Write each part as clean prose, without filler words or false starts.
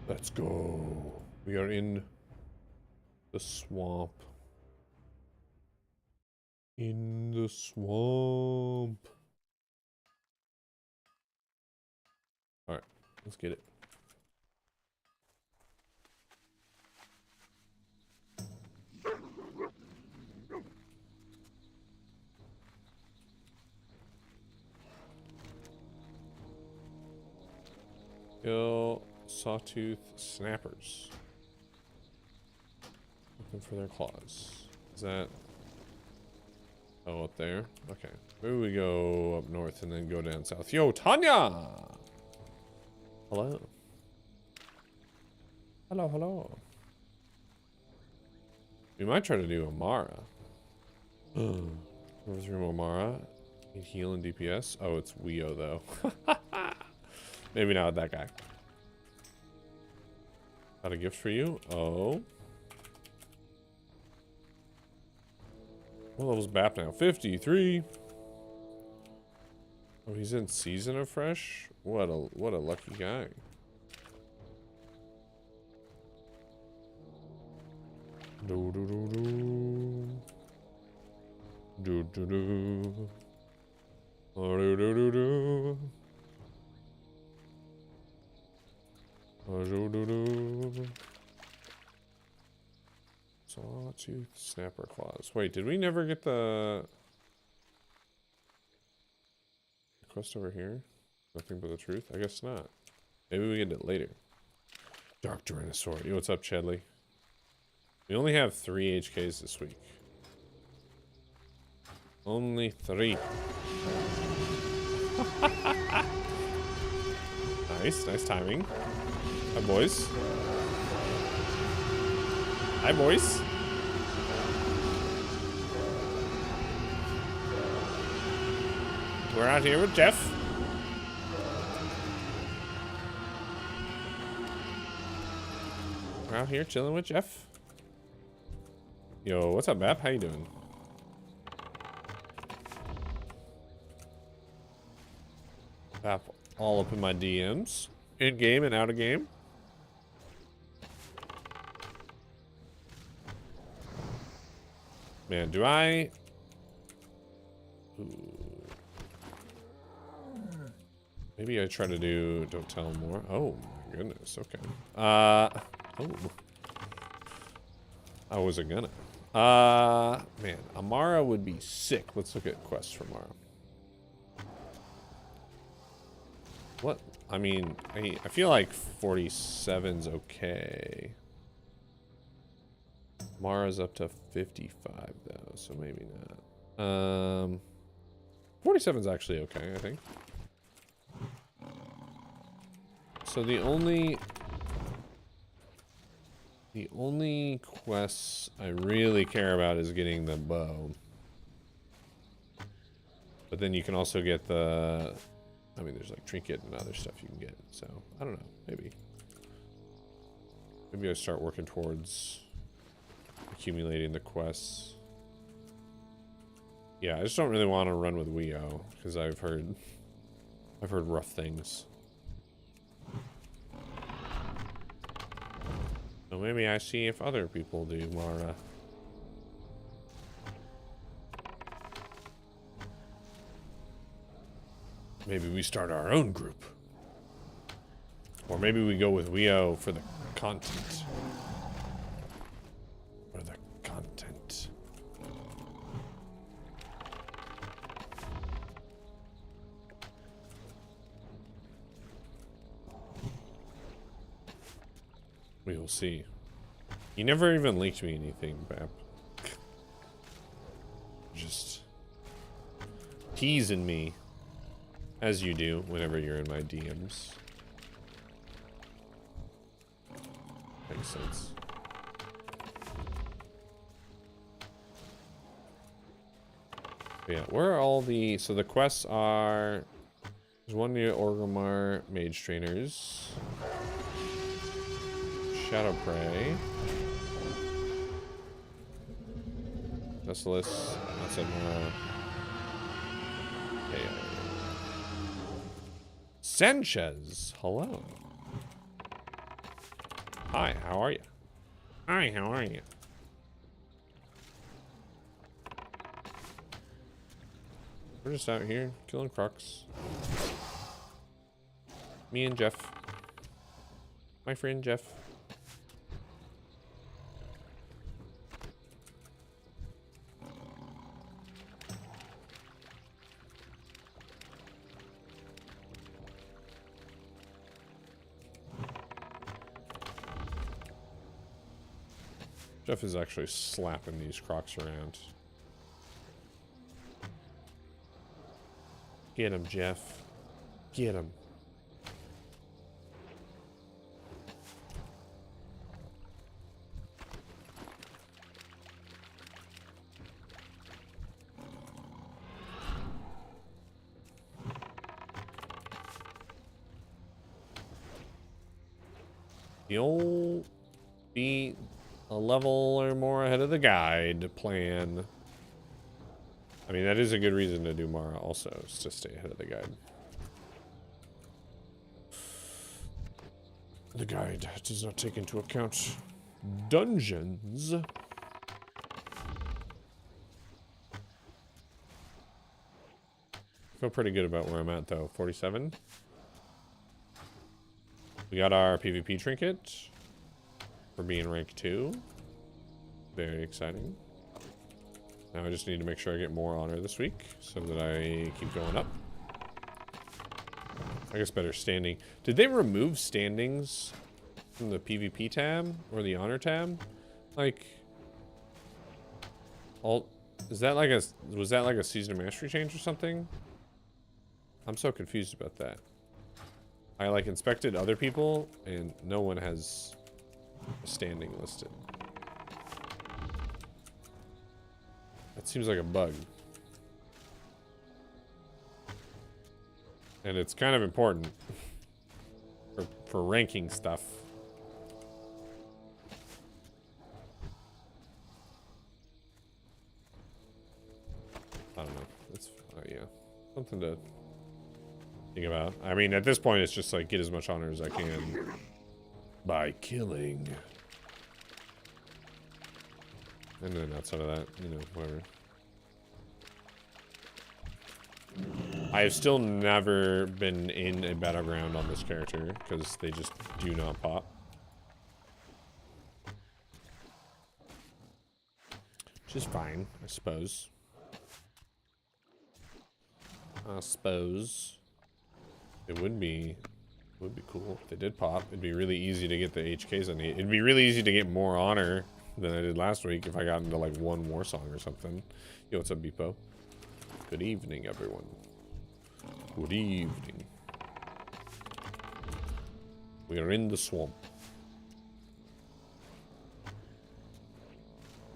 Let's go. We are in the swamp. In the swamp. Alright, let's get it. Kill sawtooth snappers. Looking for their claws. Is that... Oh, up there? Okay. Maybe we go up north and then go down south. Yo, Tanya! Hello. Hello, hello. We might try to do Amara. Where's room Amara? Need heal and DPS? Oh, it's Weo though. Maybe not that guy. Got a gift for you? Oh. What level's BAP now? 53. Oh, he's in Season of Fresh? What a lucky guy. Do do do do. Do do do. Oh, do do do do. Oh, do do do. Sawtooth snapper claws. Wait, did we never get the quest over here? Nothing but the truth? I guess not. Maybe we get it later. Dark Tyrannosaur. Yo, what's up, Chadley? We only have 3 HKs this week. Only 3. Nice timing. Hi, boys. Hi, boys. We're out here with Jeff. We're out here chilling with Jeff. Yo, what's up, Bap? How you doing? Bap all up in my DMs. In game and out of game. Man, do I... Ooh. Maybe I try to do don't tell more. Oh my goodness, okay. Oh. I wasn't gonna. Man, Amara would be sick. Let's look at quests for Amara. What? I mean, I feel like 47's okay. Mara's up to 55 though, so maybe not. 47's actually okay, I think. So the only quests I really care about is getting the bow. But then you can also get the, I mean, there's like trinket and other stuff you can get. So I don't know, maybe I start working towards accumulating the quests. Yeah, I just don't really want to run with Weo because I've heard rough things. So maybe I see if other people do Mara. Maybe we start our own group. Or maybe we go with Weo for the content. For the content. We will see. You never even leaked me anything, Bap. Just teasing me. As you do whenever you're in my DMs. Makes sense. But yeah, where are all the... So the quests are... There's one near Orgrimmar Mage Trainers. Shadow Prey. Merciless. Outside Mara. Okay. Sanchez. Hello. Hi, how are you? Hi, how are you? We're just out here killing crocs. Me and Jeff. My friend Jeff. Jeff is actually slapping these crocs around. Get him, Jeff. Get him. You'll be a level or more ahead of the guide plan. I mean, that is a good reason to do Mara also, is to stay ahead of the guide. The guide does not take into account dungeons. Feel pretty good about where I'm at though. 47. We got our PvP trinket for being rank 2. Very exciting. Now I just need to make sure I get more honor this week so that I keep going up. I guess better standing. Did they remove standings from the PvP tab or the honor tab? Like, all is that like was that like a season of mastery change or something? I'm so confused about that. I like inspected other people and no one has a standing listed. That seems like a bug. And it's kind of important for ranking stuff. I don't know. It's yeah, something to think about. I mean, at this point, it's just like get as much honor as I can by killing. And then outside of that, you know, whatever. I have still never been in a battleground on this character because they just do not pop. Which is fine, I suppose. It would be cool if they did pop. It'd be really easy to get the HKs I need. It'd be really easy to get more honor than I did last week if I got into like one war song or something. Yo, what's up, Beepo? Good evening, everyone. Good evening. We are in the swamp.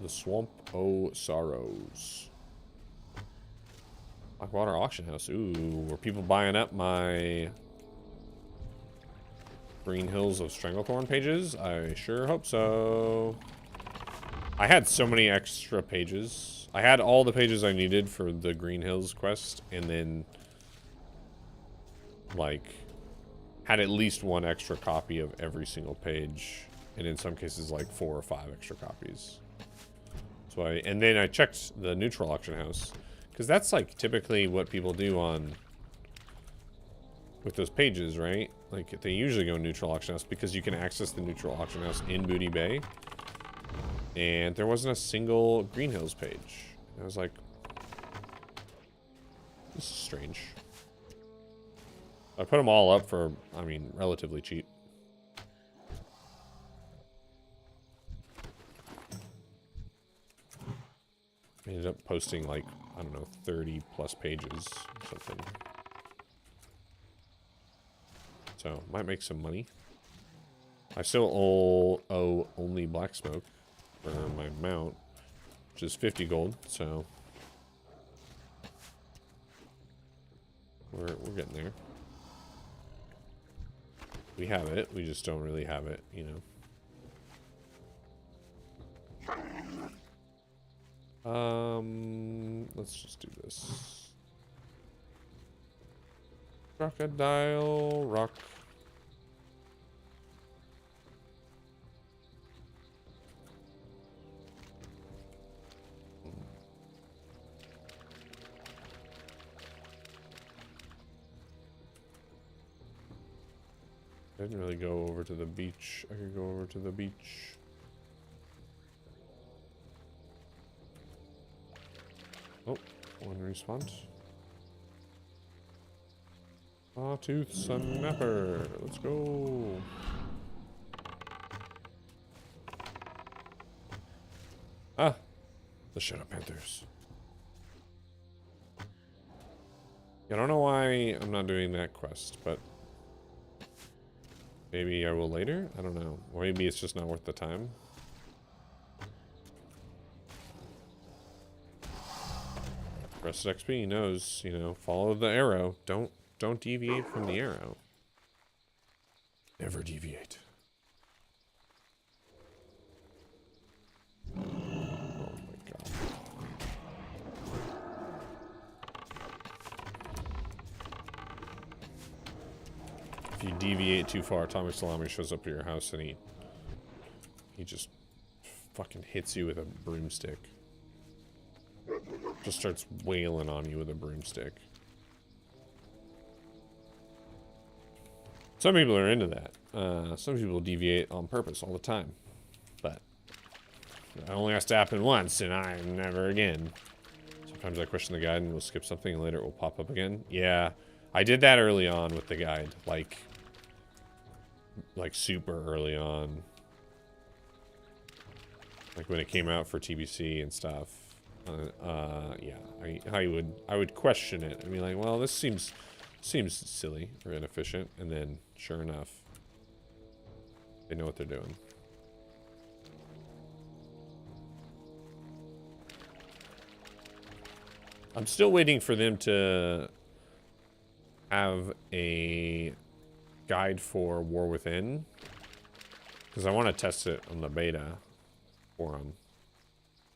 The swamp o' sorrows. Blackwater auction house. Ooh, were people buying up my Green Hills of Stranglethorn pages? I sure hope so. I had so many extra pages. I had all the pages I needed for the Green Hills quest, and then like had at least one extra copy of every single page, and in some cases like 4 or 5 extra copies. So and then I checked the neutral auction house, because that's like typically what people do on with those pages, right? Like they usually go neutral auction house because you can access the neutral auction house in Booty Bay. And there wasn't a single Green Hills page. I was like, this is strange. I put them all up for, I mean, relatively cheap. I ended up posting like, I don't know, 30 plus pages or something. So, might make some money. I still owe only Black Smoke for my mount, which is 50 gold, so we're getting there. We have it. We just don't really have it, you know. Let's just do this. Crocodile rock. I didn't really go over to the beach. I could go over to the beach. Oh, one respawned. Sawtooth Snapper. Let's go. Ah, the Shadow Panthers. I don't know why I'm not doing that quest, but maybe I will later? I don't know. Or maybe it's just not worth the time. Rested XP knows, you know, follow the arrow. Don't deviate from the arrow. Never deviate. Oh my god. If you deviate too far, Atomic Salami shows up at your house and he just fucking hits you with a broomstick. Just starts wailing on you with a broomstick. Some people are into that. Some people deviate on purpose all the time. But it only has to happen once, and I'm never again. Sometimes I question the guide and we'll skip something, and later it will pop up again. Yeah, I did that early on with the guide, like super early on, like when it came out for TBC and stuff. Yeah, I would question it. I mean, like, well, this seems silly or inefficient, and then sure enough, they know what they're doing. I'm still waiting for them to have a guide for War Within, because I want to test it on the beta for them.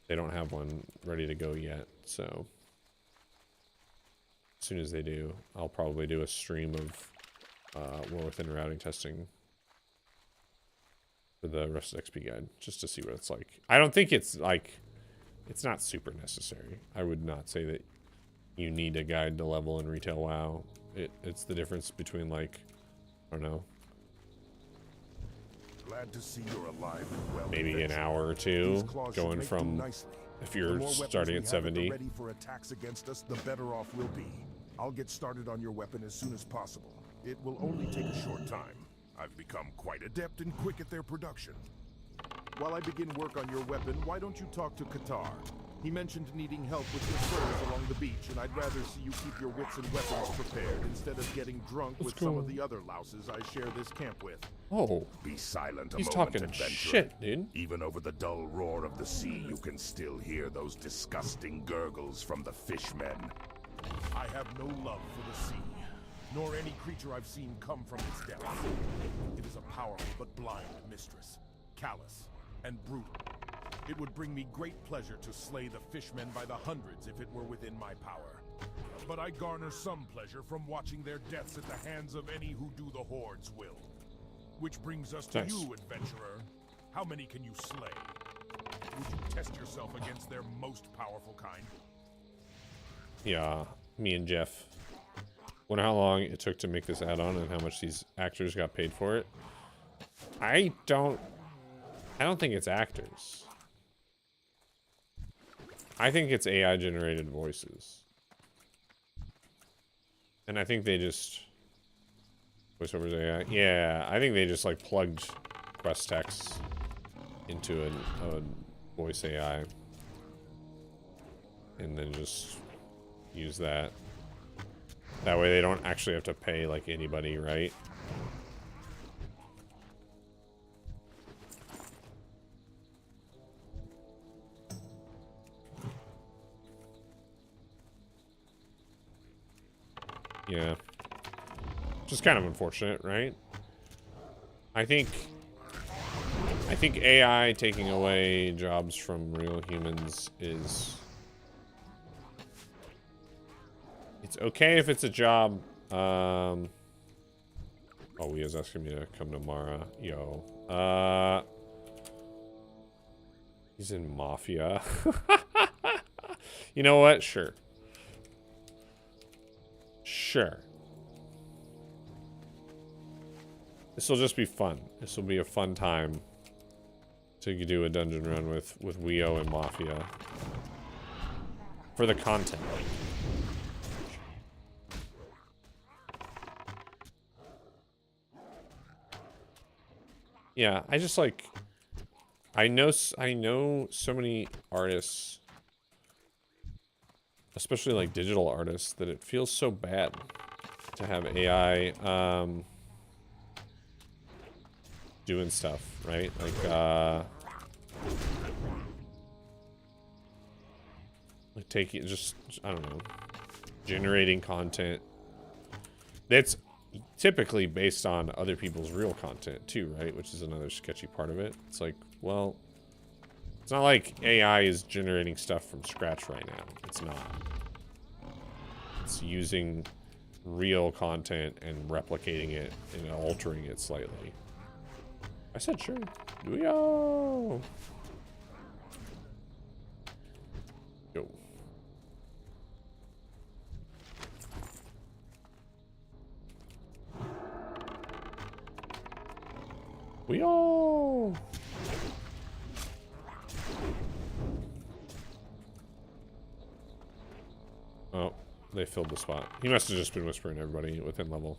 They don't have one ready to go yet, so as soon as they do, I'll probably do a stream of War Within routing testing for the Rested XP guide, just to see what it's like. I don't think it's like, it's not super necessary. I would not say that you need a guide to level in retail WoW. It's the difference between, like, I don't know, glad to see you're alive and well. Maybe an hour or two, going from, if you're starting at 70. Ready for attacks against us, the better off we'll be. I'll get started on your weapon as soon as possible. It will only take a short time. I've become quite adept and quick at their production. While I begin work on your weapon, why don't you talk to Qatar? He mentioned needing help with your furs along the beach, and I'd rather see you keep your wits and weapons prepared instead of getting drunk with some of the other louses I share this camp with. Oh, be silent a he's moment, talking adventurer. shit, dude. Even over the dull roar of the sea, you can still hear those disgusting gurgles from the fishmen. I have no love for the sea, nor any creature I've seen come from its depths. It is a powerful but blind mistress, callous and brutal. It would bring me great pleasure to slay the fishmen by the hundreds if it were within my power. But I garner some pleasure from watching their deaths at the hands of any who do the Horde's will. Which brings us to you, adventurer. How many can you slay? Would you test yourself against their most powerful kind? Yeah, me and Jeff. Wonder how long it took to make this add-on and how much these actors got paid for it. I don't think it's actors. I think it's AI generated voices. And I think they just voiceovers AI. Yeah, I think they just like plugged quest text into a voice AI and then just use that. That way they don't actually have to pay like anybody, right? Yeah. Just kind of unfortunate, right? I think AI taking away jobs from real humans is... It's okay if it's a job. Oh, he is asking me to come to Mara. Yo. He's in Mafia. You know what? Sure. Sure. This will just be fun. This will be a fun time to do a dungeon run with Weo and Mafia. For the content. Yeah, I just like... I know so many artists, especially like digital artists, that it feels so bad to have AI doing stuff, right? Like taking just, I don't know, generating content that's typically based on other people's real content too, right? Which is another sketchy part of it. It's like, well, it's not like AI is generating stuff from scratch right now. It's not. It's using real content and replicating it and altering it slightly. I said sure. Yo! Yo. Yo! Oh, they filled the spot. He must have just been whispering to everybody within level.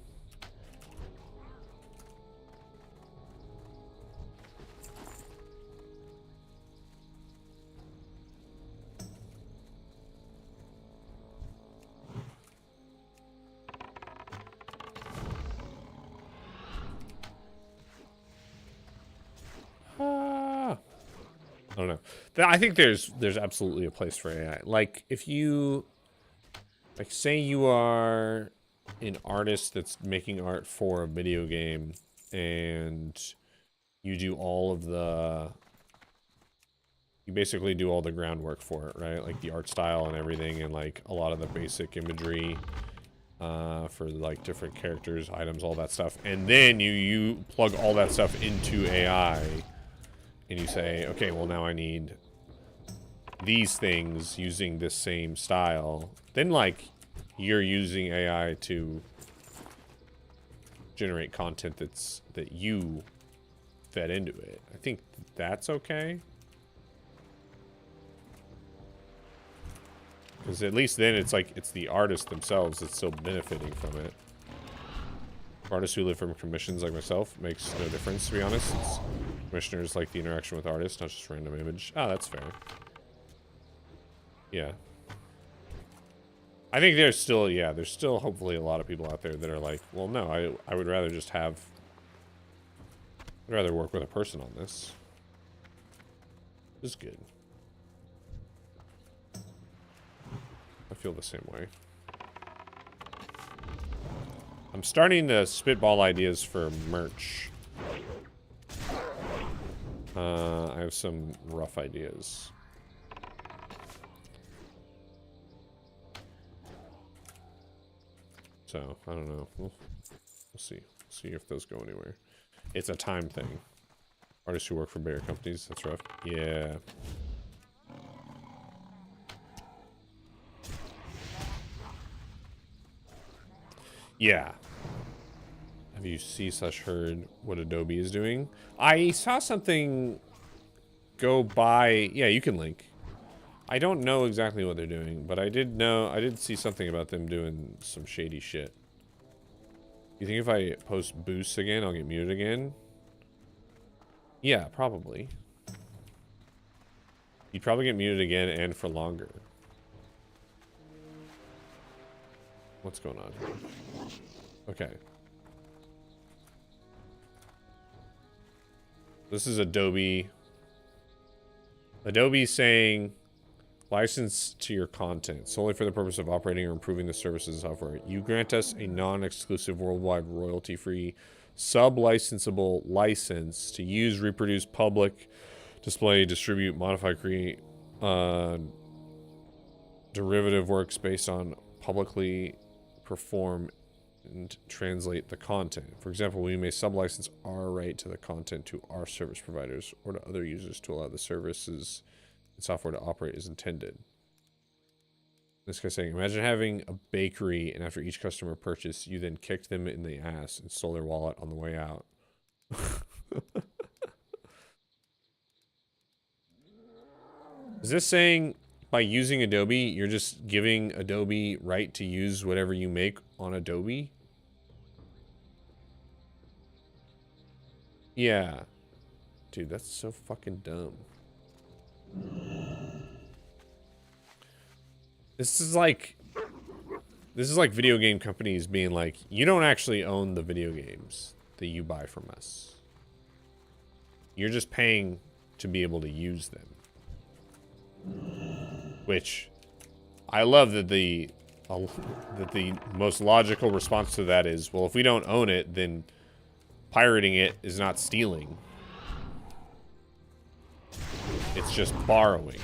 I don't know. I think there's absolutely a place for AI. Like, if you... Like, say you are an artist that's making art for a video game, and you do all of the... You basically do all the groundwork for it, right? Like, the art style and everything, and, like, a lot of the basic imagery for, like, different characters, items, all that stuff. And then you plug all that stuff into AI, and you say, okay, well, now I need these things using this same style. Then, like, you're using AI to generate content that you fed into it. I think that's okay. Because at least then it's like, it's the artists themselves that's still benefiting from it. For artists who live from commissions like myself, makes no difference, to be honest. Commissioners like the interaction with artists, not just random image. Ah, that's fair. Yeah. I think there's still hopefully a lot of people out there that are like, well, no, I would rather just have... I'd rather work with a person on this. This is good. I feel the same way. I'm starting to spitball ideas for merch. I have some rough ideas. So, I don't know. We'll see. See if those go anywhere. It's a time thing. Artists who work for bigger companies, that's rough. Yeah. Yeah. Have you see/heard what Adobe is doing? I saw something go by. Yeah, you can link. I don't know exactly what they're doing, but I did see something about them doing some shady shit. You think if I post boosts again, I'll get muted again? Yeah, probably. You'd probably get muted again and for longer. What's going on here? Okay. This is Adobe. Adobe saying, license to your content solely for the purpose of operating or improving the services and software. You grant us a non-exclusive worldwide royalty-free sub-licensable license to use, reproduce, public, display, distribute, modify, create derivative works based on publicly perform and translate the content. For example, we may sub-license our right to the content to our service providers or to other users to allow the services and software to operate as intended. This guy's saying, imagine having a bakery and after each customer purchase, you then kicked them in the ass and stole their wallet on the way out. Is this saying by using Adobe, you're just giving Adobe right to use whatever you make on Adobe? Yeah. Dude, that's so fucking dumb. This is like video game companies being like, you don't actually own the video games that you buy from us. You're just paying to be able to use them. Which I love that the most logical response to that is, well, if we don't own it, then pirating it is not stealing. It's just borrowing.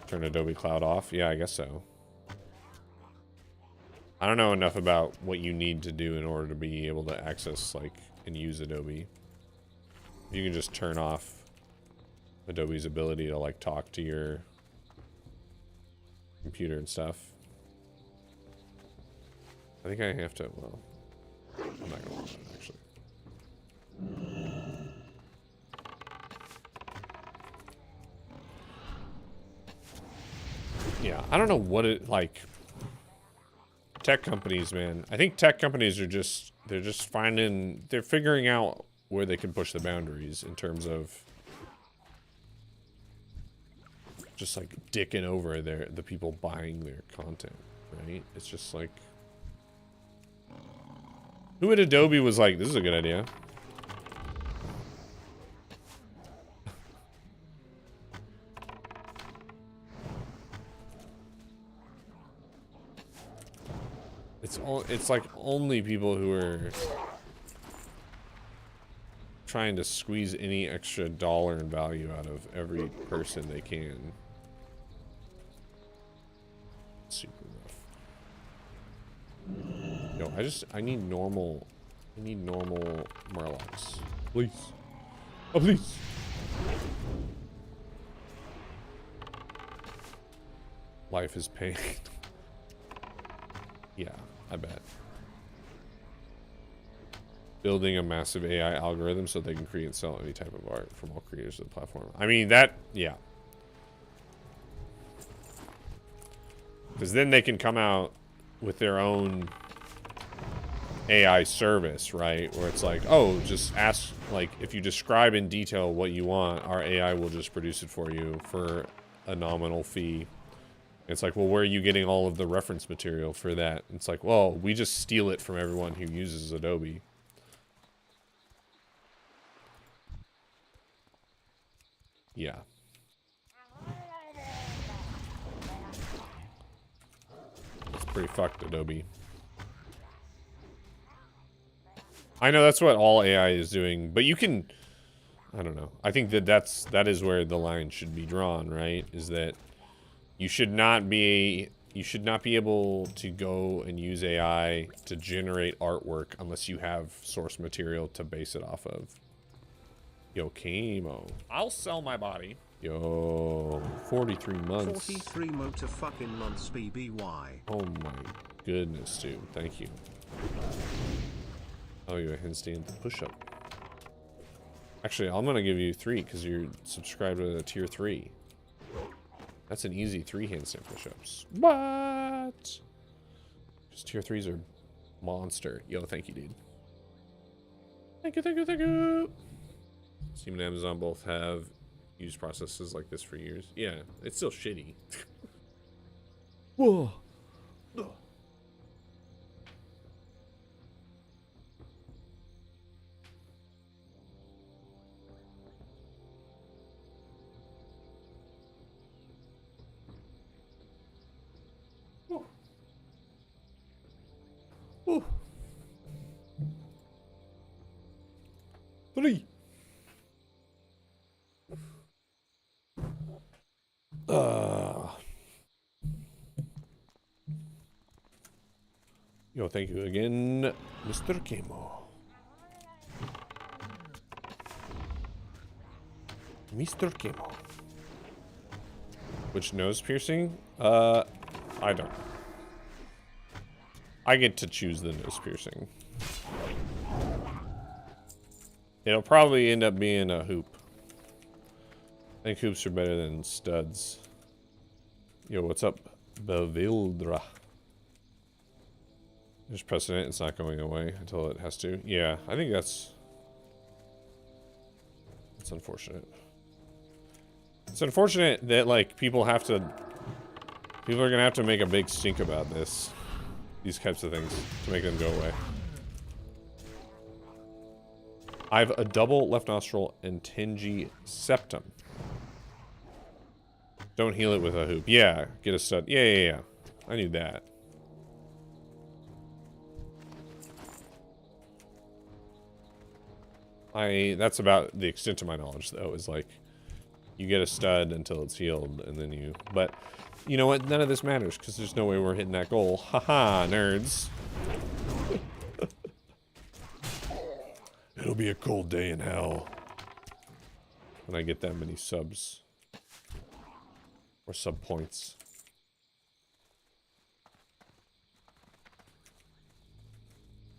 Turn Adobe Cloud off? Yeah, I guess so. I don't know enough about what you need to do in order to be able to access, like, and use Adobe. You can just turn off Adobe's ability to, like, talk to your computer and stuff. I think I have to, well, I'm not gonna worry about it, actually. Yeah, I don't know what it, like, tech companies, man. I think tech companies are just, they're figuring out where they can push the boundaries in terms of just, like, dicking over the people buying their content, right? It's just like, who at Adobe was like, this is a good idea? It's like only people who are trying to squeeze any extra dollar in value out of every person they can. Super rough. Yo, I need normal Murlocs. Please. Oh, please. Life is pain. Yeah, I bet. Building a massive AI algorithm so they can create and sell any type of art from all creators of the platform. I mean, that, yeah. Because then they can come out with their own AI service, right? Where it's like, oh, just ask, like, if you describe in detail what you want, our AI will just produce it for you for a nominal fee. It's like, well, where are you getting all of the reference material for that? It's like, well, we just steal it from everyone who uses Adobe. Yeah. It's pretty fucked, Adobe. I know that's what all AI is doing, but you can, I don't know. I think that is where the line should be drawn, right? Is that you should not be able to go and use AI to generate artwork unless you have source material to base it off of. Yo, Chemo. I'll sell my body. Yo, 43 months. 43 motor fucking months BBY. Oh my goodness, dude. Thank you. Oh, you're a handstand push-up. Actually, I'm gonna give you 3 because you're subscribed to tier 3. That's an easy 3 handstand push-ups. What? Because tier 3s are monster. Yo, thank you, dude. Thank you, thank you, thank you. Steam and Amazon both have used processes like this for years. Yeah, it's still shitty. Whoa. Ooh. 3. Yo, thank you again, Mr. Kemo. Mr. Kemo. Which nose piercing? I don't. I get to choose the nose piercing. It'll probably end up being a hoop. I think hoops are better than studs. Yo, what's up, Bevildra? There's precedent, it's not going away until it has to. Yeah, I think that's unfortunate. It's unfortunate that, like, people are gonna have to make a big stink about these types of things to make them go away. I have a double left nostril and Tenji septum. Don't heal it with a hoop. Yeah, get a stud. Yeah. I need that. That's about the extent of my knowledge, though, is like, you get a stud until it's healed, and then you... But, you know what? None of this matters, because there's no way we're hitting that goal. Haha, nerds. It'll be a cold day in hell when I get that many subs. Or sub points.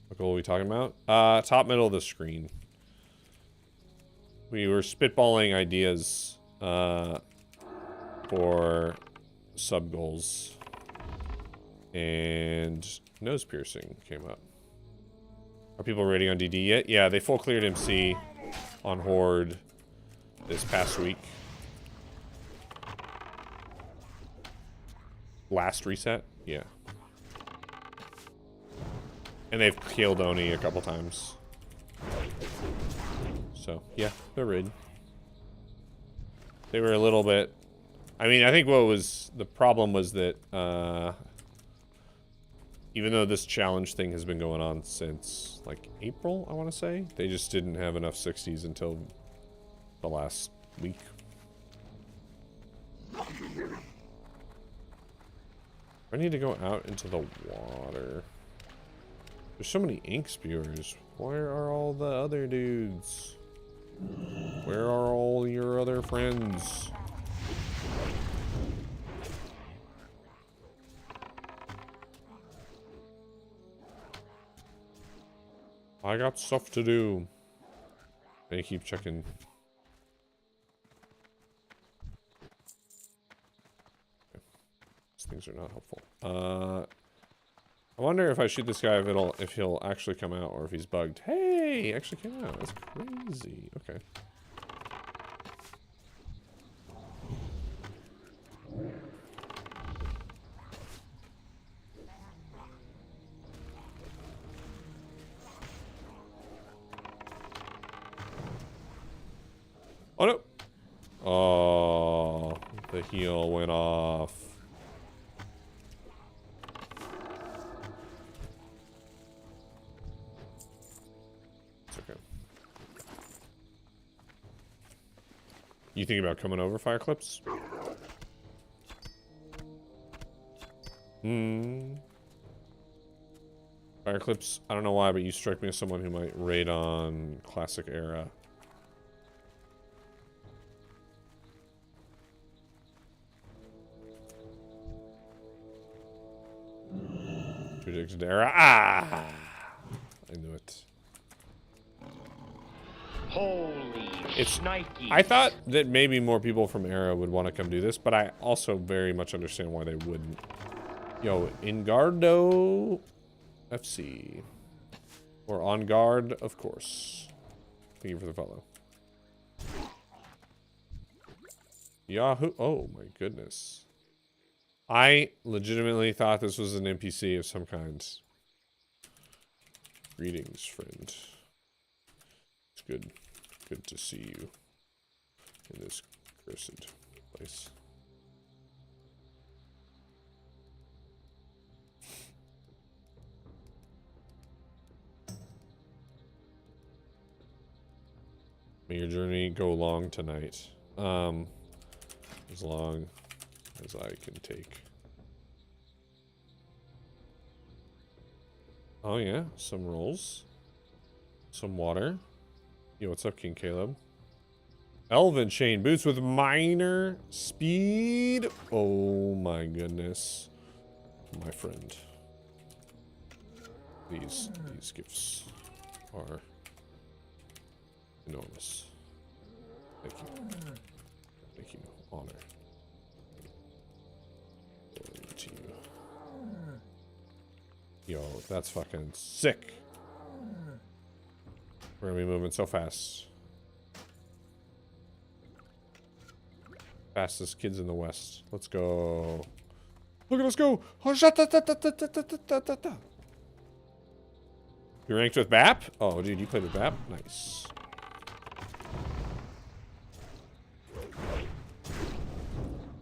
What goal are we talking about? Top middle of the screen. We were spitballing ideas for sub goals, and nose piercing came up. Are people raiding on DD yet? Yeah, they full cleared MC on Horde this past week. Last reset? Yeah. And they've killed Oni a couple times. So, yeah, they're raid. They were a little bit... I mean, I think the problem was that, even though this challenge thing has been going on since, like, April, I want to say, they just didn't have enough 60s until the last week. I need to go out into the water. There's so many ink spewers. Where are all the other dudes? Where are all your other friends? I got stuff to do. I keep checking. Okay. These things are not helpful. I wonder if I shoot this guy if he'll actually come out or if he's bugged. Hey, he actually came out. That's crazy. Okay. Oh no! Oh, the heal went off. It's okay. You think about coming over, Fire Clips? Fire Clips, I don't know why, but you strike me as someone who might raid on Classic Era. Predicted Era. Ah! I knew it. Holy shnikes. I thought that maybe more people from Era would want to come do this, but I also very much understand why they wouldn't. Yo, Ingardo FC. Or On Guard, of course. Thank you for the follow. Yahoo! Oh my goodness. I legitimately thought this was an NPC of some kind. Greetings, friend. It's good to see you in this cursed place. May your journey go long tonight. As long as I can take. Oh yeah, some rolls. Some water. Yo, what's up, King Caleb? Elven chain boots with minor speed. Oh my goodness. My friend. These gifts are enormous. Thank you. Thank you. Honor. Glory to you. Yo, that's fucking sick. We're gonna be moving so fast. Fastest kids in the West. Let's go. Look at us go. You ranked with BAP? Oh, dude, you played with BAP? Nice.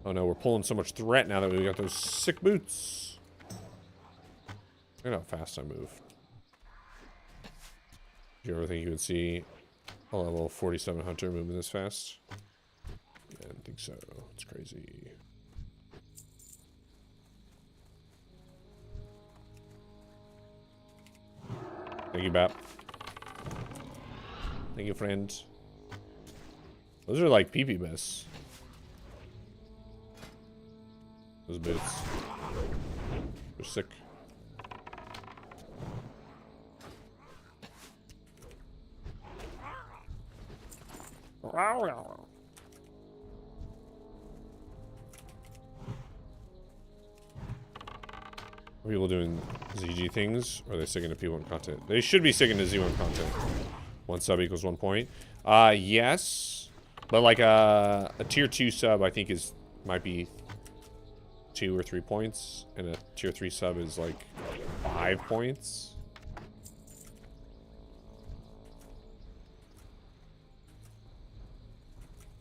Oh no, we're pulling so much threat now that we got those sick boots. Look at how fast I move. Did you ever think you would see a level 47 hunter moving this fast? Yeah, I didn't think so. It's crazy. Thank you, Bap. Thank you, friend. Those are like PP best. Those boots. They're sick. Are people doing ZG things, or are they sticking to P1 content? They should be sticking to Z1 content. 1 sub equals 1 point. Yes. But like a tier 2 sub, I think might be 2 or 3 points. And a tier 3 sub is like 5 points.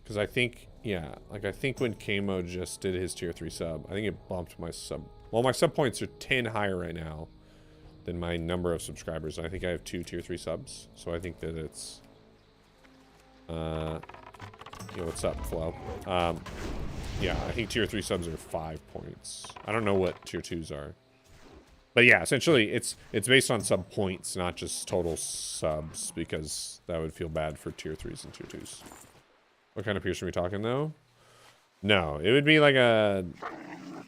Because I think, yeah, like I think when Kamo just did his tier 3 sub, I think it bumped my sub. Well, my sub points are 10 higher right now than my number of subscribers. I think I have 2 tier 3 subs. So I think that it's, yo, what's up, Flo? Yeah, I think tier 3 subs are 5 points. I don't know what tier 2s are. But yeah, essentially it's based on sub points, not just total subs, because that would feel bad for tier 3s and tier 2s. What kind of pierce are we talking, though? No, it would be like a...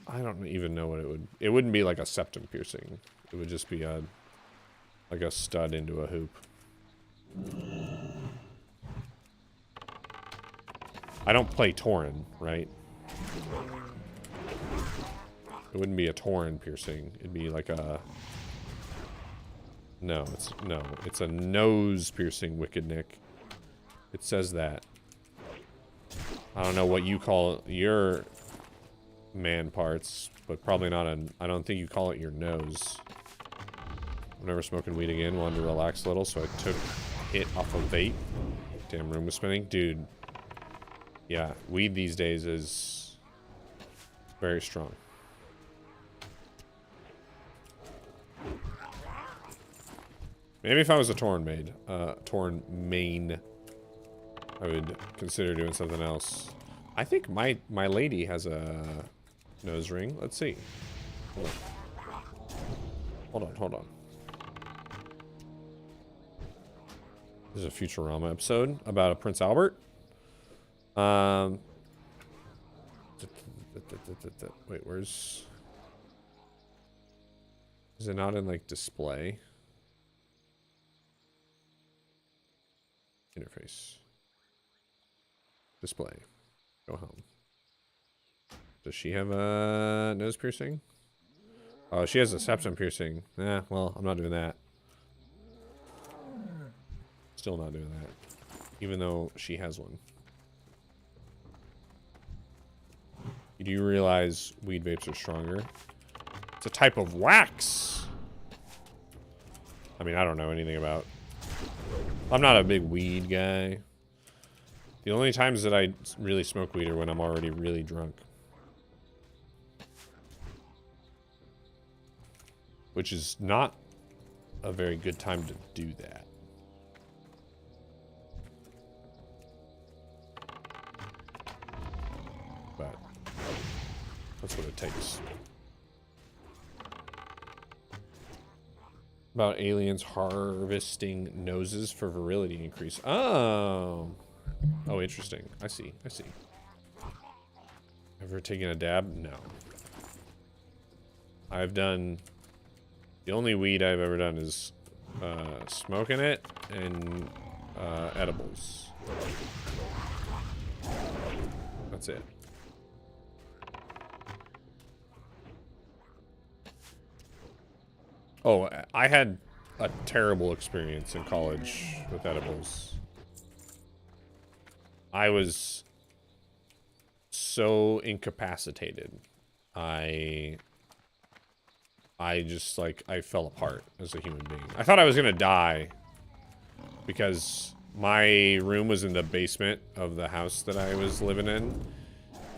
I don't even know what it would... It wouldn't be like a septum piercing. It would just be like a stud into a hoop. I don't play Tauren, right? It wouldn't be a Tauren piercing. It'd be like a... No, it's a nose piercing, Wicked Nick. It says that. I don't know what you call your man parts, but probably not I don't think you call it your nose. I'm never smoking weed again. Wanted to relax a little, so I took it off a vape. Damn, room was spinning. Dude. Yeah, weed these days is very strong. Maybe if I was a Tauren main, I would consider doing something else. I think my lady has a nose ring. Let's see. Hold on. This is a Futurama episode about a Prince Albert. Wait, where's... Is it not in, like, display? Interface. Display. Go home. Does she have a nose piercing? Oh, she has a septum piercing. Well, I'm not doing that. Still not doing that. Even though she has one. You do realize weed vapes are stronger? It's a type of wax! I mean, I don't know anything about... I'm not a big weed guy. The only times that I really smoke weed are when I'm already really drunk. Which is not a very good time to do that. That's what it takes. About aliens harvesting noses for virility increase. Oh. Oh, interesting. I see. I see. Ever taken a dab? No. I've done... The only weed I've ever done is smoking it and edibles. That's it. Oh, I had a terrible experience in college with edibles. I was so incapacitated. I just, like, I fell apart as a human being. I thought I was gonna die because my room was in the basement of the house that I was living in,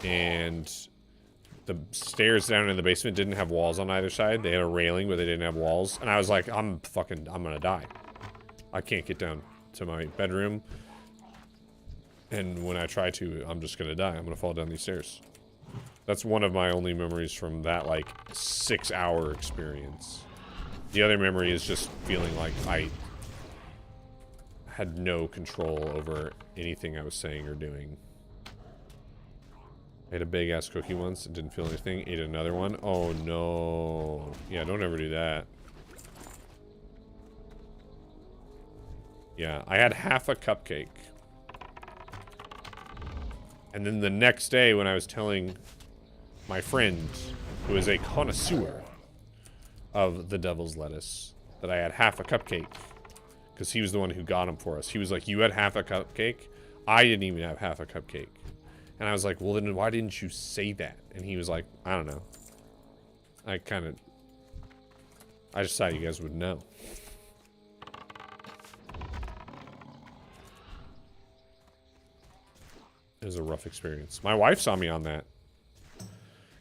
and the stairs down in the basement didn't have walls on either side. They had a railing, but they didn't have walls. And I was like, I'm gonna die. I can't get down to my bedroom. And when I try to, I'm just gonna die. I'm gonna fall down these stairs. That's one of my only memories from that, like, 6-hour experience. The other memory is just feeling like I had no control over anything I was saying or doing. I ate a big ass cookie once and didn't feel anything. Ate another one. Oh no. Yeah, don't ever do that. Yeah, I had half a cupcake. And then the next day when I was telling my friend, who is a connoisseur of the devil's lettuce, that I had half a cupcake, because he was the one who got them for us. He was like, you had half a cupcake? I didn't even have half a cupcake. And I was like, well, then why didn't you say that? And he was like, I don't know. I just thought you guys would know. It was a rough experience. My wife saw me on that.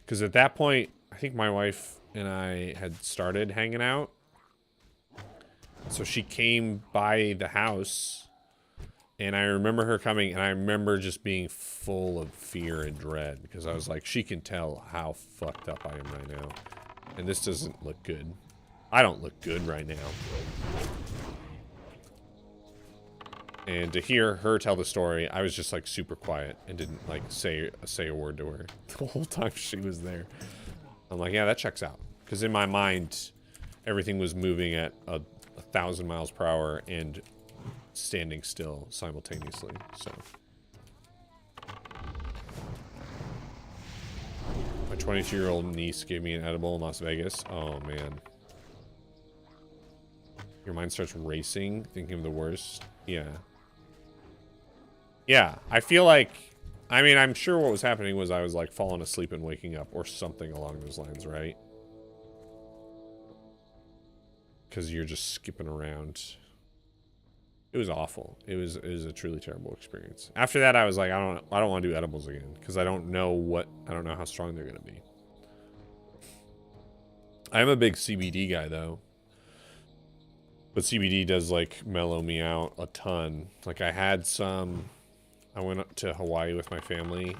Because at that point, I think my wife and I had started hanging out. So she came by the house. And I remember her coming, and I remember just being full of fear and dread. Because I was like, she can tell how fucked up I am right now. And this doesn't look good. I don't look good right now. And to hear her tell the story, I was just like super quiet and didn't like say a word to her the whole time she was there. I'm like, yeah, that checks out. Because in my mind, everything was moving at 1,000 miles per hour and standing still simultaneously. So my 22-year-old niece gave me an edible in Las Vegas. Oh man. Your mind starts racing, thinking of the worst. Yeah. Yeah, I feel like, I mean, I'm sure what was happening was I was like falling asleep and waking up or something along those lines, right? Because you're just skipping around. It was awful. It was a truly terrible experience. After that, I was like, I don't want to do edibles again because I don't know how strong they're gonna be. I'm a big CBD guy though. But CBD does like mellow me out a ton. Like I went up to Hawaii with my family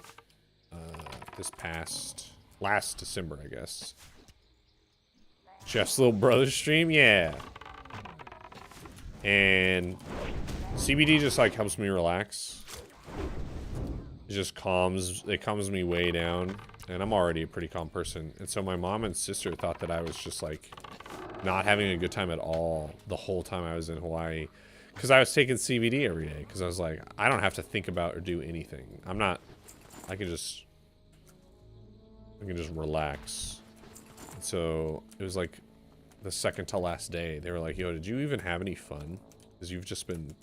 last December, I guess. Jeff's little brother stream, yeah. And CBD just like helps me relax. It just calms me way down. And I'm already a pretty calm person. And so my mom and sister thought that I was just like not having a good time at all the whole time I was in Hawaii. Because I was taking CBD every day. Because I was like, I don't have to think about or do anything. I can just relax. And so it was like the second to last day. They were like, yo, did you even have any fun? Because you've just been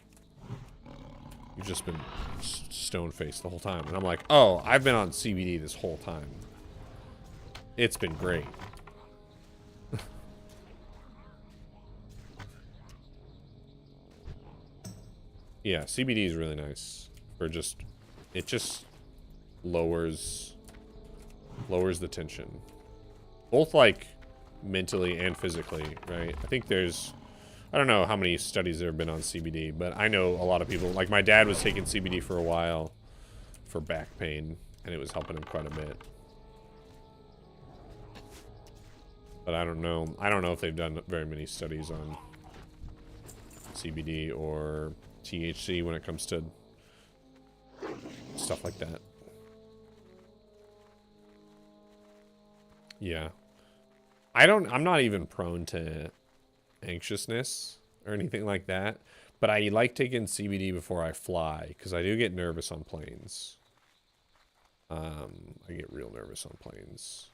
stone-faced the whole time. And I'm like, oh, I've been on CBD this whole time. It's been great. Yeah, CBD is really nice for it just lowers the tension. Both like mentally and physically, right? I think I don't know how many studies there have been on CBD, but I know a lot of people, like my dad was taking CBD for a while for back pain, and it was helping him quite a bit. But I don't know. I don't know if they've done very many studies on CBD or THC when it comes to stuff like that. Yeah. I'm not even prone to anxiousness or anything like that, but I like taking CBD before I fly because I do get nervous on planes. I get real nervous on planes.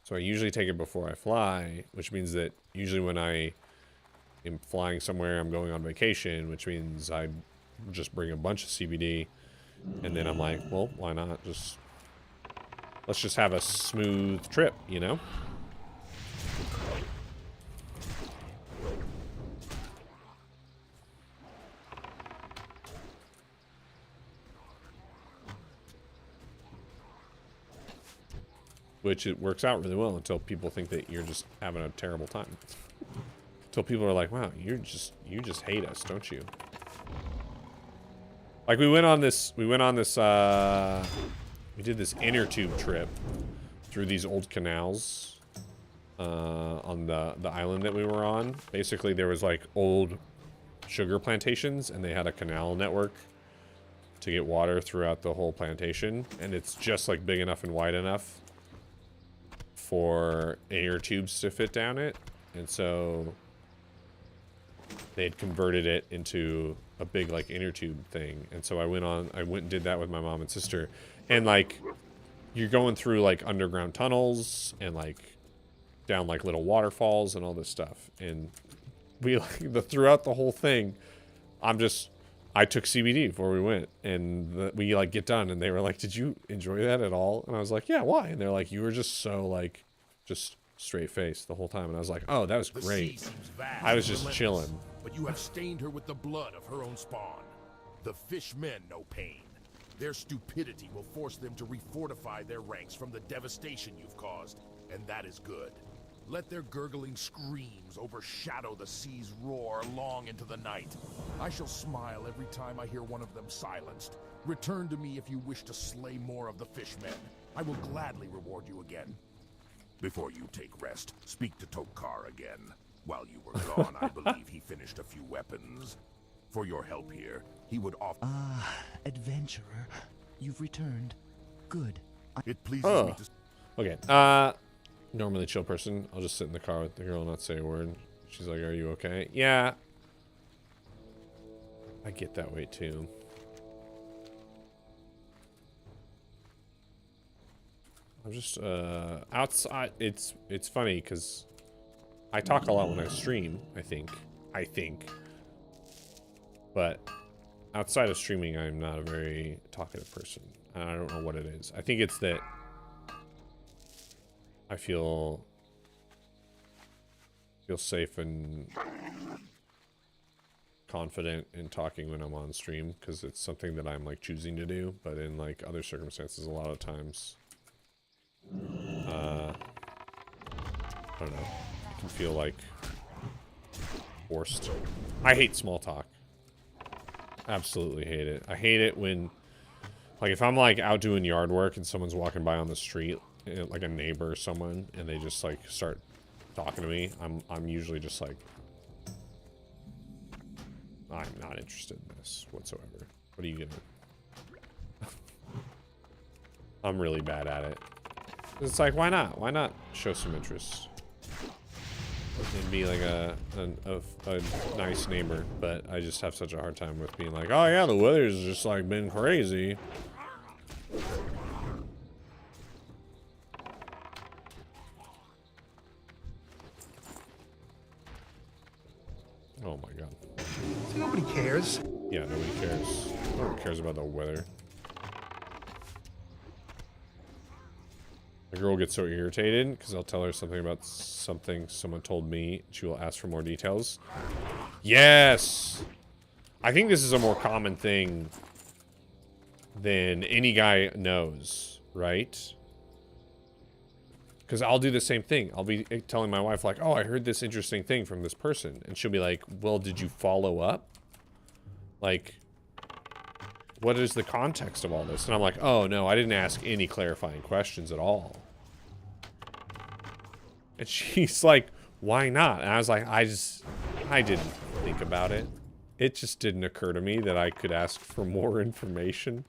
So I usually take it before I fly, which means that usually when I am flying somewhere, I'm going on vacation, which means I just bring a bunch of CBD, and then I'm like, well, why not? Let's just have a smooth trip, you know? Which it works out really well until people think that you're just having a terrible time. Until people are like, wow, you just hate us, don't you? Like we did this inner tube trip through these old canals on the island that we were on. Basically there was like old sugar plantations and they had a canal network to get water throughout the whole plantation, and it's just like big enough and wide enough for air tubes to fit down it. And so they had converted it into a big like inner tube thing. And so I went and did that with my mom and sister. And like you're going through like underground tunnels and like down like little waterfalls and all this stuff. And we like throughout the whole thing, I took CBD before we went, and we like get done and they were like, did you enjoy that at all? And I was like, yeah, why? And they're like, you were just so like just straight faced the whole time. And I was like, oh, that was great. I was just chilling. But you have stained her with the blood of her own spawn. The fishmen know pain. Their stupidity will force them to refortify their ranks from the devastation you've caused, and that is good. Let their gurgling screams overshadow the sea's roar long into the night. I shall smile every time I hear one of them silenced. Return to me if you wish to slay more of the fishmen. I will gladly reward you again. Before you take rest, speak to Tokar again. While you were gone, I believe he finished a few weapons. For your help here, he would offer... Ah, adventurer. You've returned. Good. It pleases me to... Okay, normally chill person. I'll just sit in the car with the girl and not say a word. She's like, are you okay? Yeah. I get that way too. I'm just outside. It's funny because I talk a lot when I stream, I think. But outside of streaming, I'm not a very talkative person. I don't know what it is. I think it's that I feel safe and confident in talking when I'm on stream because it's something that I'm like choosing to do. But in like other circumstances, a lot of times, I don't know. I can feel like forced. I hate small talk. Absolutely hate it. I hate it when, like, if I'm like out doing yard work and someone's walking by on the street, like a neighbor or someone, and they just like start talking to me, I'm usually just like, I'm not interested in this whatsoever. What are you gonna? I'm really bad at it. It's like, why not? Why not show some interest and be like a nice neighbor? But I just have such a hard time with being like, oh yeah, the weather's just like been crazy. Oh my god. Nobody cares. Yeah, nobody cares. No one cares about the weather. The girl gets so irritated because I'll tell her something about something someone told me. She will ask for more details. Yes! I think this is a more common thing than any guy knows, right? Because I'll do the same thing. I'll be telling my wife, like, oh, I heard this interesting thing from this person. And she'll be like, well, did you follow up? Like, what is the context of all this? And I'm like, oh, no, I didn't ask any clarifying questions at all. And she's like, why not? And I was like, I didn't think about it. It just didn't occur to me that I could ask for more information.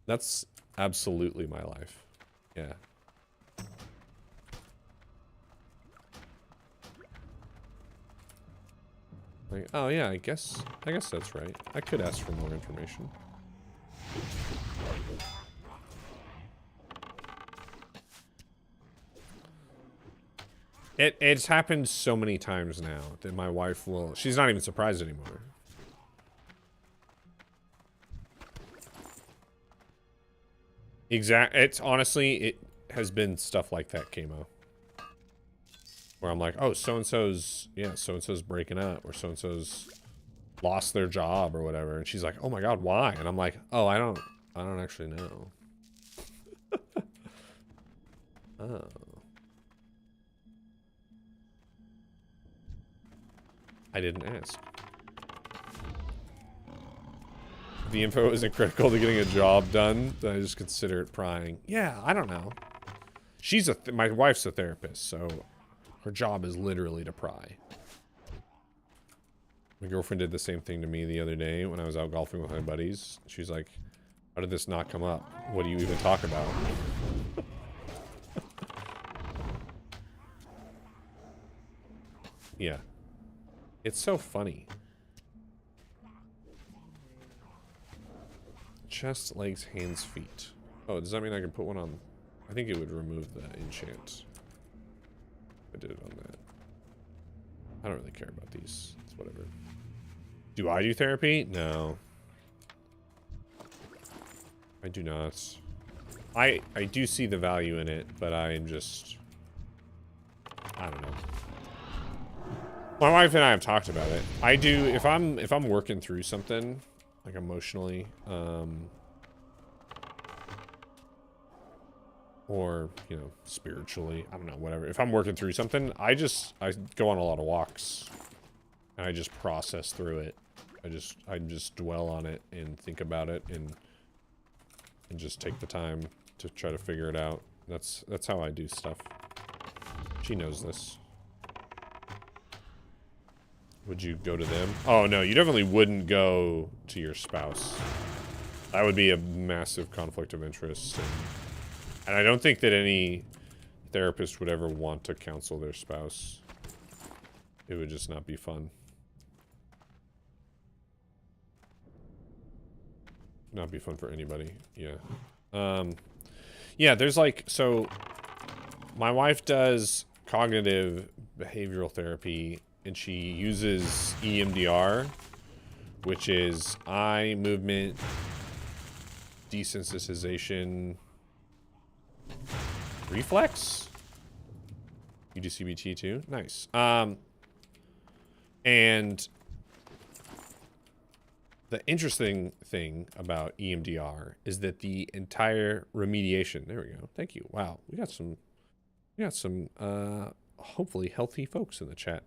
That's absolutely my life. Yeah. Like, oh yeah, I guess that's right. I could ask for more information. It's happened so many times now that my wife will... She's not even surprised anymore. It's honestly, it has been stuff like that, Kamo. Where I'm like, oh, so-and-so's breaking up, or so-and-so's lost their job or whatever. And she's like, oh my God, why? And I'm like, oh, I don't actually know. Oh. I didn't ask. The info isn't critical to getting a job done, then I just consider it prying. Yeah, I don't know. She's my wife's a therapist, so her job is literally to pry. My girlfriend did the same thing to me the other day when I was out golfing with my buddies. She's like, how did this not come up? What do you even talk about? Yeah. It's so funny. Chest, legs, hands, feet. Oh, does that mean I can put one on? I think it would remove the enchant. I did it on that. I don't really care about these. It's whatever. Do I do therapy? No. I do not. I do see the value in it, but I'm just... I don't know. My wife and I have talked about it. I do, if I'm working through something, like emotionally, or, you know, spiritually, I don't know, whatever. If I'm working through something, I go on a lot of walks, and I just process through it. I just dwell on it and think about it and just take the time to try to figure it out. That's how I do stuff. She knows this. Would you go to them? Oh, no, you definitely wouldn't go to your spouse. That would be a massive conflict of interest. And I don't think that any therapist would ever want to counsel their spouse. It would just not be fun. Not be fun for anybody. Yeah. Yeah, there's like... So, my wife does cognitive behavioral therapy, and she uses EMDR, which is eye movement desensitization reflex. You do CBT too? Nice. And the interesting thing about EMDR is that the entire remediation... There we go. Thank you. Wow. We got some hopefully healthy folks in the chat.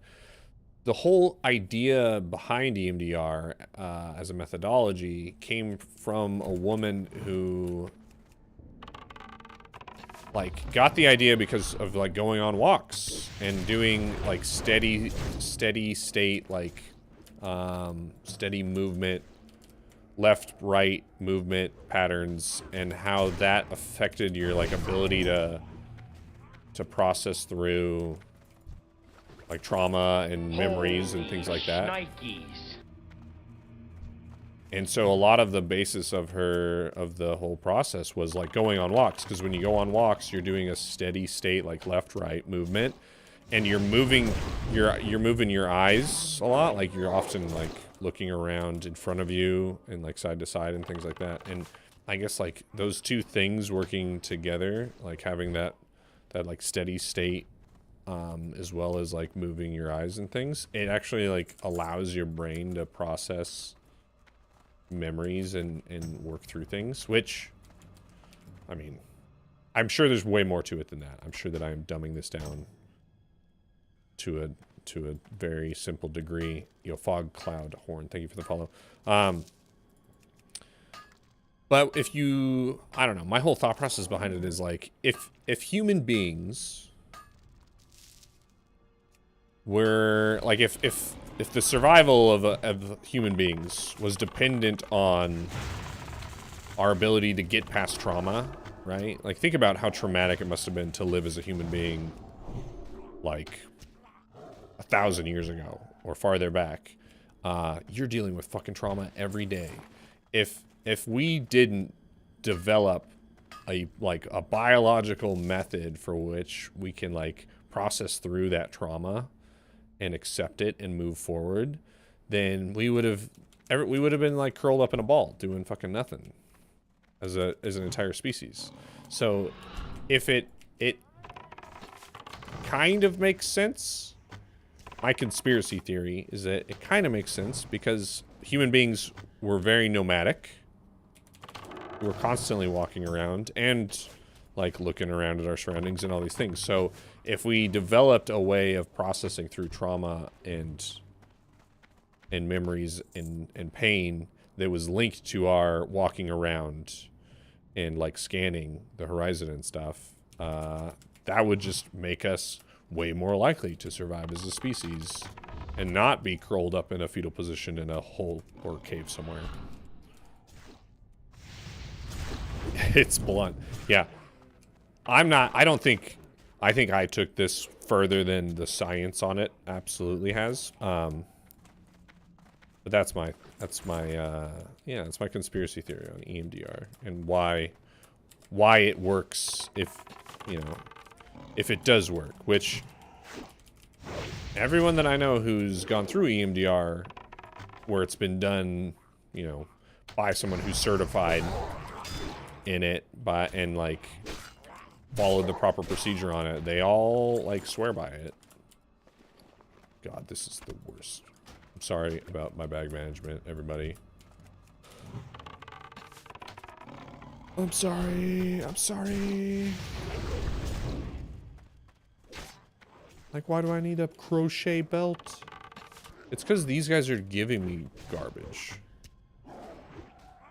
The whole idea behind EMDR as a methodology came from a woman who like got the idea because of like going on walks and doing like steady state, like steady movement, left right movement patterns, and how that affected your like ability to process through like trauma and memories and things like that. Shnikes. And so a lot of the basis of the whole process was like going on walks, because when you go on walks, you're doing a steady state like left right movement, and you're moving your eyes a lot. Like you're often like looking around in front of you and like side to side and things like that. And I guess like those two things working together, like having that like steady state as well as like moving your eyes and things, it actually like allows your brain to process memories and work through things, which, I mean, I'm sure there's way more to it than that. I'm sure that I am dumbing this down to a very simple degree. Yo, Fog Cloud Horn, thank you for the follow. But if you, I don't know, my whole thought process behind it is like, if human beings we're like, if the survival of human beings was dependent on our ability to get past trauma, right? Like, think about how traumatic it must have been to live as a human being, like, 1,000 years ago or farther back. You're dealing with fucking trauma every day. If we didn't develop a biological method for which we can, like, process through that trauma and accept it and move forward, then we would have been, like, curled up in a ball doing fucking nothing as an entire species. So if it kind of makes sense, my conspiracy theory is that it kind of makes sense because human beings were very nomadic. We were constantly walking around and, like, looking around at our surroundings and all these things. So if we developed a way of processing through trauma and memories and pain that was linked to our walking around and, like, scanning the horizon and stuff, that would just make us way more likely to survive as a species and not be curled up in a fetal position in a hole or cave somewhere. It's blunt. Yeah. I think I took this further than the science on it absolutely has. But that's my conspiracy theory on EMDR and why it works if it does work, which everyone that I know who's gone through EMDR where it's been done, by someone who's certified in it and, like, followed the proper procedure on it, they all, like, swear by it. God, this is the worst. I'm sorry about my bag management, everybody. I'm sorry. Like, why do I need a crochet belt? It's because these guys are giving me garbage.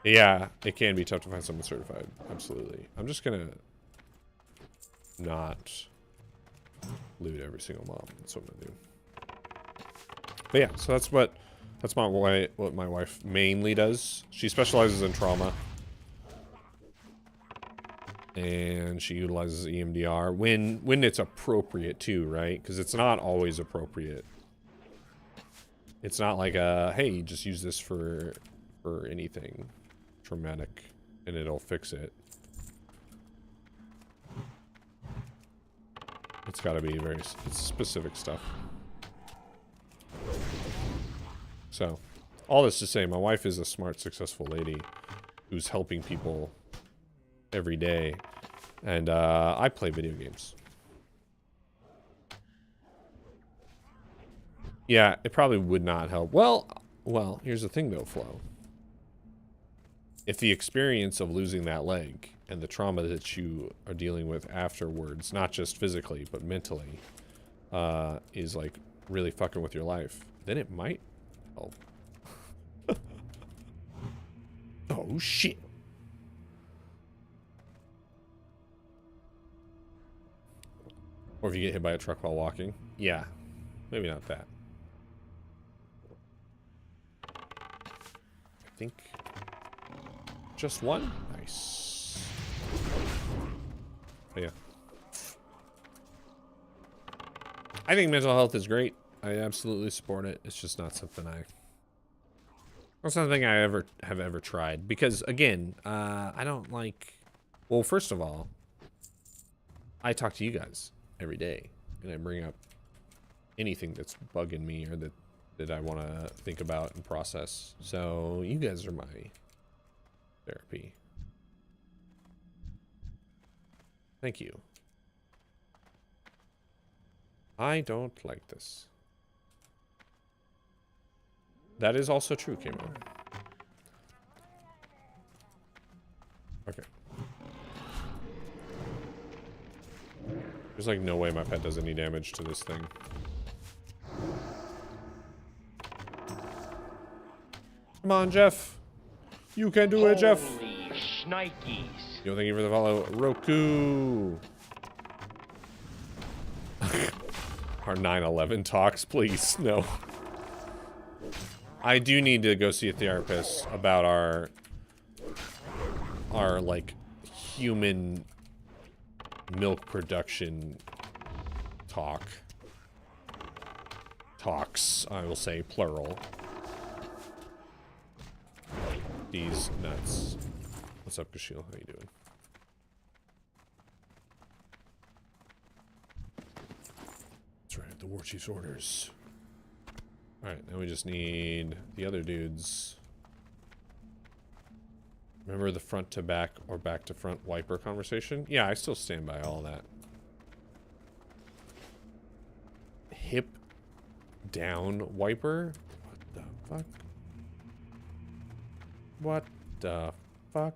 Yeah, it can be tough to find someone certified. Absolutely. I'm just gonna not loot every single mob. That's what I'm gonna do. But yeah, so that's what my wife mainly does. She specializes in trauma. And she utilizes EMDR when it's appropriate too, right? Because it's not always appropriate. It's not like hey, just use this for anything traumatic and it'll fix it. It's got to be it's specific stuff. So, all this to say, my wife is a smart, successful lady who's helping people every day, and I play video games. Yeah, it probably would not help. Well, here's the thing though, Flo. If the experience of losing that leg and the trauma that you are dealing with afterwards, not just physically but mentally, is, like, really fucking with your life, then it might help. Oh shit. Or if you get hit by a truck while walking. Yeah. Maybe not that. I think just one? Nice. But yeah. I think mental health is great. I absolutely support it. It's just not something it's not something I have ever tried. Because, again, I don't like... Well, first of all, I talk to you guys every day, and I bring up anything that's bugging me or that I want to think about and process. So you guys are my therapy. Thank you. I don't like this. That is also true, Kimo. Okay. There's, like, no way my pet does any damage to this thing. Come on, Jeff. You can do it, Jeff. Holy shnikes. Yo, thank you for the follow. Roku. Our 9/11 talks, please. No. I do need to go see a therapist about our like human milk production talks, I will say, plural. These nuts. What's up, Kashil? How you doing? That's right, the war chief's orders. Alright, now we just need the other dudes. Remember the front to back or back to front wiper conversation? Yeah, I still stand by all that. Hip down wiper? What the fuck? What the fuck?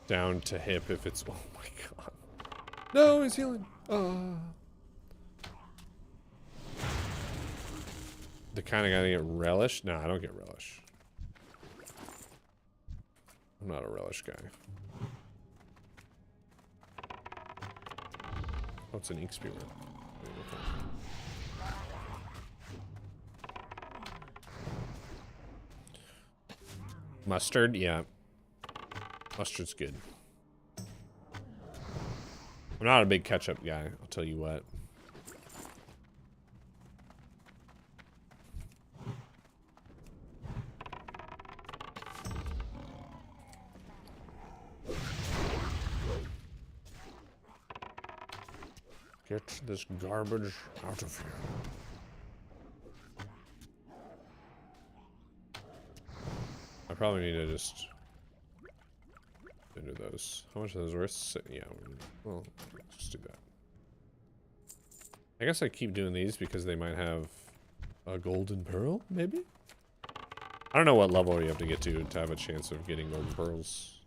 Down to hip if it's... Oh my god. No, he's healing. The kind of guy that get relish? No, I don't get relish. I'm not a relish guy. Oh, it's an ink spewer. Mustard? Yeah. Mustard's good. I'm not a big ketchup guy, I'll tell you what. Get this garbage out of here. I probably need to just into those. How much are those worth? Yeah, well, let's just do that. I guess I keep doing these because they might have a golden pearl, maybe? I don't know what level you have to get to have a chance of getting golden pearls.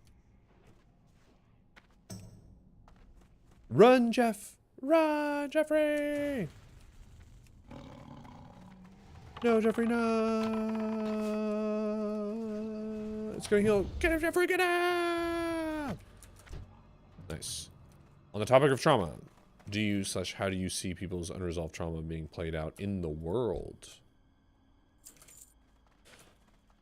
Run, Jeff! Run, Jeffrey! No, Jeffrey, no! It's gonna heal. Get him, Jeffrey, get him! Nice. On the topic of trauma, how do you see people's unresolved trauma being played out in the world?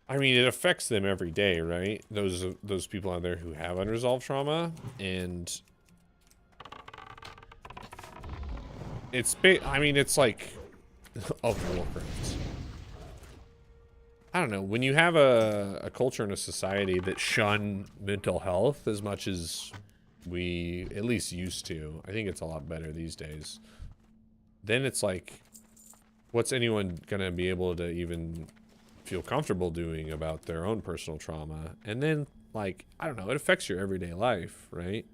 I mean, it affects them every day, right? Those people out there who have unresolved trauma, and it's like of Warcraft. I don't know, when you have a culture and a society that shun mental health as much as we at least used to, I think it's a lot better these days. Then it's like, what's anyone gonna be able to even feel comfortable doing about their own personal trauma? And then, like, I don't know, it affects your everyday life, right?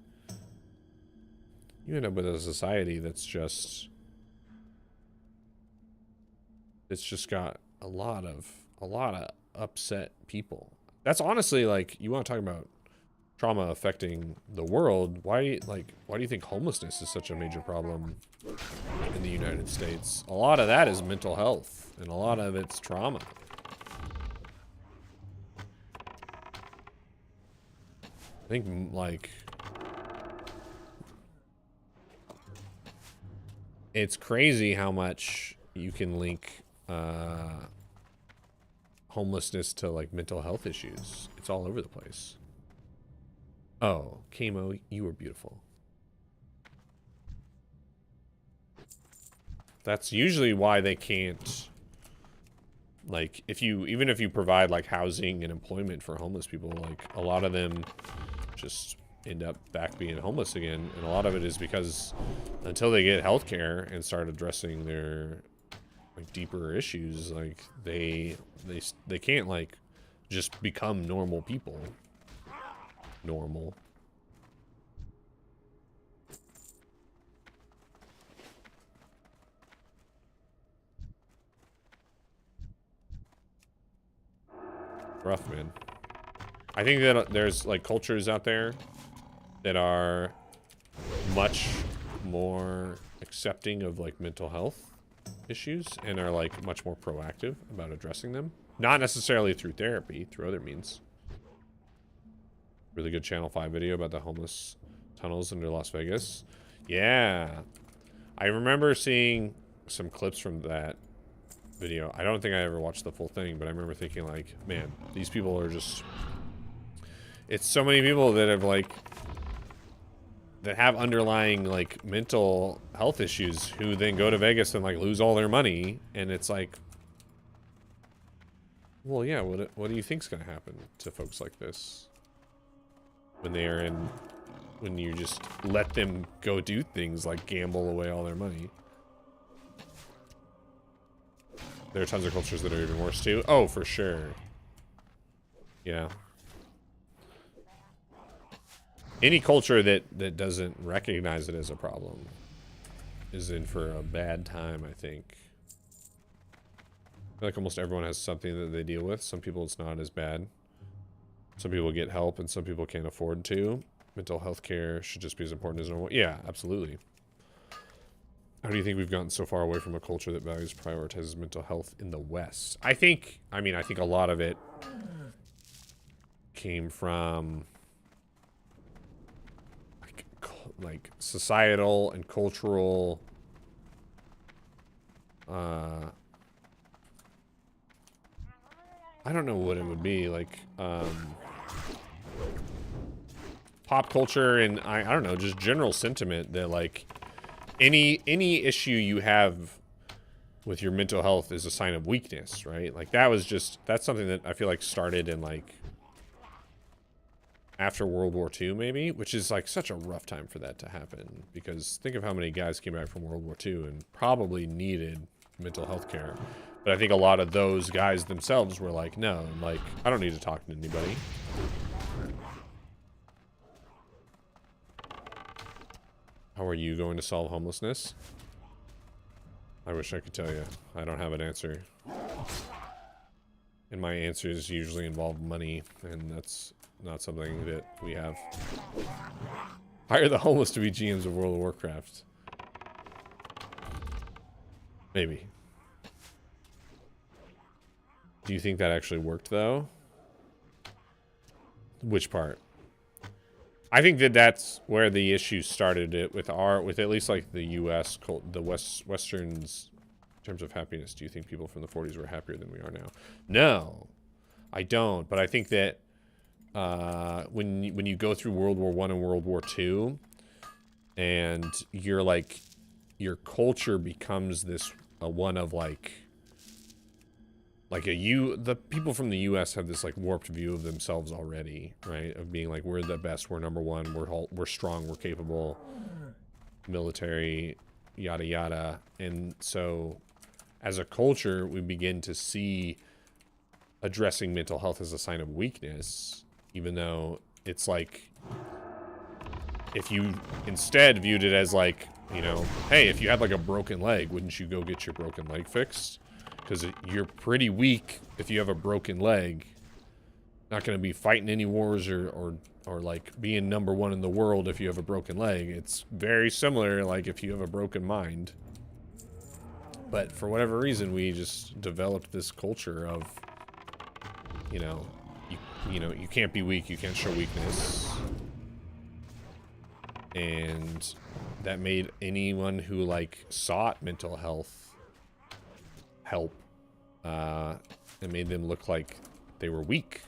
You end up with a society that's just, it's just got a lot of upset people. That's honestly, like, you want to talk about trauma affecting the world. Why do you think homelessness is such a major problem in the United States? A lot of that is mental health, and a lot of it's trauma. I think, like, it's crazy how much you can link homelessness to, like, mental health issues. It's all over the place. Oh, Kamo, you were beautiful. That's usually why they can't, like, even if you provide, like, housing and employment for homeless people, like, a lot of them just end up back being homeless again. And a lot of it is because until they get healthcare and start addressing their, like, deeper issues, like, they can't, like, just become normal people. Normal. Rough, man. I think that there's, like, cultures out there that are much more accepting of like mental health issues and are like much more proactive about addressing them. Not necessarily through therapy, through other means. Really good Channel 5 video about the homeless tunnels under Las Vegas. Yeah. I remember seeing some clips from that video. I don't think I ever watched the full thing, but I remember thinking like, man, these people are just... It's so many people that have like... that have underlying like mental health issues who then go to Vegas and like lose all their money, and it's like, well, yeah, what do you think's gonna happen to folks like this when they are in, when you just let them go do things like gamble away all their money? There are tons of cultures that are even worse too. Oh, for sure. Yeah. Any culture that doesn't recognize it as a problem is in for a bad time, I think. I feel like almost everyone has something that they deal with. Some people it's not as bad. Some people get help and some people can't afford to. Mental health care should just be as important as normal. Yeah, absolutely. How do you think we've gotten so far away from a culture that values, prioritizes mental health in the West? I think a lot of it came from like societal and cultural I don't know what it would be, like pop culture, and I don't know, just general sentiment that like any issue you have with your mental health is a sign of weakness, right? Like that's something that I feel like started in like after World War II, maybe, which is like such a rough time for that to happen, because think of how many guys came back from World War II and probably needed mental health care. But I think a lot of those guys themselves were like, no, like, I don't need to talk to anybody. How are you going to solve homelessness? I wish I could tell you. I don't have an answer. And my answers usually involve money, and that's not something that we have. Hire the homeless to be GMs of World of Warcraft. Maybe. Do you think that actually worked, though? Which part? I think that that's where the issue started. It with at least like the U.S. Westerns in terms of happiness. Do you think people from the 40s were happier than we are now? No, I don't. But I think that when you go through World War I and World War II, and you're like, your culture becomes this one of like the people from the US have this like warped view of themselves already, right? Of being like, we're the best, we're number one, we're strong, we're capable, military, yada yada. And so as a culture, we begin to see addressing mental health as a sign of weakness, even though it's like, if you instead viewed it as like, you know, hey, if you had like a broken leg, wouldn't you go get your broken leg fixed? Because you're pretty weak if you have a broken leg. Not going to be fighting any wars or like being number one in the world if you have a broken leg. It's very similar like if you have a broken mind. But for whatever reason, we just developed this culture of, you know, you can't be weak, you can't show weakness. And that made anyone who like sought mental health help, it made them look like they were weak.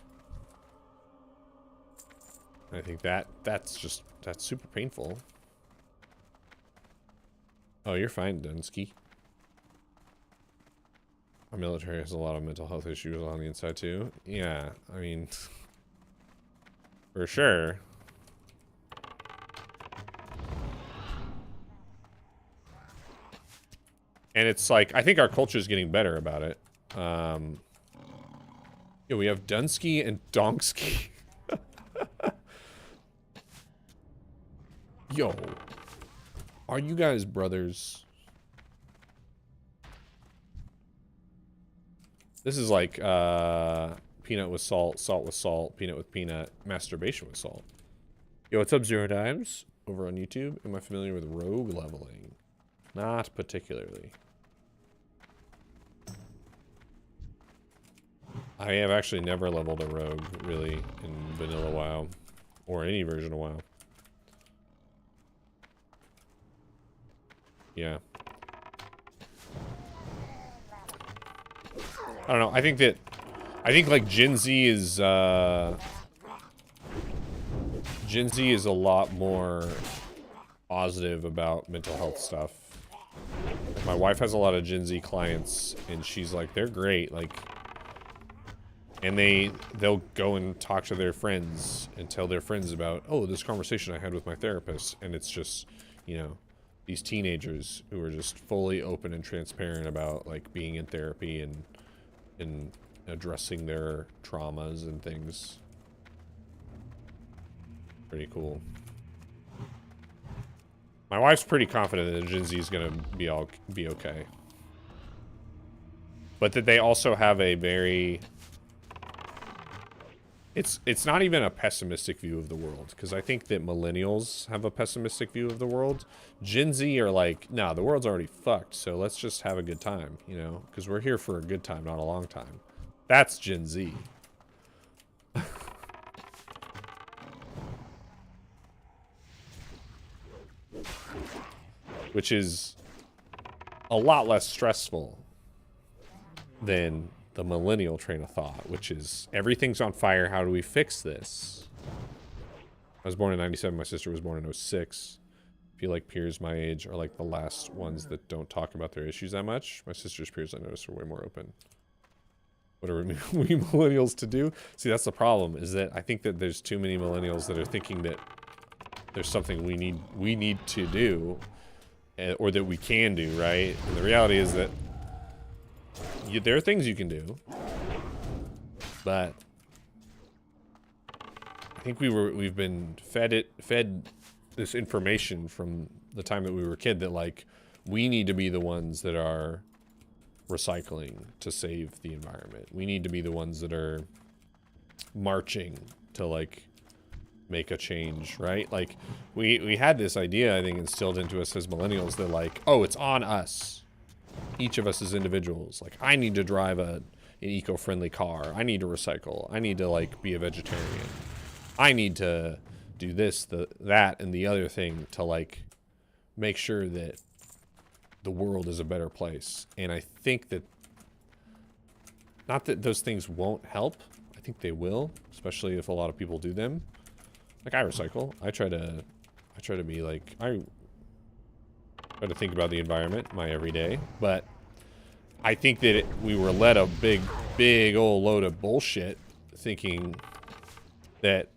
I think that's super painful. Oh, you're fine, Dunsky. Our military has a lot of mental health issues on the inside too. Yeah, I mean, for sure. And it's like, I think our culture is getting better about it. Yeah, we have Dunsky and Donksky. Yo, are you guys brothers? This is like peanut with salt, salt with salt, peanut with peanut, masturbation with salt. Yo, what's up, Zero Dimes? over on YouTube. Am I familiar with rogue leveling? Not particularly. I have actually never leveled a rogue, really, in vanilla WoW. Or any version of WoW. Yeah. I don't know. I think like Gen Z is a lot more positive about mental health stuff. My wife has a lot of Gen Z clients, and she's like, they're great, like, and they'll go and talk to their friends and tell their friends about, oh, this conversation I had with my therapist, and it's just, you know, these teenagers who are just fully open and transparent about like being in therapy and addressing their traumas and things. Pretty cool. My wife's pretty confident that Gen Z is gonna be okay, but that they also have a very it's not even a pessimistic view of the world, because I think that millennials have a pessimistic view of the world. Gen Z are like, nah, the world's already fucked, so let's just have a good time, you know, because we're here for a good time, not a long time. That's Gen Z. Which is a lot less stressful than the millennial train of thought, which is everything's on fire, how do we fix this? I was born in 97, my sister was born in 06. I feel like peers my age are like the last ones that don't talk about their issues that much. My sister's peers, I noticed, are way more open. What are we millennials to do? See, that's the problem, is that I think that there's too many millennials that are thinking that there's something we need to do, or that we can do, right? And the reality is that there are things you can do, but I think we've been fed this information from the time that we were a kid that like we need to be the ones that are recycling to save the environment. We need to be the ones that are marching to like make a change, right? Like we had this idea, I think, instilled into us as millennials that like, oh, it's on us. Each of us as individuals. Like, I need to drive an eco-friendly car. I need to recycle. I need to like be a vegetarian. I need to do this, that, and the other thing to like make sure that the world is a better place. And I think that, not that those things won't help. I think they will, especially if a lot of people do them. Like, I recycle. I try to be like, I try to think about the environment my everyday, but I think that we were led a big old load of bullshit thinking that,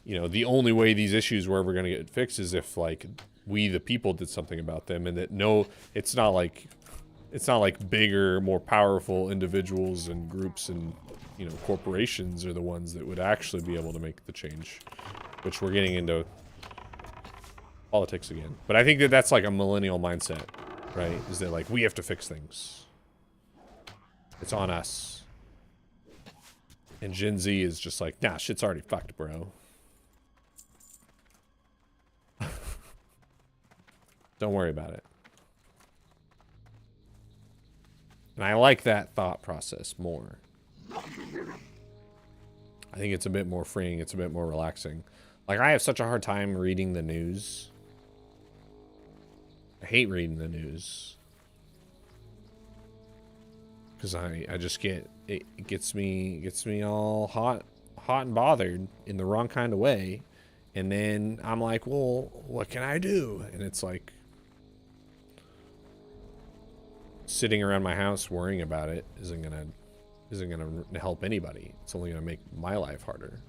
you know, the only way these issues were ever going to get fixed is if like we the people did something about them, and that no, it's not like bigger, more powerful individuals and groups and, you know, corporations are the ones that would actually be able to make the change, which we're getting into politics again. But I think that that's like a millennial mindset, right? Is that like, we have to fix things. It's on us. And Gen Z is just like, nah, shit's already fucked, bro. Don't worry about it. And I like that thought process more. I think it's a bit more freeing. It's a bit more relaxing. Like, I have such a hard time reading the news. I hate reading the news. Because I just it gets me all hot and bothered in the wrong kind of way. And then I'm like, well, what can I do? And it's like, sitting around my house worrying about it isn't gonna help anybody. It's only gonna make my life harder.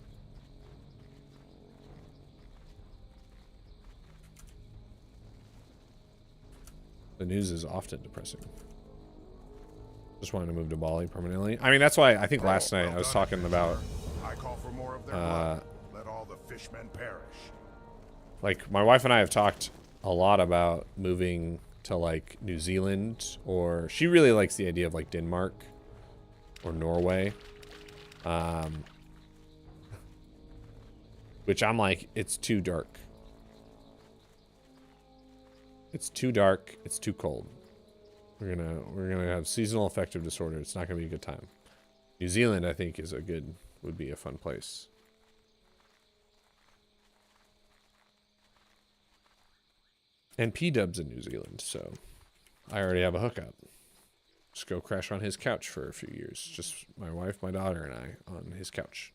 The news is often depressing. Just wanted to move to Bali permanently. I mean, that's why I think last night I was talking about I call for more of their blood. Let all the fishmen perish. Like, my wife and I have talked a lot about moving to like New Zealand, or she really likes the idea of like Denmark or Norway, which I'm like, it's too dark. It's too dark. It's too cold. We're gonna have seasonal affective disorder. It's not gonna be a good time. New Zealand, I think, would be a fun place. And P-Dub's in New Zealand, so I already have a hookup. Just go crash on his couch for a few years. Just my wife, my daughter, and I on his couch.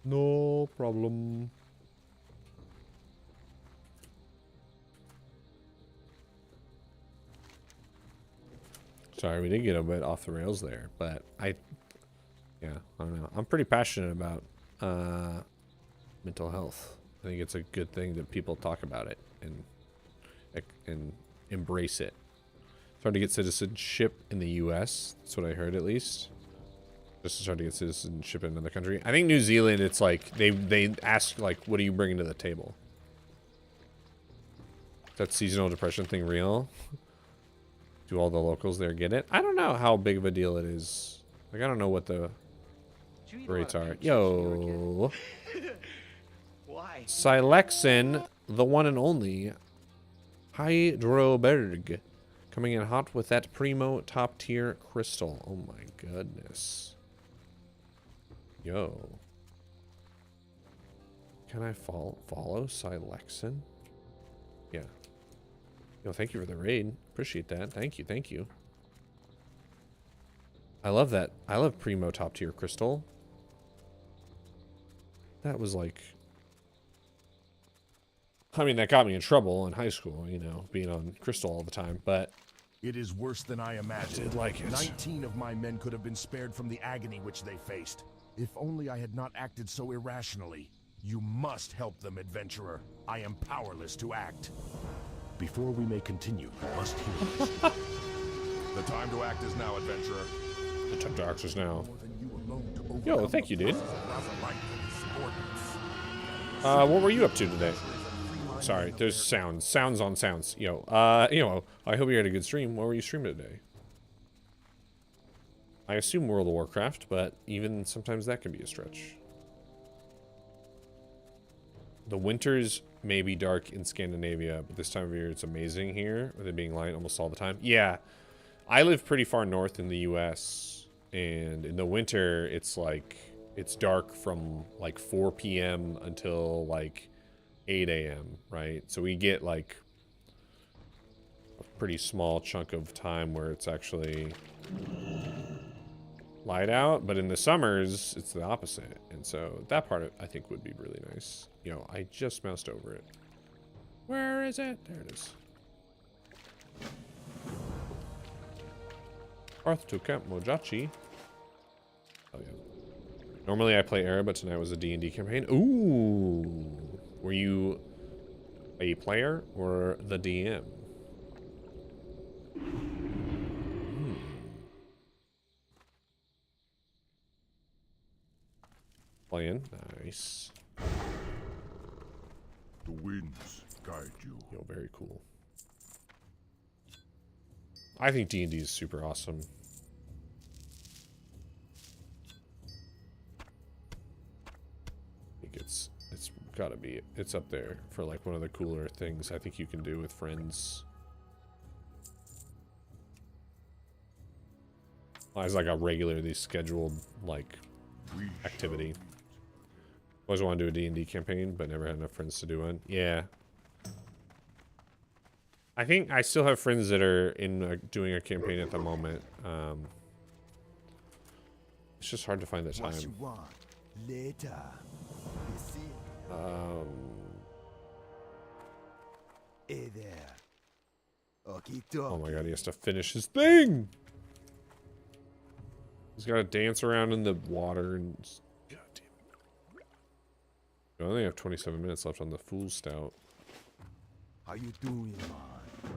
No problem. Sorry, we did get a bit off the rails there, but I don't know. I'm pretty passionate about mental health. I think it's a good thing that people talk about it and embrace it. It's hard to get citizenship in the U.S. That's what I heard, at least. Just to start to get citizenship in another country. I think New Zealand, it's like they ask like, what are you bringing to the table? Is that seasonal depression thing real? Do all the locals there get it? I don't know how big of a deal it is. Like, I don't know what the rates are. Yo. Why? Silexin, the one and only Hydroberg, coming in hot with that primo top tier crystal. Oh my goodness. Yo. Can I follow Silexin? Yeah. Yo, thank you for the raid. Appreciate that. Thank you, thank you. I love that. I love primo top tier crystal. That was like, I mean, that got me in trouble in high school, you know, being on crystal all the time, but It is worse than I imagined. I did like it. 19 of my men could have been spared from the agony which they faced. If only I had not acted so irrationally. You must help them, adventurer. I am powerless to act. Before we may continue, you must hear this. The time to act is now, adventurer. The time to act is now. More than you alone to overcome Yo, thank you, dude. the Razalite and his subordinates. What were you up to today? Sorry, there's sounds on sounds. Yo, you know, I hope you had a good stream. What were you streaming today? I assume World of Warcraft, but even sometimes that can be a stretch. The winters may be dark in Scandinavia, but this time of year it's amazing here, with it being light almost all the time. Yeah, I live pretty far north in the US, and in the winter it's like, it's dark from like 4 p.m. until like 8 a.m., right? So we get like a pretty small chunk of time where it's actually light out, but in the summers it's the opposite, and so that part I think would be really nice. You know, I just moused over it. Where is it? There it is. Path to Camp Mojachi. Oh yeah. Normally I play Era, but tonight was a D&D campaign. Ooh. Were you a player or the DM? Playing. Nice. The winds guide you. Yo, very cool. I think D&D is super awesome. I think it's gotta be, it's up there for like one of the cooler things I think you can do with friends. As like a regularly scheduled like activity. Always want to do a D&D campaign, but never had enough friends to do one. Yeah. I think I still have friends that are in doing a campaign at the moment. It's just hard to find the time. What you want later? Hey there. Oh my god, he has to finish his thing! He's got to dance around in the water and... God damn it. I only have 27 minutes left on the Fool Stout. How you doing, man?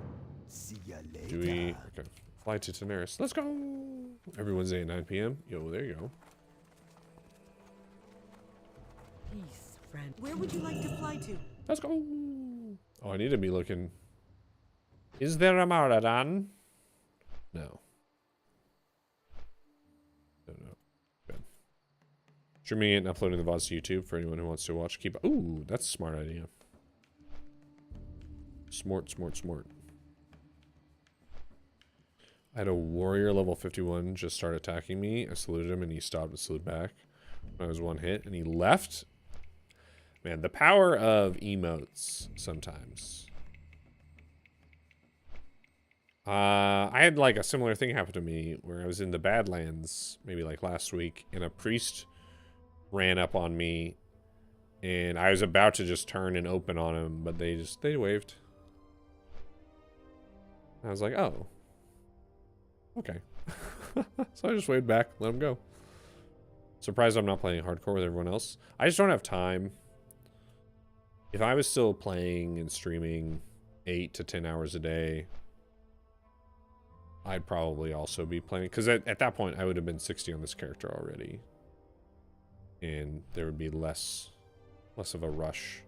See ya later. Do we... Okay. Fly to Daenerys. Let's go! Every Wednesday at 9 p.m. Yo, there you go. Peace, friend. Where would you like to fly to? Let's go! Oh, I need to be looking... Is there a Maradan? No. No. Good. Streaming it and uploading the VODs to YouTube for anyone who wants to watch. Keep. Ooh, that's a smart idea. Smart. I had a warrior level 51 just start attacking me. I saluted him and he stopped and saluted back. I was one hit and he left. Man, the power of emotes sometimes. I had like a similar thing happen to me where I was in the Badlands maybe like last week and a priest ran up on me and I was about to just turn and open on him, but they waved. I was like, oh, okay. So I just waved back, let him go. Surprised I'm not playing hardcore with everyone else. I just don't have time. If I was still playing and streaming 8 to 10 hours a day, I'd probably also be playing, because at that point I would have been 60 on this character already, and there would be less of a rush,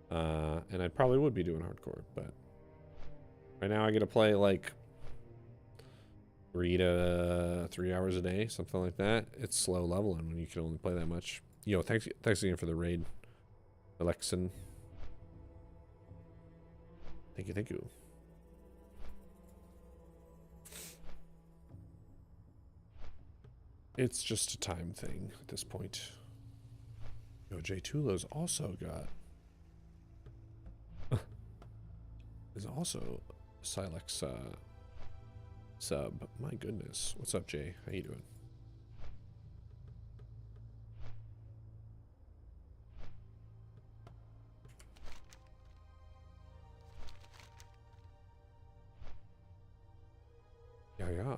and I probably would be doing hardcore. But right now I get to play like 3 hours a day, something like that. It's slow leveling when you can only play that much. Yo, thanks again for the raid, Alexin. Thank you. It's just a time thing at this point. Yo, J Tulo's also got is also Silex sub. My goodness. What's up, Jay? How you doing? Yeah.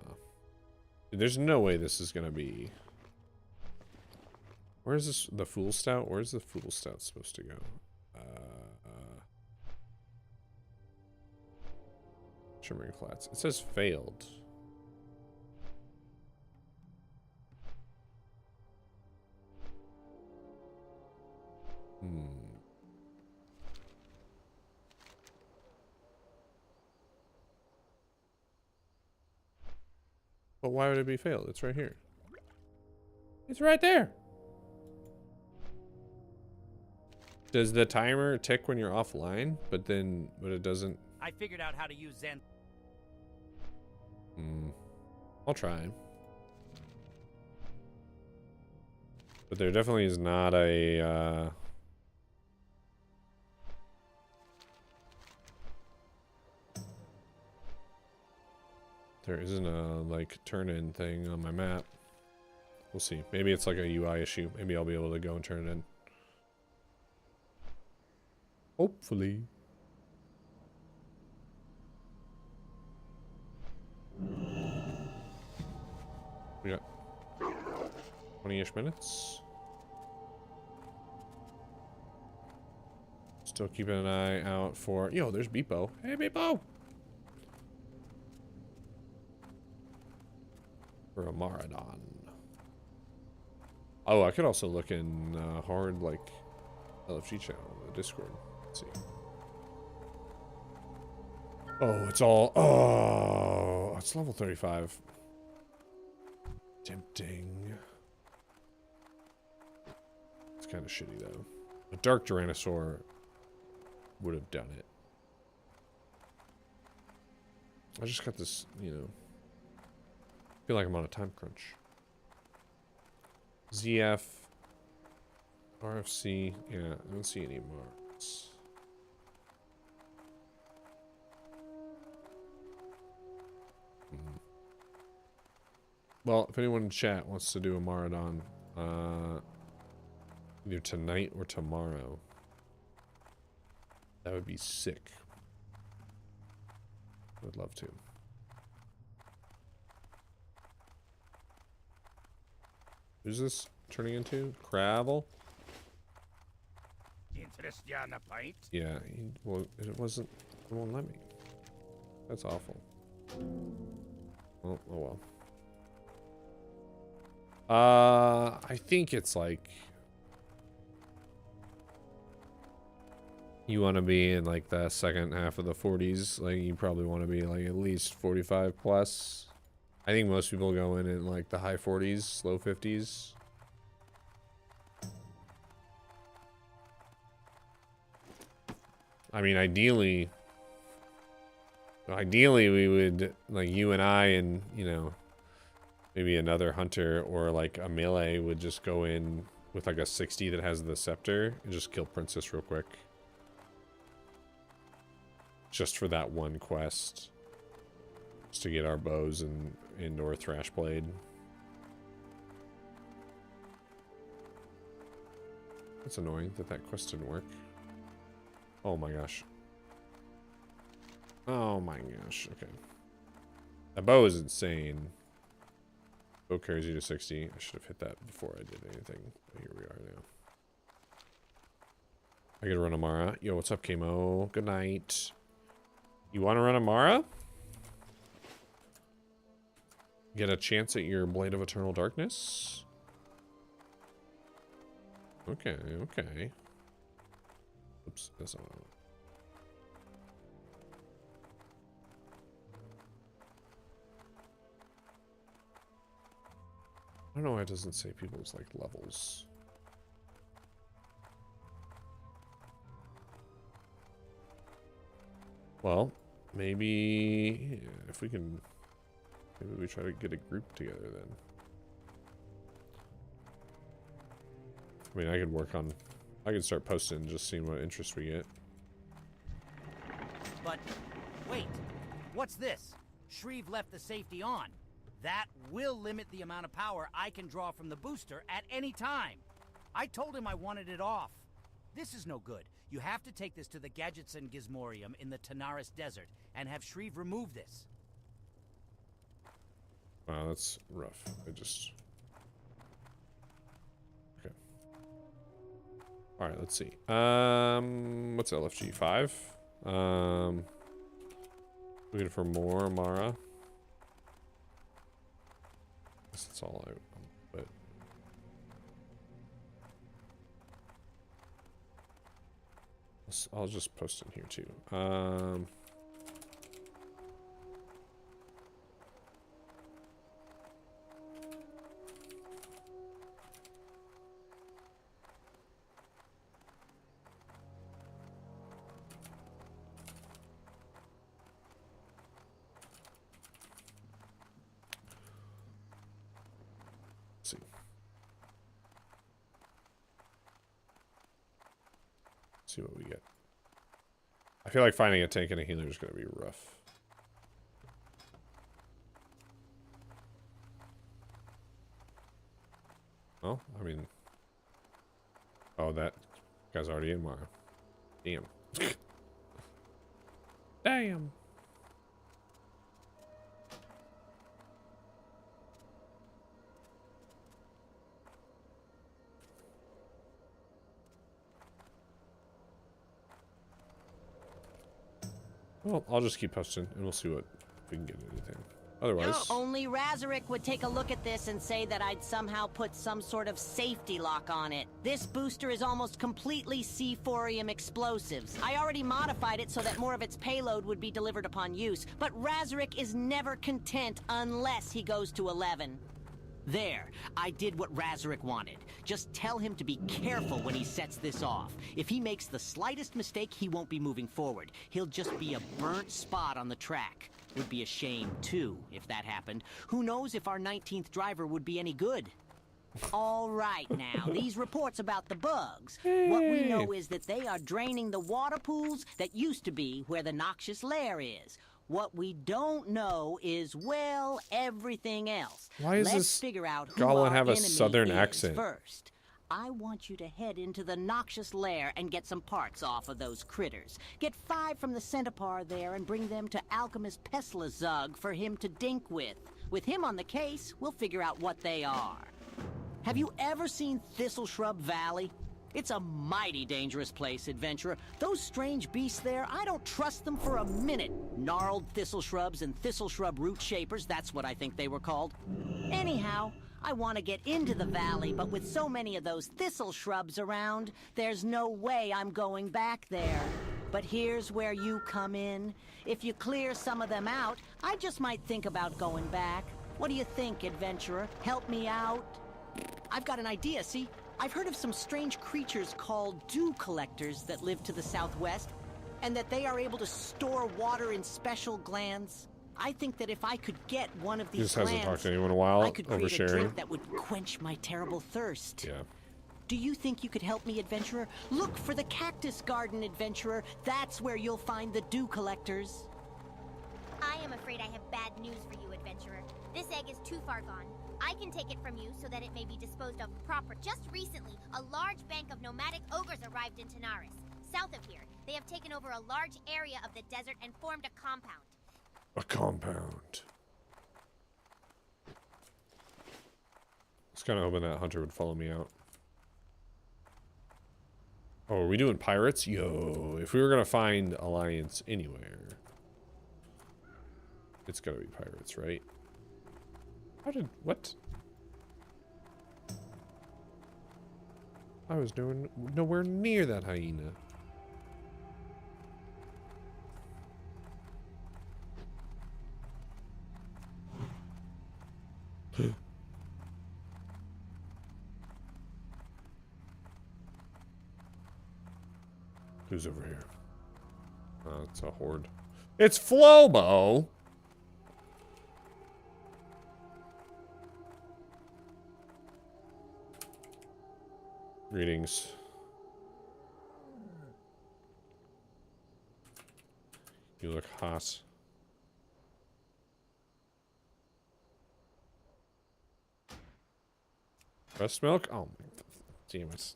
Dude, there's no way this is gonna be. Where's this? The Fool Stout? Where's the Fool Stout supposed to go? Shimmering Flats. It says failed. But why would it be failed? It's right here. It's right there. Does the timer tick when you're offline? But it doesn't. I figured out how to use Zen. I'll try. But there definitely is not a there isn't a like turn-in thing on my map. We'll see. Maybe it's like a UI issue. Maybe I'll be able to go and turn it in. Hopefully. We got 20-ish minutes. Still keeping an eye out for... Yo, there's Beepo. Hey, Beepo! For a Maradon. Oh, I could also look in hard, like, LFG channel, the Discord. Let's see. Oh, it's all... Oh, it's level 35. Tempting. It's kind of shitty, though. A Dark Tyrannosaur would have done it. I just got this, you know... I feel like I'm on a time crunch. ZF. RFC. Yeah, I don't see any marks. Well, if anyone in chat wants to do a Maradon, either tonight or tomorrow, that would be sick. I would love to. Who's this turning into? Cravel? Interest you on a pint? Yeah, well, it wasn't. It won't let me. That's awful. Well, oh well. I think it's like you want to be in like the second half of the 40s. Like you probably want to be like at least 45 plus. I think most people go in like the high 40s, low 50s. I mean, ideally we would, like, you and I and, you know, maybe another hunter or like a melee would just go in with like a 60 that has the scepter and just kill Princess real quick. Just for that one quest. Just to get our bows and or thrash blade. That's annoying that that quest didn't work. Oh my gosh. Oh my gosh, okay. That bow is insane. Bow carries you to 60. I should have hit that before I did anything. But here we are now. I could run Amara. Yo, what's up, Kamo? Good night. You want to run Amara? Get a chance at your Blade of Eternal Darkness? Okay, okay. Oops, that's not what I want. I don't know why it doesn't say people's, like, levels. Well, maybe if we can, maybe we try to get a group together then. I mean, I could work on, I could start posting, just seeing what interest we get. But wait, what's this? Shreve left the safety on. That will limit the amount of power I can draw from the booster at any time. I told him I wanted it off. This is no good. You have to take this to the Gadgetson Gizmorium in the Tanaris Desert and have Shreve remove this. Wow, that's rough. I just... Okay. Alright, let's see. What's LFG? 5? Looking for more Amara. That's all I... But... I'll just post in here too. See. See what we get. I feel like finding a tank and a healer is going to be rough. Well, I mean... Oh, that guy's already in Mara. Damn. Damn. Well, I'll just keep posting, and we'll see what if we can get anything. Otherwise... Only Razorek would take a look at this and say that I'd somehow put some sort of safety lock on it. This booster is almost completely C4ium explosives. I already modified it so that more of its payload would be delivered upon use, but Razorek is never content unless he goes to 11. There, I did what Razorek wanted. Just tell him to be careful when he sets this off. If he makes the slightest mistake, he won't be moving forward. He'll just be a burnt spot on the track. Would be a shame, too, if that happened. Who knows if our 19th driver would be any good? All right, now, these reports about the bugs. Hey. What we know is that they are draining the water pools that used to be where the noxious lair is. What we don't know is, well, everything else. Why is Let's this figure out who Goblin our have a enemy southern is accent? First, I want you to head into the noxious lair and get some parts off of those critters. Get 5 from the Centaur there and bring them to Alchemist Peslazug for him to dink with. With him on the case, we'll figure out what they are. Have you ever seen Thistle Shrub Valley? It's a mighty dangerous place, adventurer. Those strange beasts there, I don't trust them for a minute. Gnarled thistle shrubs and thistle shrub root shapers, that's what I think they were called. Anyhow, I want to get into the valley, but with so many of those thistle shrubs around, there's no way I'm going back there. But here's where you come in. If you clear some of them out, I just might think about going back. What do you think, adventurer? Help me out? I've got an idea, see? I've heard of some strange creatures called dew collectors that live to the southwest. and that they are able to store water in special glands. I think that if I could get one of He these just hasn't glands, talked to anyone in a while. I could create a Oversharing. drink that would quench my terrible thirst. Yeah. Do you think you could help me, adventurer? Look for the cactus garden, adventurer. That's where you'll find the dew collectors. I am afraid I have bad news for you, adventurer. This egg is too far gone. I can take it from you so that it may be disposed of proper. Just recently, a large bank of nomadic ogres arrived in Tanaris. South of here, they have taken over a large area of the desert and formed a compound. A compound. I was kind of hoping that Hunter would follow me out. Oh, are we doing pirates? Yo, if we were gonna find Alliance anywhere, it's gotta be pirates, right? How did... what? I was doing nowhere near that hyena. Who's over here? It's a horde. It's Flobo! Greetings. You look hot. Breast milk? Oh my... damn it.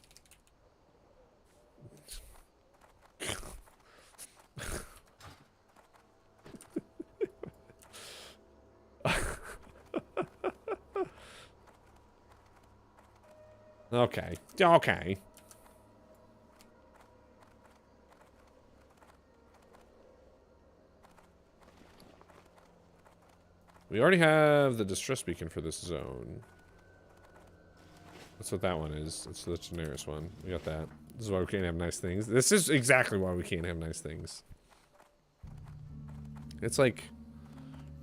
Okay. Okay. We already have the distress beacon for this zone. That's what that one is. It's the Daenerys one. We got that. This is why we can't have nice things. This is exactly why we can't have nice things. It's like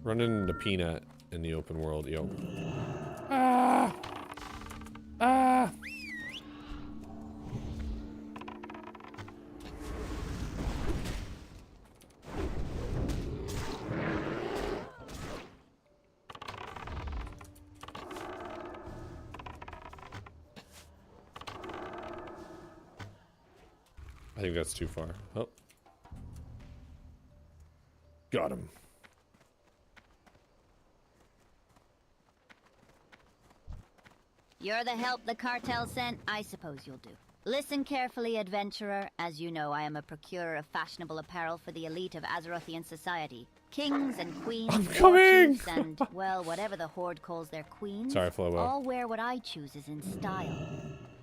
running into Peanut in the open world, yo. Ah! Ah! I think that's too far. Oh. Got him. You're the help the cartel sent? I suppose you'll do. Listen carefully, adventurer. As you know, I am a procurer of fashionable apparel for the elite of Azerothian society. Kings and queens, I'm coming! chiefs, and, well, whatever the Horde calls their queens, Sorry, Flobo. all wear what I choose is in style.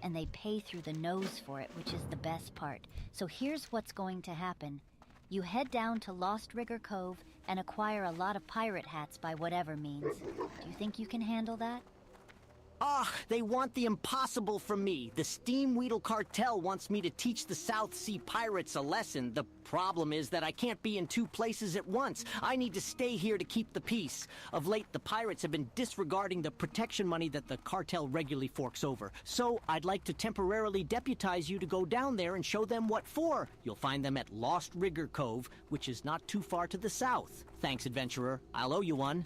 And they pay through the nose for it, which is the best part. So here's what's going to happen. You head down to Lost Rigger Cove and acquire a lot of pirate hats by whatever means. Do you think you can handle that? Ah, they want the impossible from me. The Steamweedle cartel wants me to teach the South Sea pirates a lesson. The problem is that I can't be in two places at once. I need to stay here to keep the peace. Of late, the pirates have been disregarding the protection money that the cartel regularly forks over. So, I'd like to temporarily deputize you to go down there and show them what for. You'll find them at Lost Rigger Cove, which is not too far to the south. Thanks, adventurer. I'll owe you one.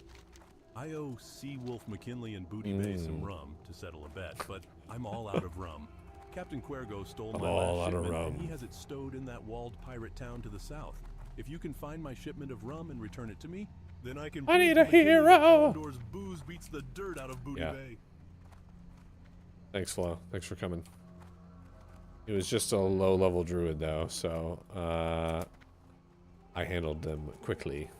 I owe Seawolf McKinley and Booty Bay some rum to settle a bet, but I'm all out of rum. Captain Cuergo stole my last shipment, and he has it stowed in that walled pirate town to the south. If you can find my shipment of rum and return it to me, then I can. I need a McKinley hero! that Commodores booze beats the dirt out of Booty Bay. Thanks, Flo. Thanks for coming. It was just a low-level druid, though, so I handled them quickly.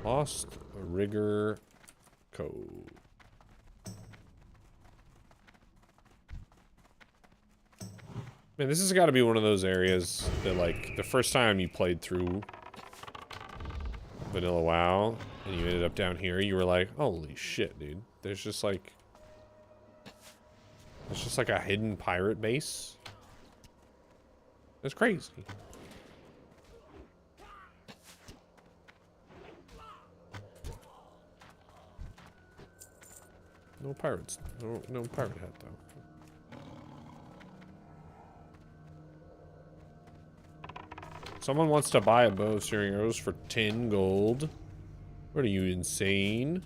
Lost Rigger Cove. Man, this has got to be one of those areas that, like, the first time you played through Vanilla WoW and you ended up down here, you were like, holy shit, dude. There's just, like, It's just like a hidden pirate base. That's crazy. No pirates. No pirate hat though. Someone wants to buy a bow of searing arrows for 10 gold. What are you, insane?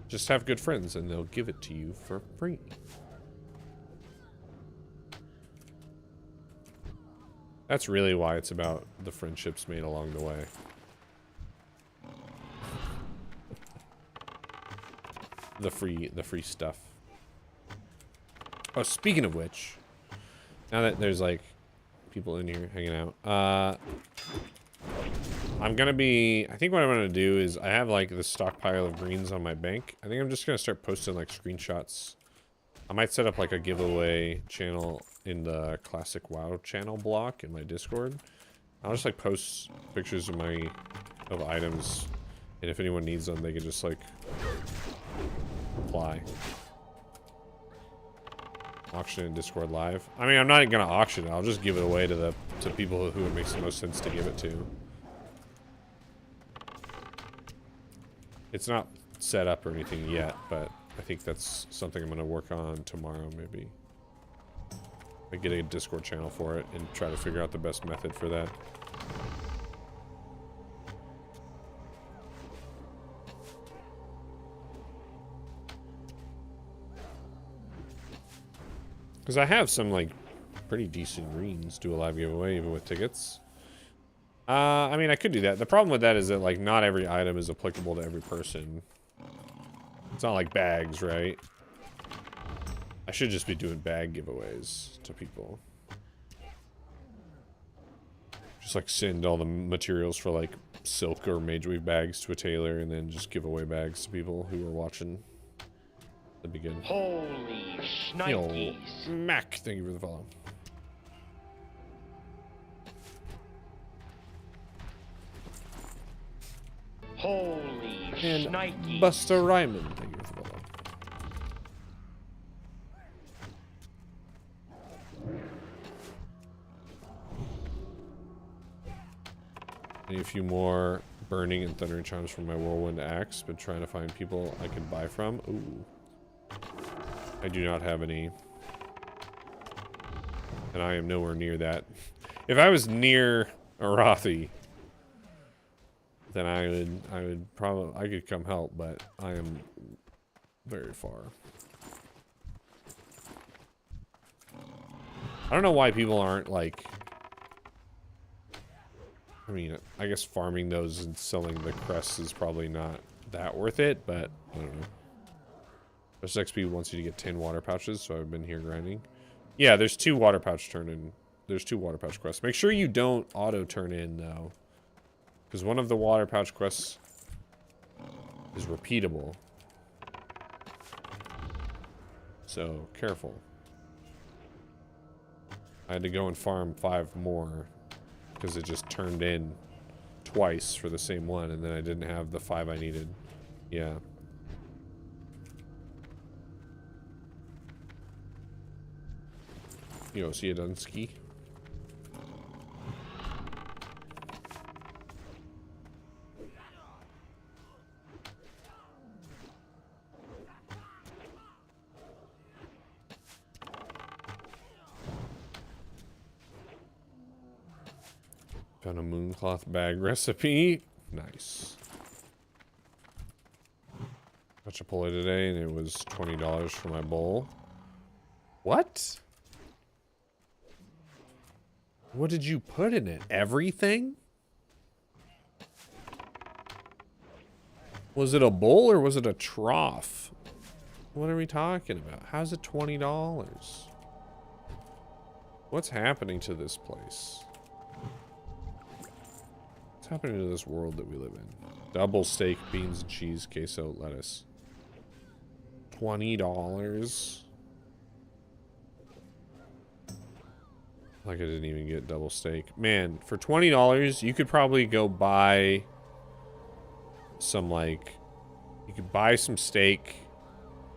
Just have good friends and they'll give it to you for free. That's really why it's about the friendships made along the way. The free stuff. Oh, speaking of which, now that there's like people in here hanging out, I think what I'm gonna do is I have like the stockpile of greens on my bank. I think I'm just gonna start posting like screenshots. I might set up like a giveaway channel in the classic WoW channel block in my Discord. I'll just like post pictures of items, and if anyone needs them, they can just like apply. Auction in Discord live. I mean, I'm not gonna auction it. I'll just give it away to people who it makes the most sense to give it to. It's not set up or anything yet, but I think that's something I'm gonna work on tomorrow, maybe. I get a Discord channel for it and try to figure out the best method for that. Because I have some, like, pretty decent greens. Do a live giveaway, even with tickets. I mean, I could do that. The problem with that is that, like, not every item is applicable to every person. It's not like bags, right? I should just be doing bag giveaways to people. Just, like, send all the materials for, like, silk or mage weave bags to a tailor, and then just give away bags to people who are watching. That'd be good. Holy shnikes. Mac, thank you for the follow. Holy shnikes. Buster Ryman, thank you for the follow. I need a few more burning and thundering charms from my whirlwind axe. Been trying to find people I can buy from. Ooh. I do not have any. And I am nowhere near that. If I was near Arathi, then I would probably, I could come help, but I am very far. I don't know why people aren't like, I mean, I guess farming those and selling the crests is probably not that worth it, but I don't know. This XP wants you to get 10 water pouches, so I've been here grinding. Yeah, there's 2 water pouch there's 2 water pouch quests. Make sure you don't auto turn in though, because one of the water pouch quests is repeatable. So careful. I had to go and farm 5 more because it just turned in twice for the same one, and then I didn't have the 5 I needed. Yeah. Yo, see a Dunsky? Found a mooncloth bag recipe. Nice. Got Chipotle today, and it was $20 for my bowl. What? What did you put in it? Everything? Was it a bowl or was it a trough? What are we talking about? How's it $20? What's happening to this place? What's happening to this world that we live in? Double steak, beans and cheese, queso, lettuce. $20? Like I didn't even get double steak. Man, for $20, you could probably go buy some, like, you could buy some steak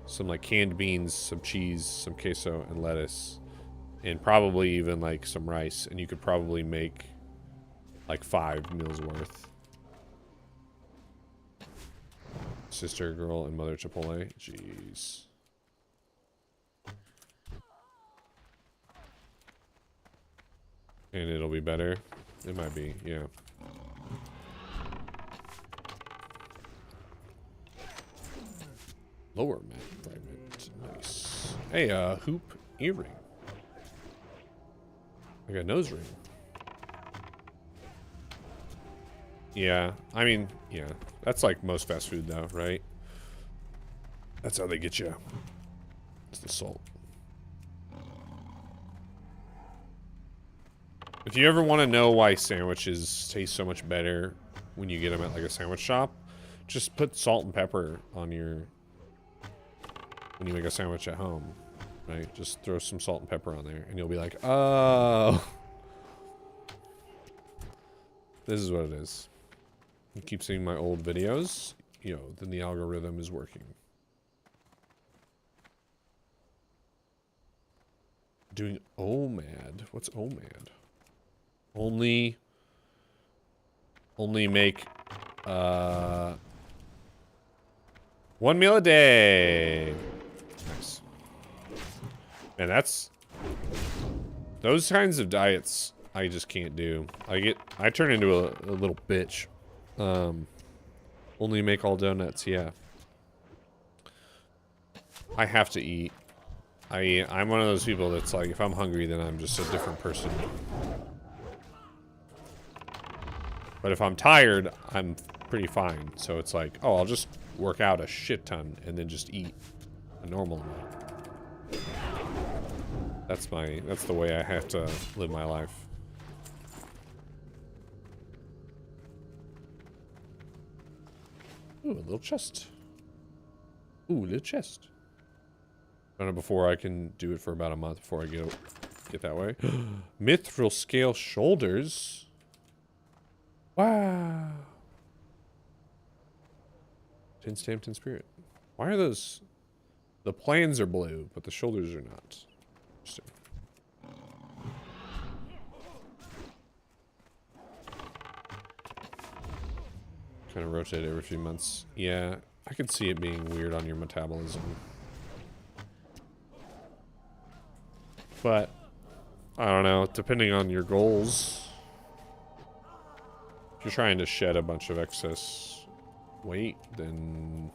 some like canned beans, some cheese, some queso, and lettuce, and probably even like some rice, and you could probably make like 5 meals worth. Sister, girl, and mother Chipotle. Jeez. And it'll be better. It might be, yeah. Lower map fragment. Nice. Hey, hoop earring. Like a nose ring. Yeah, I mean, yeah. That's like most fast food though, right? That's how they get you. It's the salt. If you ever want to know why sandwiches taste so much better when you get them at like a sandwich shop, just put salt and pepper on your... when you make a sandwich at home, right? Just throw some salt and pepper on there and you'll be like, oh. This is what it is. You keep seeing my old videos, you know, then the algorithm is working. Doing OMAD. What's OMAD? Only make 1 meal a day. Nice. And that's those kinds of diets I just can't do. I turn into a little bitch. Only make all donuts, yeah. I have to eat. I'm one of those people that's like, if I'm hungry, then I'm just a different person. But if I'm tired, I'm pretty fine. So it's like, oh, I'll just work out a shit ton and then just eat a normal amount. That's the way I have to live my life. Ooh, a little chest. Ooh, a little chest. Done it before. I can do it for about a month before I get that way. Mithril scale shoulders. Wow. Tin stamp, tin spirit. Why are those? The plans are blue, but the shoulders are not. Interesting. Kind of rotate every few months. Yeah, I could see it being weird on your metabolism. But, I don't know, depending on your goals. If you're trying to shed a bunch of excess weight, then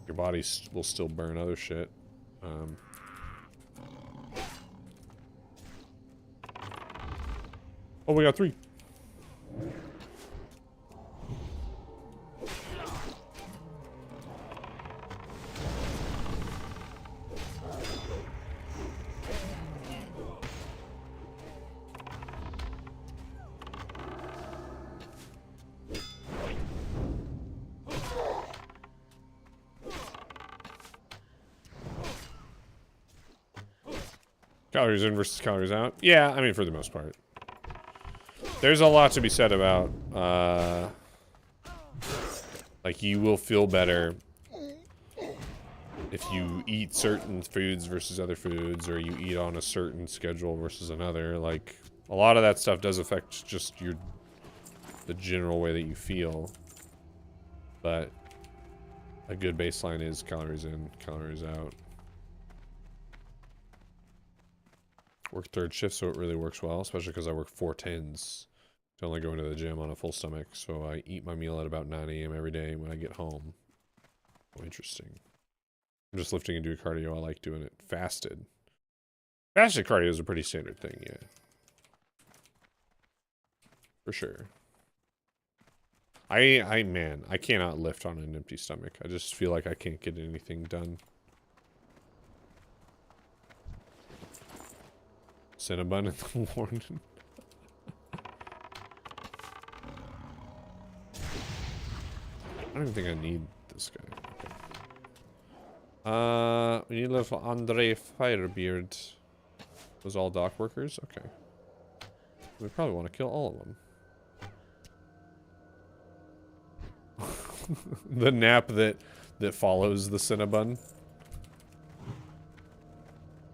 your body will still burn other shit. Oh, we got 3. Calories in versus calories out. Yeah, I mean, for the most part. There's a lot to be said about, like, you will feel better if you eat certain foods versus other foods, or you eat on a certain schedule versus another. Like, a lot of that stuff does affect just the general way that you feel. But a good baseline is calories in, calories out. Work 3rd shift, so it really works well, especially because I work 4 10s to only go into the gym on a full stomach. So I eat my meal at about 9 a.m. every day when I get home. Oh, interesting. I'm just lifting and doing cardio. I like doing it fasted. Fasted cardio is a pretty standard thing, yeah. For sure. Man, I cannot lift on an empty stomach. I just feel like I can't get anything done. Cinnabon in the morning. I don't even think I need this guy. Okay. We need little Andre Firebeard. Those all dock workers? Okay. We probably want to kill all of them. The that follows the Cinnabon.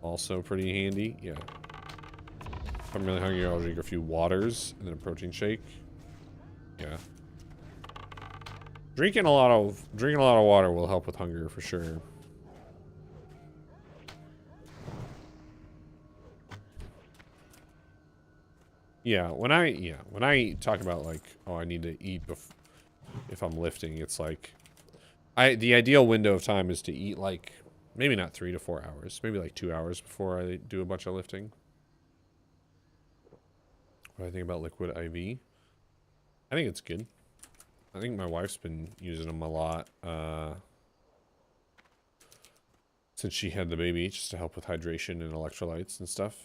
Also pretty handy, yeah. If I'm really hungry, I'll drink a few waters and then a protein shake. Yeah. Drinking a lot of water will help with hunger for sure. Yeah, when I talk about like, oh, I need to eat if I'm lifting, it's like the ideal window of time is to eat like maybe not 3 to 4 hours, maybe like 2 hours before I do a bunch of lifting. What do I think about liquid IV? I think it's good. I think my wife's been using them a lot since she had the baby, just to help with hydration and electrolytes and stuff.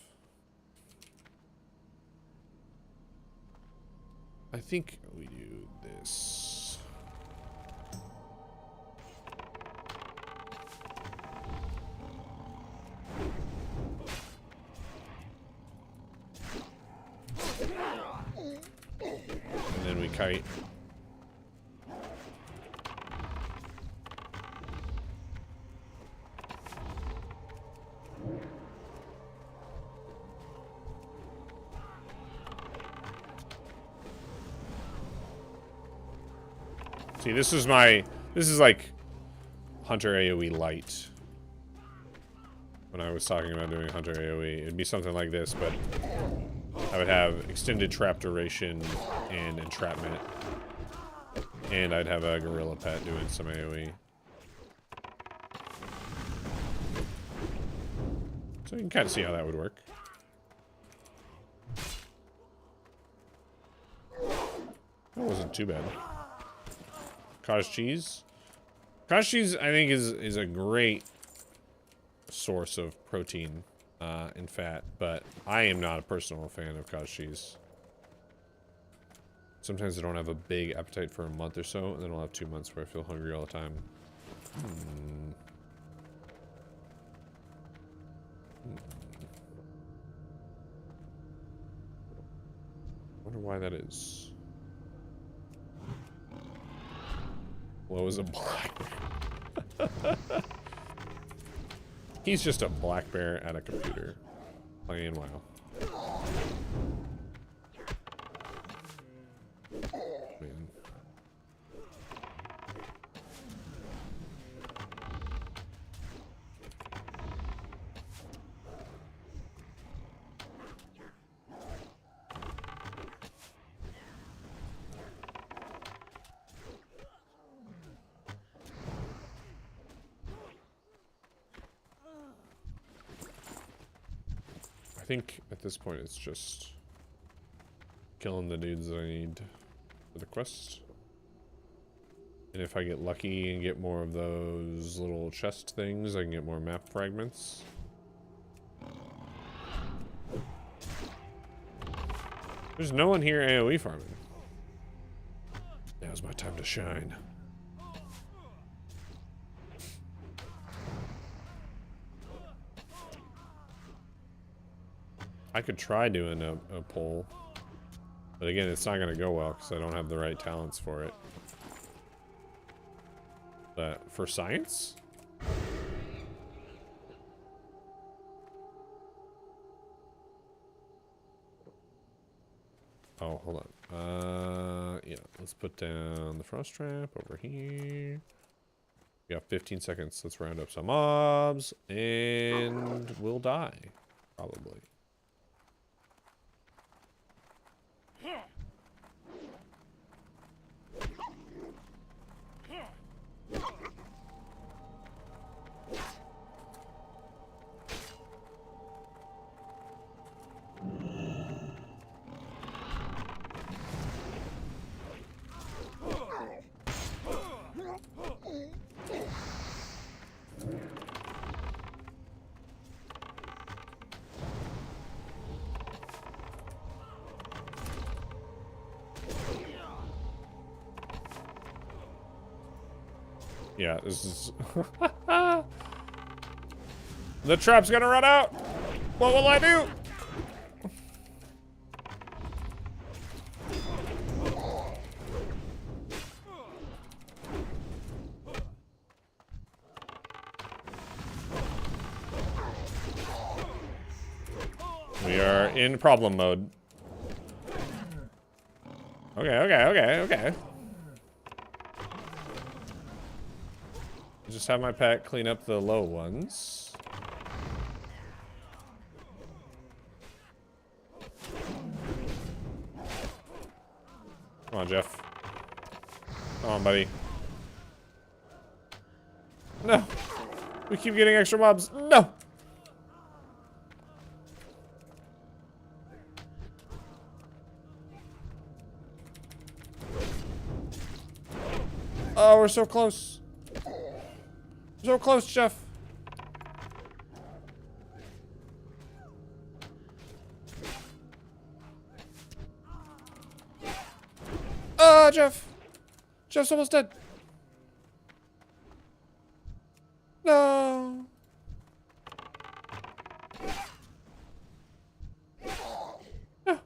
I think we do this. And then we kite. See, this is like Hunter AoE light. When I was talking about doing Hunter AoE, it'd be something like this, but I would have extended trap duration and entrapment. And I'd have a gorilla pet doing some AoE. So you can kind of see how that would work. That wasn't too bad. Cottage cheese. Cottage cheese, I think, is a great source of protein and fat, but I am not a personal fan of cottage cheese. Sometimes I don't have a big appetite for a month or so, and then I'll have 2 months where I feel hungry all the time. Wonder why that is. Flo is a black bear. He's just a black bear at a computer playing WoW. Man. I think at this point it's just killing the dudes that I need for the quest. And if I get lucky and get more of those little chest things, I can get more map fragments. There's no one here AoE farming. Now's my time to shine. I could try doing a poll, but again, it's not going to go well because I don't have the right talents for it. But for science? Oh, hold on. Yeah, let's put down the frost trap over here. We got 15 seconds. Let's round up some mobs, and we'll die, probably. Yeah, this is... The trap's gonna run out! What will I do? We are in problem mode. Okay. Just have my pet clean up the low ones. Come on, Jeff. Come on, buddy. No! We keep getting extra mobs. No! Oh, we're so close. So close, Jeff. Ah, Jeff. Jeff's almost dead. No. No.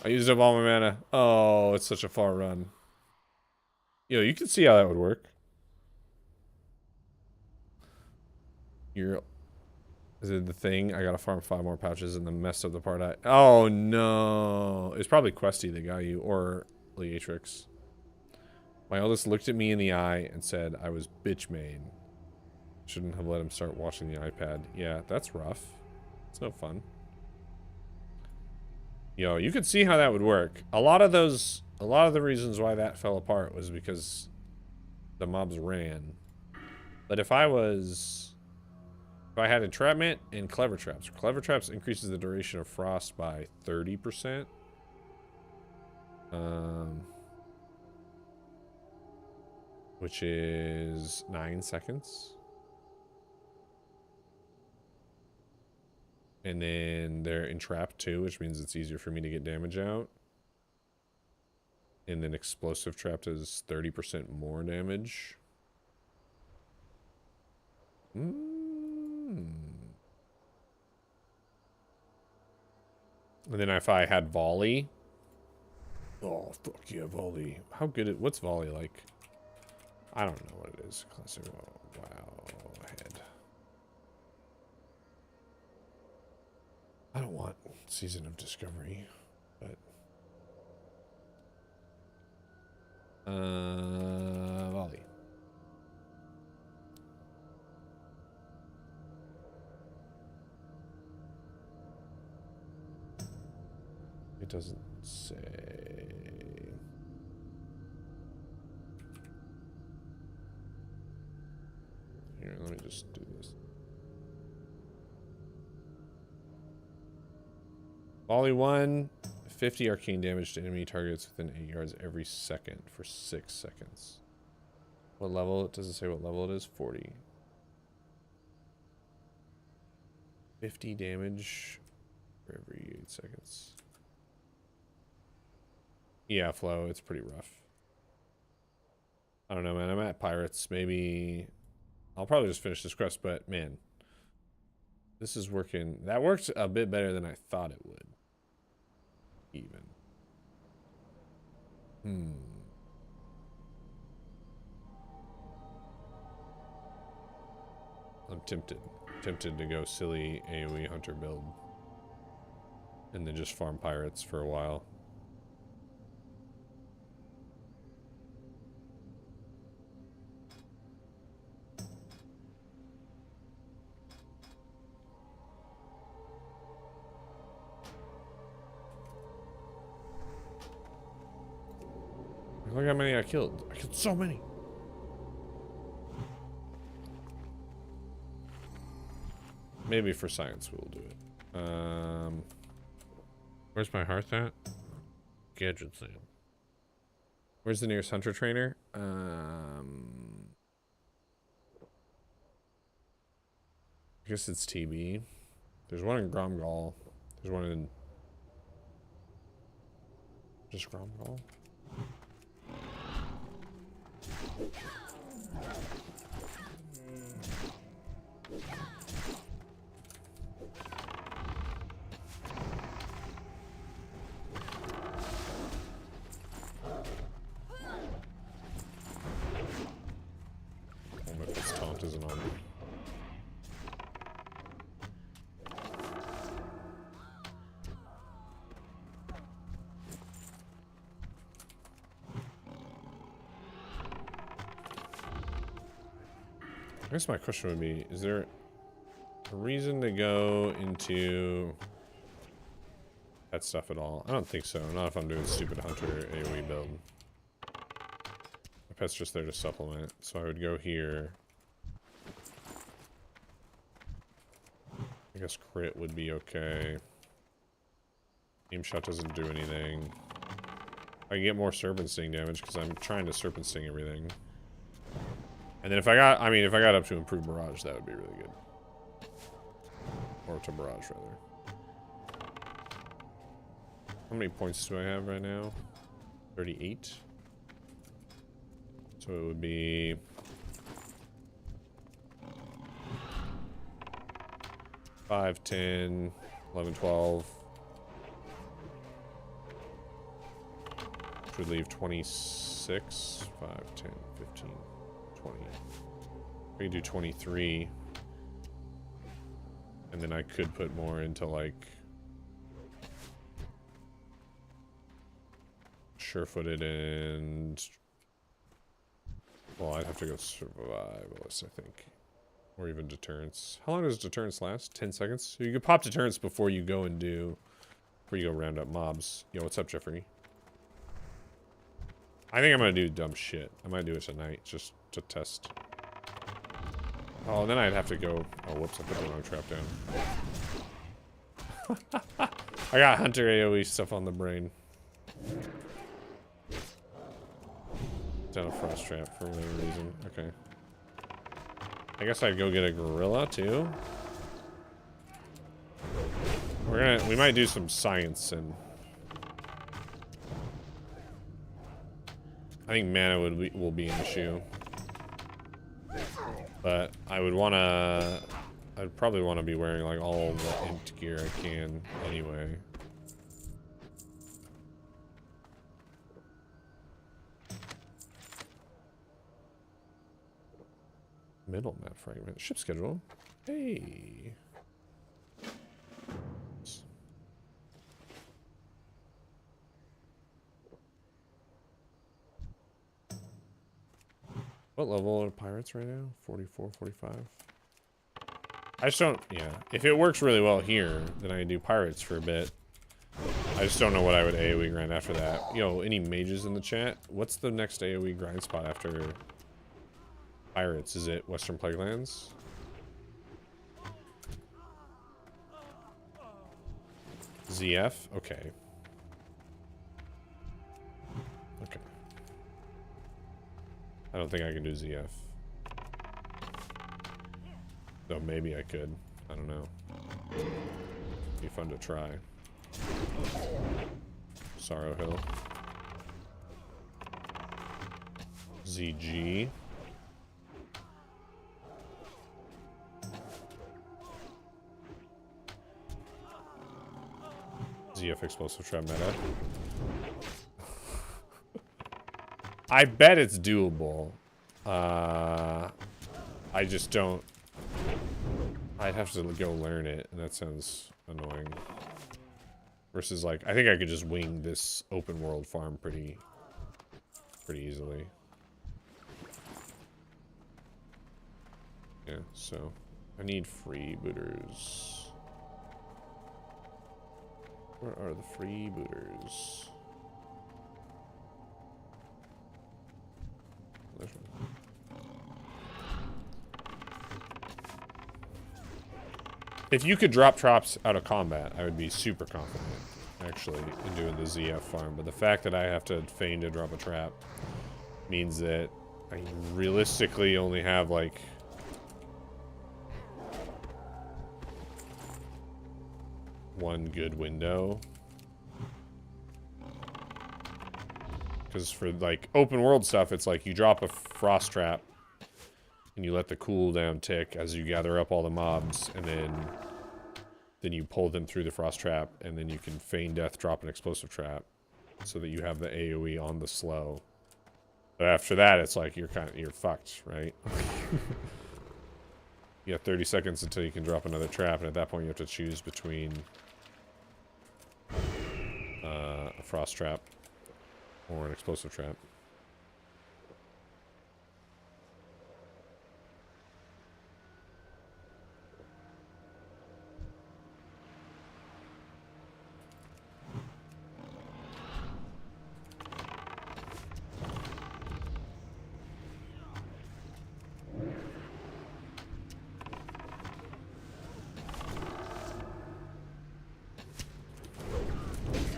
I used up all my mana. Oh, it's such a far run. Yo, you can see how that would work. Is it the thing? I gotta farm 5 more pouches and then mess up the part oh no. It's probably Questy that got you, or Leatrix. My eldest looked at me in the eye and said I was bitch made. Shouldn't have let him start watching the iPad. Yeah, that's rough. It's no fun. Yo, you could see how that would work. A lot of the reasons why that fell apart was because the mobs ran. But if I had entrapment and clever traps increases the duration of frost by 30%. Which is 9 seconds. And then they're entrapped too, which means it's easier for me to get damage out. And then explosive trap does 30% more damage. And then if I had volley. Oh, fuck yeah, volley. How good what's volley like? I don't know what it is. Classic. Oh, wow. Head. I don't want Season of Discovery, but volley. It doesn't say. Here, let me just do this. Volley 1, 50 arcane damage to enemy targets within 8 yards every second for 6 seconds. What level? It doesn't say what level it is. 40. 50 damage for every 8 seconds. Yeah, Flo, it's pretty rough. I don't know, man. I'm at Pirates. Maybe I'll probably just finish this quest, but man, this is working. That worked a bit better than I thought it would. Even. I'm tempted to go silly AoE hunter build and then just farm pirates for a while. Look how many I killed. I killed so many. Maybe for science we'll do it. Where's my hearth at? Gadget Sam. Where's the nearest hunter trainer? I guess it's TB. There's one in Gromgal. There's one in just Gromgal. This taunt isn't on me. I guess my question would be, is there a reason to go into that stuff at all? I don't think so. Not if I'm doing stupid hunter AoE build. My pet's just there to supplement. So I would go here. I guess crit would be okay. Aim shot doesn't do anything. I can get more serpent sting damage because I'm trying to serpent sting everything. And then if I got, I mean, if I got up to improved barrage, that would be really good. Or to barrage, rather. How many points do I have right now? 38. So it would be 5, 10, 11, 12. Which would leave 26. 5, 10, 15, 20. We can do 23. And then I could put more into like sure-footed and, well, I'd have to go survivalist, I think, or even deterrence. How long does deterrence last? 10 seconds. So you could pop deterrence before you go and do, before you go round up mobs. Yo, what's up, Jeffrey? I think I'm gonna do dumb shit. I might do it tonight just to test. Oh, and then I'd have to go. Oh, whoops! I put the wrong trap down. I got hunter AoE stuff on the brain. Done a frost trap for whatever reason. Okay. I guess I'd go get a gorilla too. We might do some science and. I think mana will be an issue. But I would wanna, I'd probably want to be wearing like all the int gear I can anyway. Middle map fragment. Ship schedule. Hey. What level are pirates right now? 44, 45. I just don't, yeah. If it works really well here, then I do pirates for a bit. I just don't know what I would AoE grind after that. Yo, any mages in the chat? What's the next AoE grind spot after pirates? Is it Western Plaguelands? ZF? Okay. Okay. I don't think I can do ZF. Though maybe I could. I don't know. Be fun to try. Sorrow Hill. ZG. ZF explosive trap meta. I bet it's doable. I just don't. I'd have to go learn it, and that sounds annoying. Versus, like, I think I could just wing this open world farm pretty easily. Yeah, so I need freebooters. Where are the freebooters? There's one. If you could drop traps out of combat, I would be super confident, actually, in doing the ZF farm. But the fact that I have to feign to drop a trap means that I realistically only have, like, one good window. Because for, like, open world stuff, it's like you drop a frost trap and you let the cooldown tick as you gather up all the mobs, and then you pull them through the frost trap, and then you can feign death, drop an explosive trap, so that you have the AoE on the slow. But after that, it's like you're fucked, right? You have 30 seconds until you can drop another trap, and at that point you have to choose between a frost trap or an explosive trap.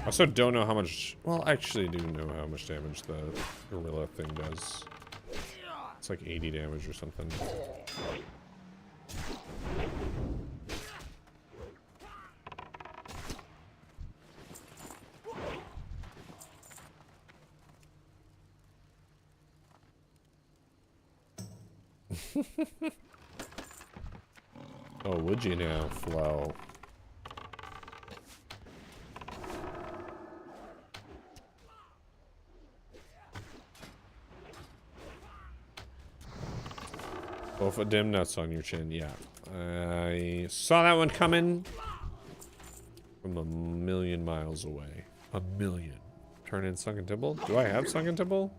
also don't know how much... Well, I actually do know how much damage the gorilla thing does. It's like 80 damage or something. Oh, would you now, Flo? Both of dim nuts on your chin, yeah. I saw that one coming from a million miles away. A million. Turn in Sunken Temple? Do I have Sunken Temple?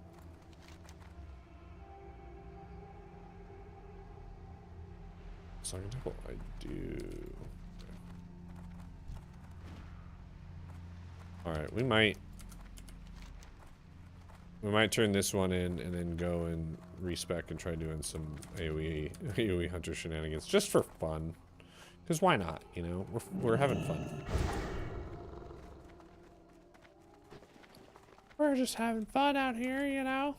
Sunken Temple? I do. Alright, we might turn this one in and then go and respec and try doing some AoE hunter shenanigans just for fun. Because why not, you know? We're having fun. We're just having fun out here, you know?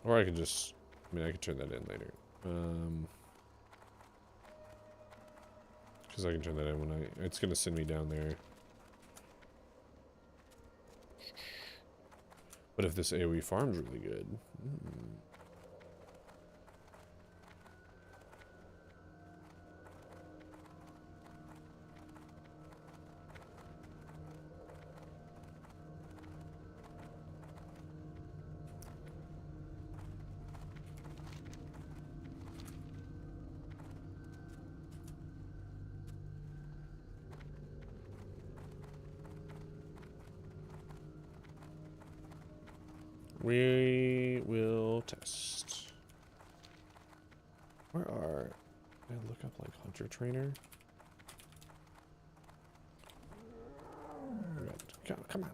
Or I could just, I mean, I could turn that in later. Because I can turn that in when it's going to send me down there. But if this AoE farm's really good. We will test. Where are... Did I look up like Hunter Trainer? Come on.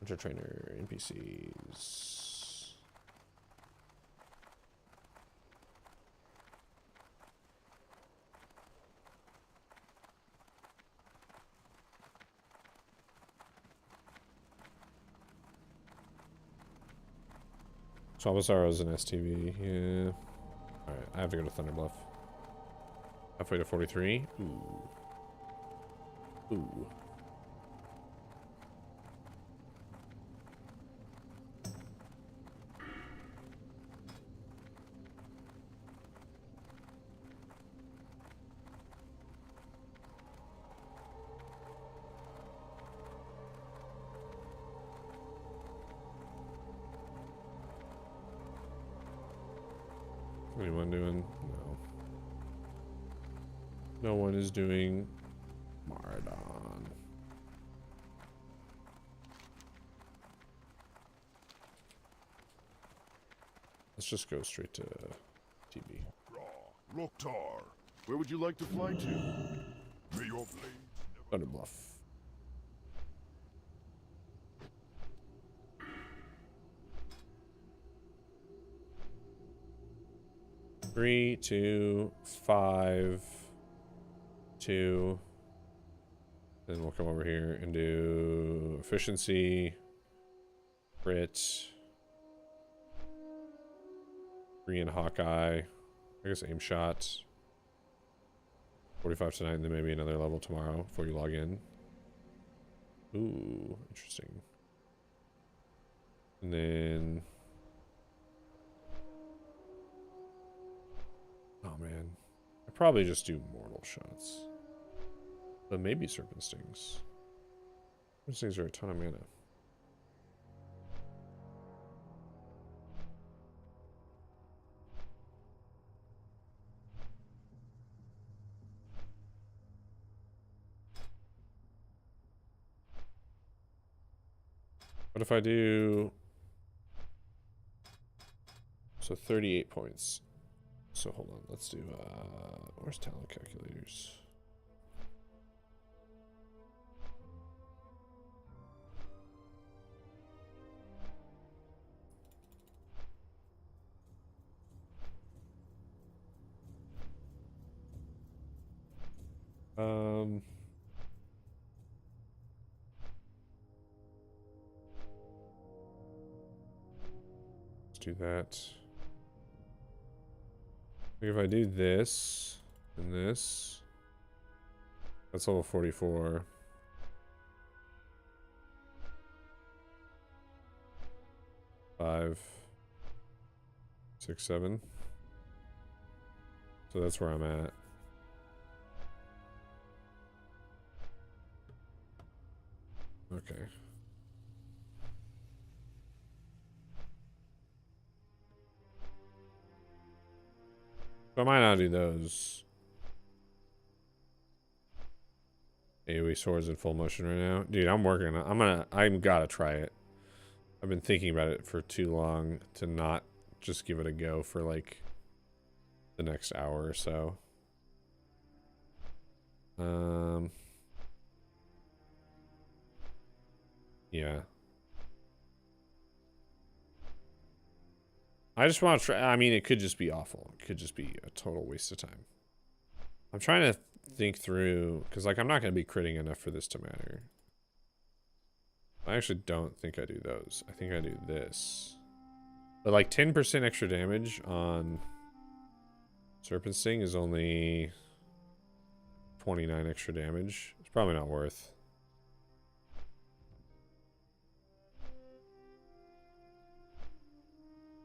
Hunter Trainer, NPCs. Swabazara's an STV, yeah. Alright, I have to go to Thunderbluff. Halfway to 43. Ooh. Ooh. Anyone doing? No. No one is doing Marathon. Let's just go straight to TB. Loktar, where would you like to fly to? May your blade... Thunderbluff. Three, 2, 5, 2. Then we'll come over here and do efficiency, crit, 3 in Hawkeye. I guess aim shot. 45 tonight, and then maybe another level tomorrow before you log in. Ooh, interesting. And then... Oh man, I probably just do mortal shots, but maybe Serpent Stings. Serpent Stings are a ton of mana. What if I do... So 38 points. So hold on, let's do, where's talent calculators? Let's do that. If I do this and this, that's level 44. Five, 6, 7. So that's where I'm at. Okay. So I might not do those. AoE swords in full motion right now. Dude, I'm working on I'm gotta try it. I've been thinking about it for too long to not just give it a go for like the next hour or so. Yeah. I just want to try. I mean, it could just be awful. It could just be a total waste of time. I'm trying to think through, because like I'm not going to be critting enough for this to matter. I actually don't think I do those. I think I do this. But like 10% extra damage on Serpent Sting is only 29 extra damage. It's probably not worth.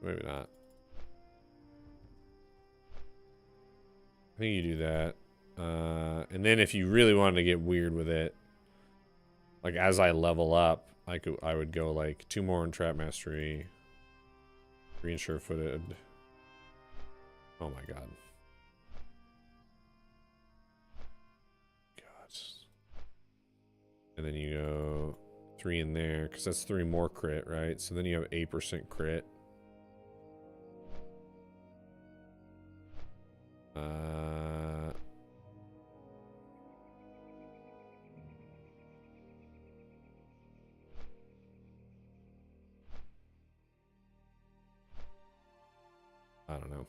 Maybe not. I think you do that. And then if you really wanted to get weird with it, like as I level up, I would go like 2 more in Trap Mastery, 3 in Sure-Footed. Oh my god. God. And then you go 3 in there, because that's 3 more crit, right? So then you have 8% crit. I don't know.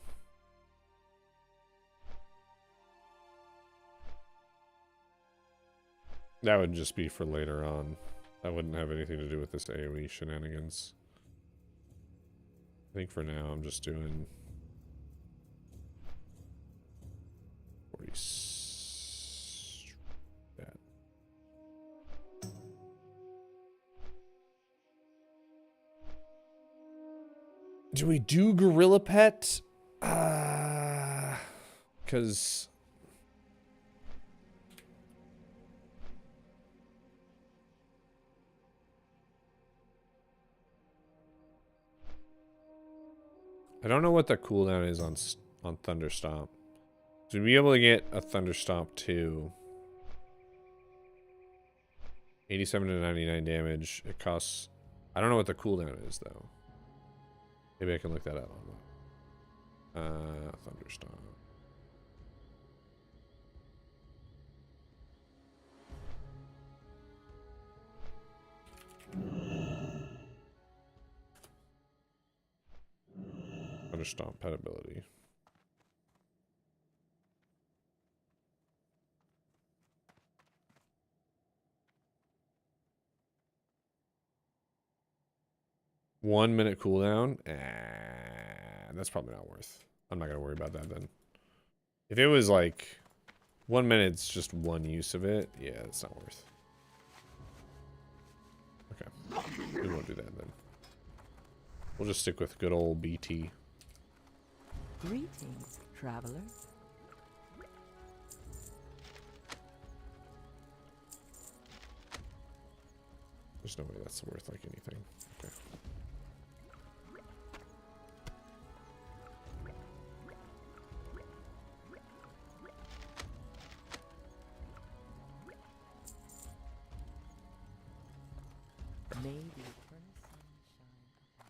That would just be for later on. That wouldn't have anything to do with this AoE shenanigans. I think for now I'm just doing 40. That. Do we do Gorilla Pet? Because I don't know what the cooldown is on Thunderstomp. To be able to get a Thunderstomp 2, 87 to 99 damage, it costs. I don't know what the cooldown is though. Maybe I can look that up. Thunderstomp. Thunderstomp pet ability. One minute cooldown? That's probably not worth. I'm not gonna worry about that then. If it was like 1 minute's just one use of it, yeah, it's not worth. Okay. We won't do that then. We'll just stick with good old BT. Greetings, traveler. There's no way that's worth like anything. Okay. May the eternal sun shine upon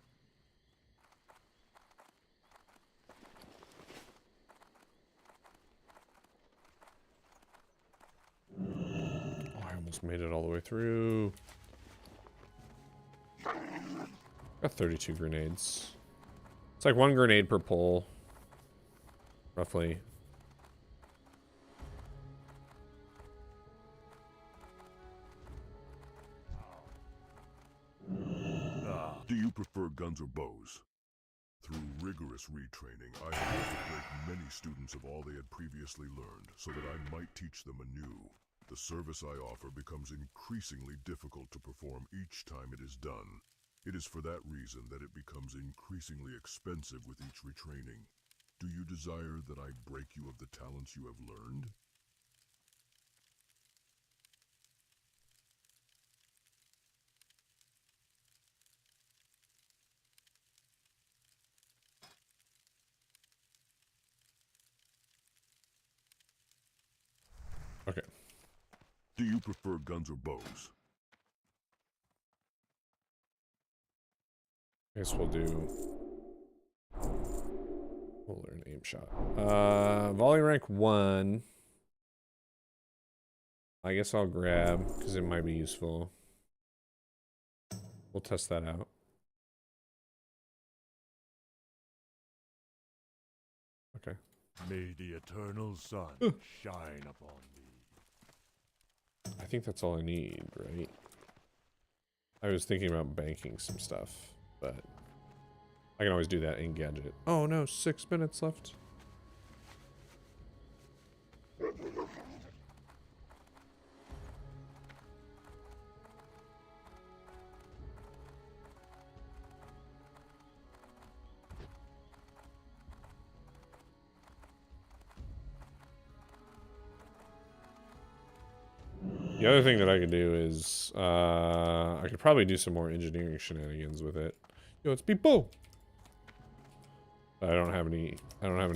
Oh, I almost made it all the way through. Got 32 grenades. It's like 1 grenade per pole. Roughly. prefer guns or bows? Through rigorous retraining, I have had to break many students of all they had previously learned, so that I might teach them anew. The service I offer becomes increasingly difficult to perform each time it is done. It is for that reason that it becomes increasingly expensive with each retraining. Do you desire that I break you of the talents you have learned? Okay. Do you prefer guns or bows? I guess we'll learn aim shot. Volley rank 1. I guess I'll grab, because it might be useful. We'll test that out. Okay. May the eternal sun shine upon thee. I think that's all I need, right? I was thinking about banking some stuff, but I can always do that in gadget. Oh no, 6 minutes left. The other thing that I could do is, I could probably do some more engineering shenanigans with it. Yo, it's people. But I don't have any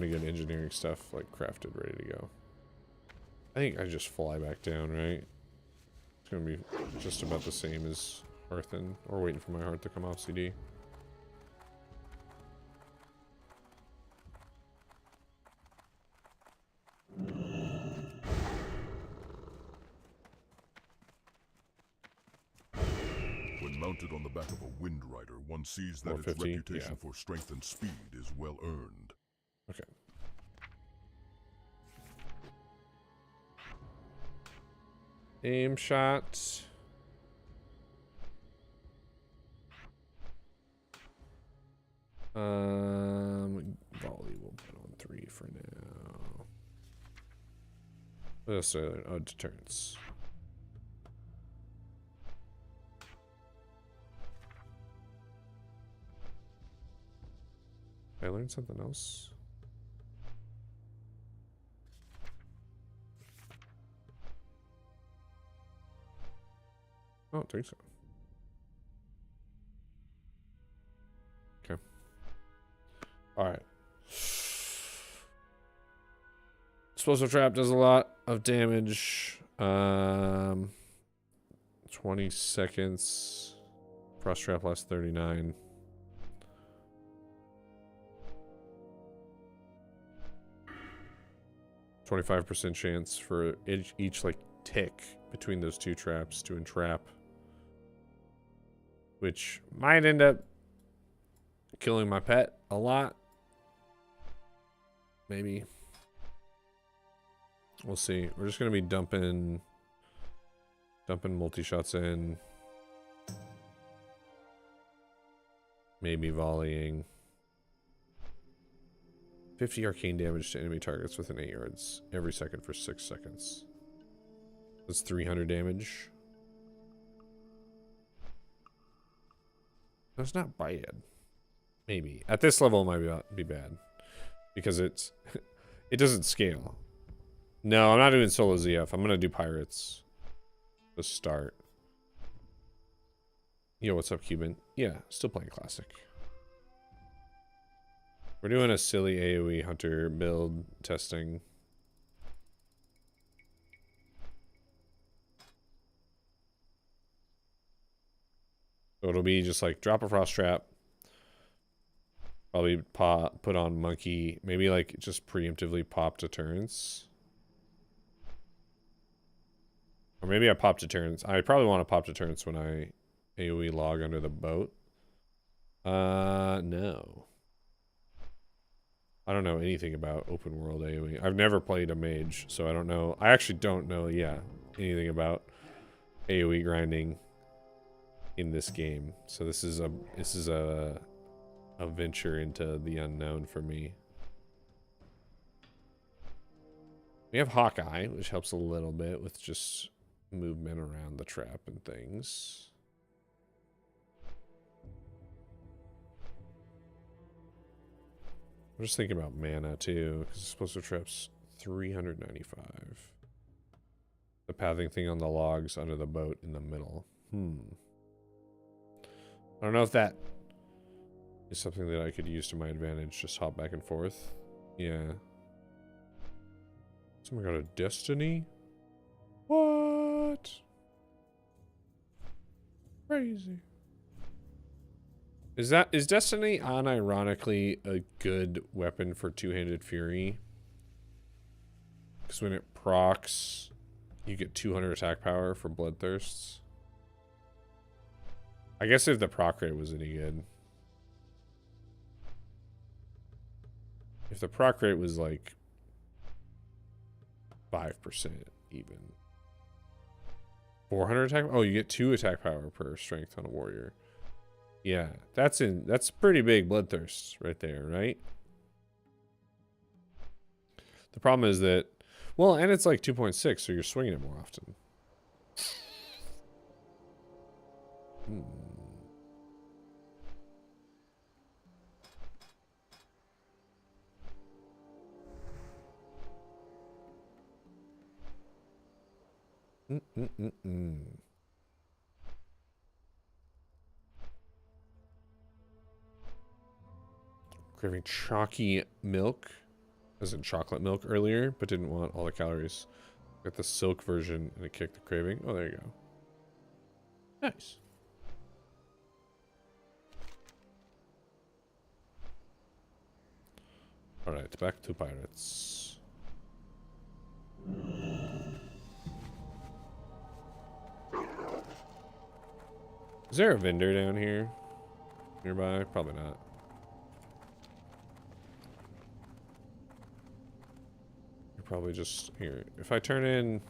good engineering stuff like crafted, ready to go. I think I just fly back down, right? It's gonna be just about the same as Hearthen, or waiting for my heart to come off CD. Mounted on the back of a wind rider, one sees that its 450, reputation for strength and speed is well earned. Okay. Aim shot. Volley we'll put on 3 for now. What else? Oh, deterrence. I learned something else. I don't think so. Okay. Alright. Explosive trap does a lot of damage. 20 seconds. Frost trap lasts 39. %chance for each like tick between those two traps to entrap, which might end up killing my pet a lot. Maybe. We'll see. We're just gonna be dumping multi-shots in. Maybe volleying. 50 arcane damage to enemy targets within 8 yards every second for 6 seconds. That's 300 damage. That's not bad. Maybe. At this level, it might be bad. Because it doesn't scale. No, I'm not doing solo ZF. I'm going to do pirates. To start. Yo, what's up, Cuban? Yeah, still playing classic. We're doing a silly AoE hunter build testing. So it'll be just like drop a frost trap. Probably put on monkey. Maybe like just preemptively pop deterrence. Or maybe I pop deterrence. I probably want to pop deterrence when I AoE log under the boat. No. I don't know anything about open world AoE. I've never played a mage, so I don't know. I actually don't know, anything about AoE grinding. in this game. So this is a venture into the unknown for me. We have Hawkeye, which helps a little bit with just movement around the trap and things. I'm just thinking about mana too, because explosive traps 395. The pathing thing on the logs under the boat in the middle. I don't know if that is something that I could use to my advantage. Just hop back and forth. Yeah. Someone got a destiny? What? Crazy. Is Destiny unironically a good weapon for two-handed fury? Because when it procs, you get 200 attack power for bloodthirsts. I guess if the proc rate was any good. If the proc rate was like 5% even. 400 attack. Oh, you get 2 attack power per strength on a warrior. Yeah, that's pretty big bloodthirst right there, right? The problem is that, well, and it's like 2.6, so you're swinging it more often. Craving chalky milk, as in chocolate milk earlier, but didn't want all the calories. Got the silk version and it kicked the craving. Oh, there you go. Nice. Alright, back to pirates. Is there a vendor down here nearby? Probably not. You're probably just here. If I turn in,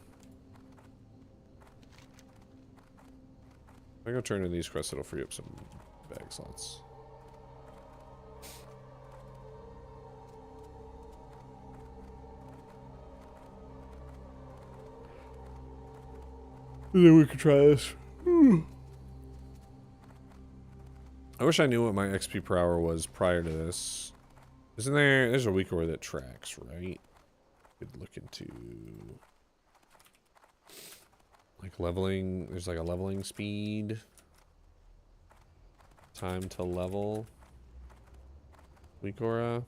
if I go turn in these quests, it'll free up some bag slots. And then we could try this. I wish I knew what my XP per hour was prior to this. Isn't there? There's a week where that tracks, right? Could look into like leveling. There's like a leveling speed. Time to level. Weekora.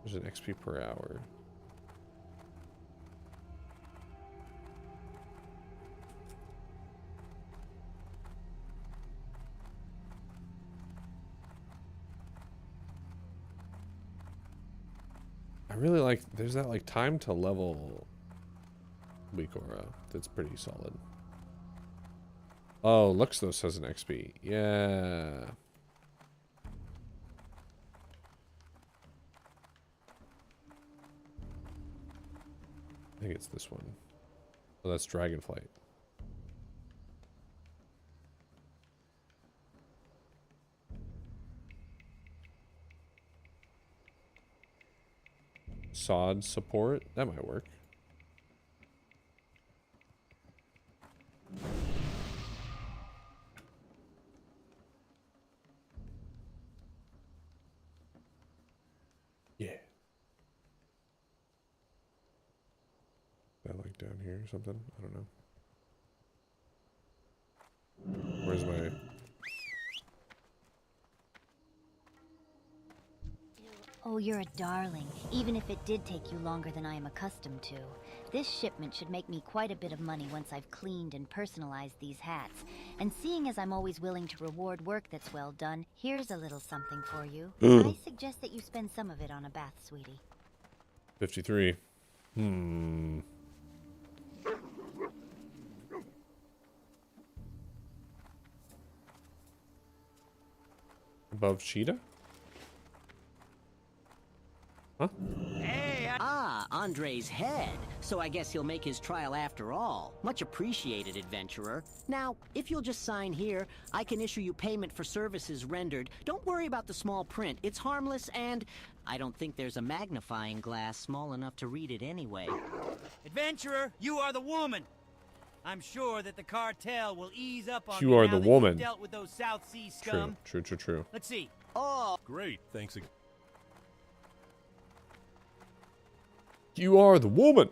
There's an XP per hour. I really like, there's that like time to level Weekora that's pretty solid. Oh, Luxnos has an XP. Yeah. I think it's this one. Oh, that's Dragonflight. Sod support? That might work. Yeah. That like down here or something? I don't know. Where's my... Oh, you're a darling, even if it did take you longer than I am accustomed to. This shipment should make me quite a bit of money once I've cleaned and personalized these hats. And seeing as I'm always willing to reward work that's well done, here's a little something for you. I suggest that you spend some of it on a bath, sweetie. 53. Above Cheetah? Huh? Hey, Andre's head, so I guess he'll make his trial after all. Much appreciated, adventurer. Now, if you'll just sign here, I can issue you payment for services rendered. Don't worry about the small print. It's harmless, and I don't think there's a magnifying glass small enough to read it anyway. Adventurer, you are the woman. I'm sure that the cartel will ease up on You me are now the that woman. you've dealt with those South Sea scum. True. Let's see. Oh, great. Thanks again. You are the woman.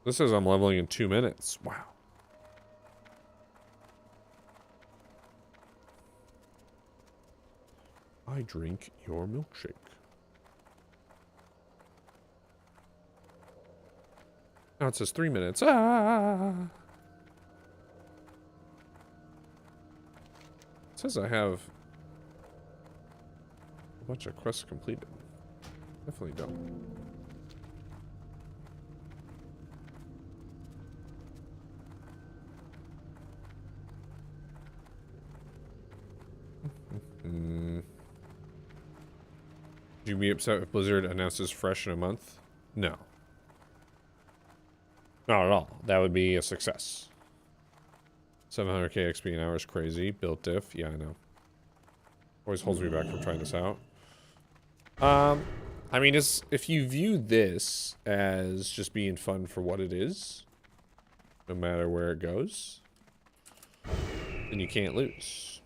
This says I'm leveling in 2 minutes. Wow. I drink your milkshake. Now it says 3 minutes. Ah! It says I have a bunch of quests completed. Definitely don't. Would you be upset if Blizzard announces fresh in a month? No. Not at all. That would be a success. 700k XP an hour is crazy. Built diff. Yeah, I know. Always holds me back from trying this out. I mean, if you view this as just being fun for what it is, no matter where it goes, then you can't lose.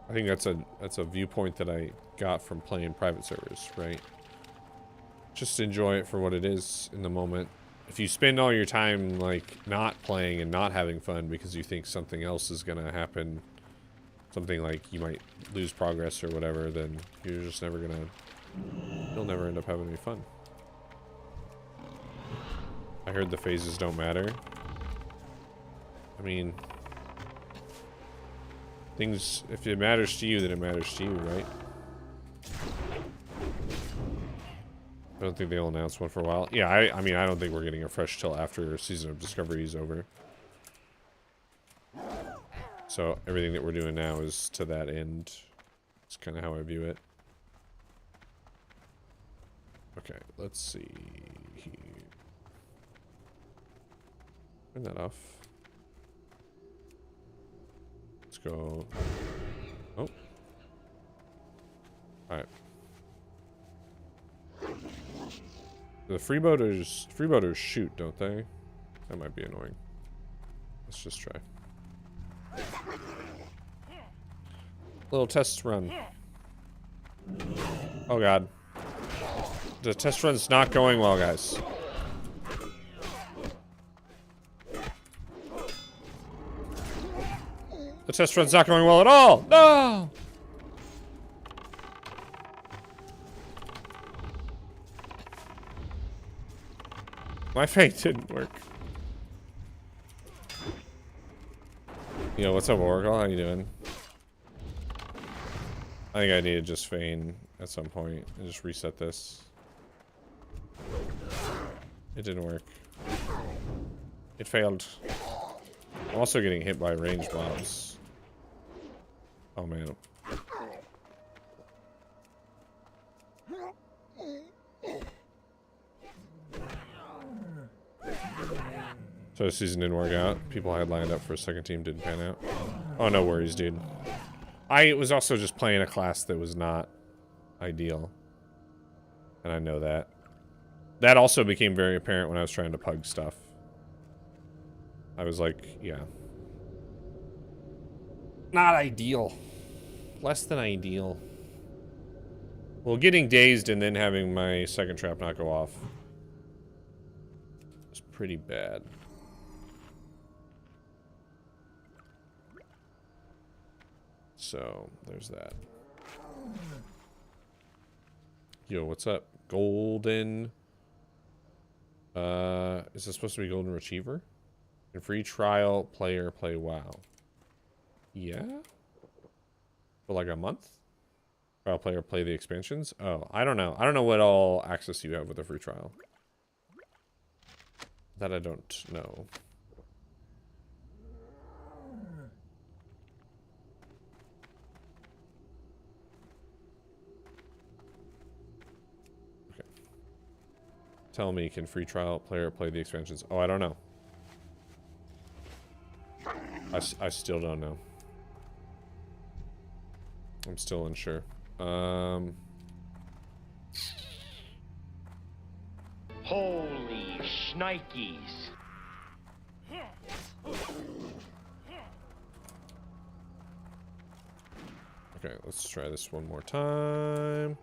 I think that's a viewpoint that I got from playing private servers, right? Just enjoy it for what it is in the moment. If you spend all your time like not playing and not having fun because you think something else is gonna happen, something like you might lose progress or whatever, then you're just never gonna, you'll never end up having any fun. I heard the phases don't matter. I mean, things, if it matters to you, then it matters to you, right? I don't think they'll announce one for a while. Yeah, I mean, I don't think we're getting a fresh till after Season of Discovery is over. So everything that we're doing now is to that end. It's kind of how I view it. Okay, let's see here. Turn that off. Let's go. Oh. Alright. The freeboaters shoot, don't they? That might be annoying. Let's just try. Little test run. Oh god. The test run's not going well, guys. The test run's not going well at all! No! My fake didn't work. Yo, what's up, Oracle? How you doing? I think I need to just feign at some point and just reset this. It didn't work. It failed. I'm also getting hit by ranged mobs. Oh man. So the season didn't work out. People I had lined up for a second team didn't pan out. Oh, no worries, dude. I was also just playing a class that was not ideal. And I know that. That also became very apparent when I was trying to pug stuff. I was like, yeah. Not ideal. Less than ideal. Well, getting dazed and then having my second trap not go off was pretty bad. So, there's that. Yo, what's up? Golden. Is this supposed to be Golden Retriever? And free trial player play WoW. Yeah? For like a month? Trial player play the expansions? Oh, I don't know. I don't know what all access you have with a free trial. That I don't know. Okay. Tell me, can free trial player play the expansions? Oh, I don't know. I still don't know. I'm still unsure. Holy shnikes. Okay, let's try this one more time.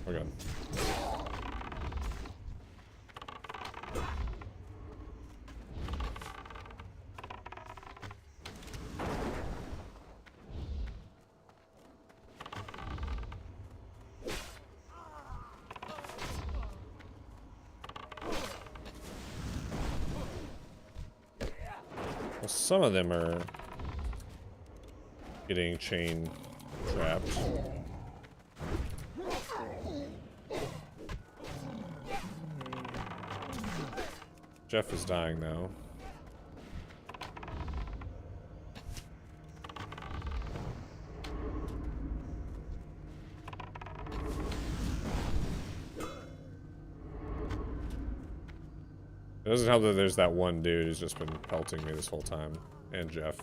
Oh god. Well, some of them are getting chain trapped. Jeff is dying now. It doesn't help that there's that one dude who's just been pelting me this whole time. And Jeff.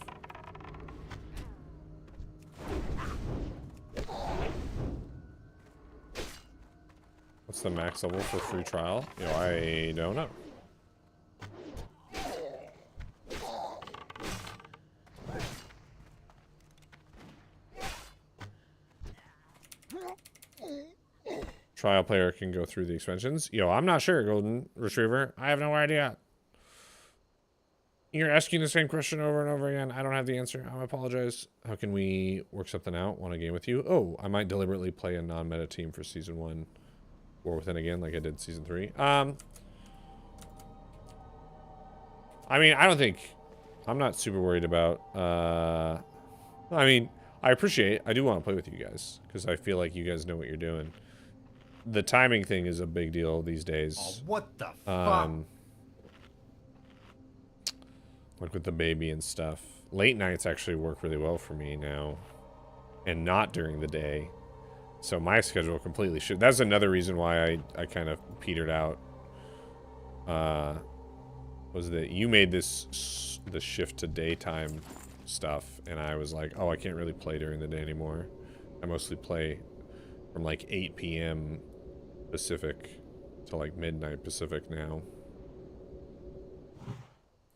What's the max level for free trial? You know, I don't know. Trial player can go through the expansions. Yo, I'm not sure, Golden Retriever. I have no idea. You're asking the same question over and over again. I don't have the answer. I apologize. How can we work something out? Want a game with you? Oh, I might deliberately play a non-meta team for Season 1. War Within again, like I did Season 3. I mean, I don't think... I'm not super worried about... I mean, I do want to play with you guys. Because I feel like you guys know what you're doing. The timing thing is a big deal these days. Oh, what the fuck? Like with the baby and stuff. Late nights actually work really well for me now. And not during the day. So my schedule completely should. That's another reason why I kind of petered out. Was that you made the shift to daytime stuff. And I was like, oh, I can't really play during the day anymore. I mostly play from like 8 p.m. Pacific to like midnight Pacific now.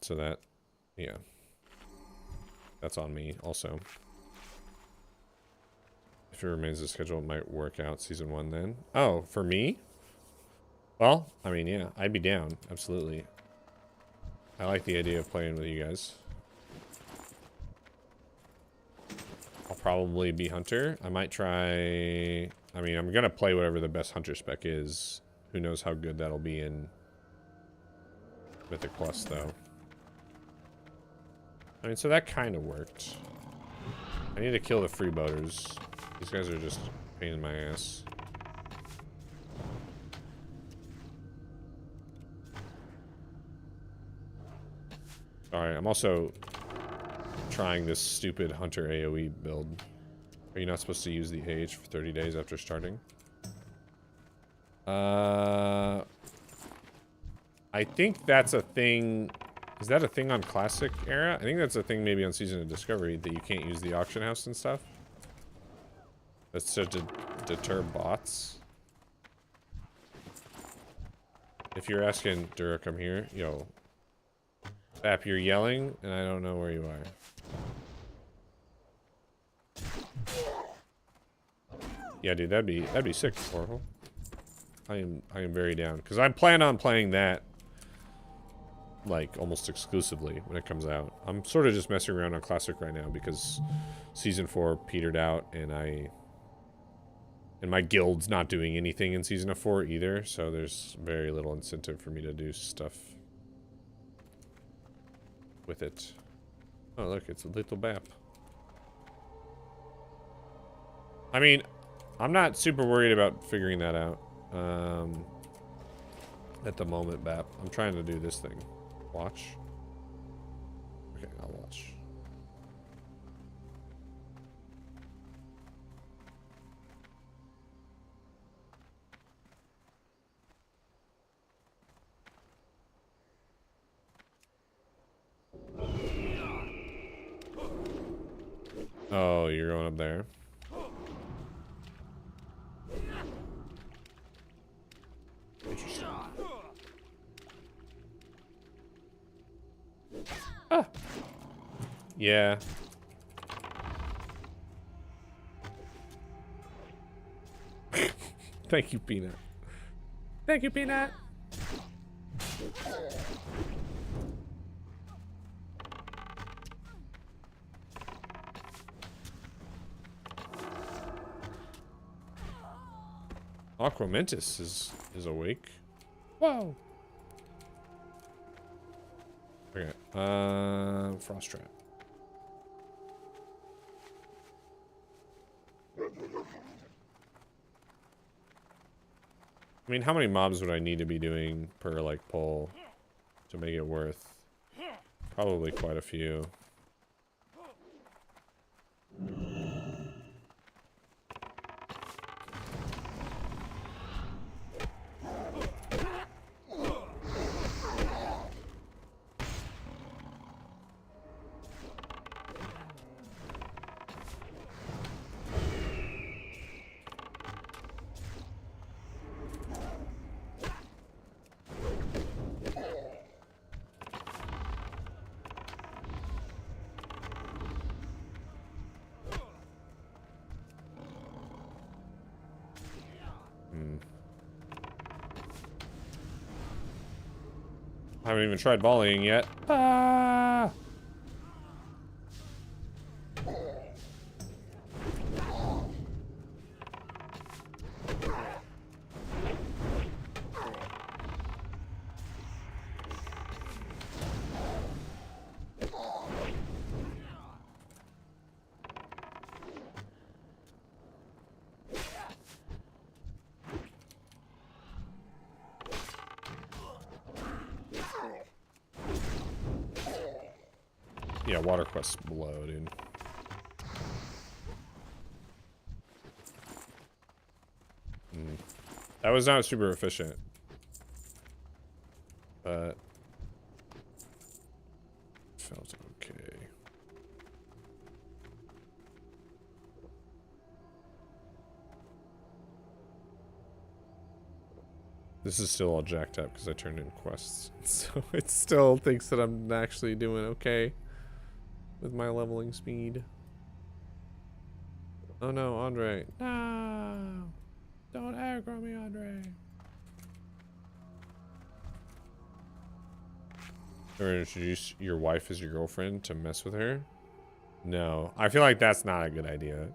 So that, yeah. That's on me also. If it remains the schedule, it might work out Season 1 then. Oh, for me? Well, I mean, yeah, I'd be down. Absolutely. I like the idea of playing with you guys. I'll probably be Hunter. I might try... I mean, I'm going to play whatever the best Hunter spec is. Who knows how good that'll be in Mythic Plus, though. I mean, so that kind of worked. I need to kill the freeboaters. These guys are just a pain in my ass. Alright, I'm also trying this stupid Hunter AoE build. Are you not supposed to use the age for 30 days after starting? I think that's a thing. Is that a thing on Classic Era? I think that's a thing maybe on Season of Discovery, that you can't use the auction house and stuff. That's to deter bots. If you're asking, Dura, come here. Yo. Bap, you're yelling, and I don't know where you are. Yeah, dude, that'd be sick, Oracle. I am very down, because I plan on playing that like almost exclusively when it comes out. I'm sort of just messing around on Classic right now because Season 4 petered out, and I And my guild's not doing anything in Season of 4 either, so there's very little incentive for me to do stuff with it. Oh, look, it's a little Bap. I mean, I'm not super worried about figuring that out at the moment, Bap. I'm trying to do this thing. Watch. Okay, I'll watch. Oh, you're going up there. Interesting. Ah. Yeah. Thank you, Peanut. Thank you, Peanut. Aquamentus is awake. Whoa. Okay. Frost trap. I mean, how many mobs would I need to be doing per like pull to make it worth? Probably quite a few. I haven't even tried volleying yet. Ah! Yeah, water quest's below, dude. That was not super efficient. But felt okay. This is still all jacked up because I turned in quests. So it still thinks that I'm actually doing okay with my leveling speed. Oh no, Andre. No! Don't aggro me, Andre. Or introduce your wife as your girlfriend to mess with her? No. I feel like that's not a good idea.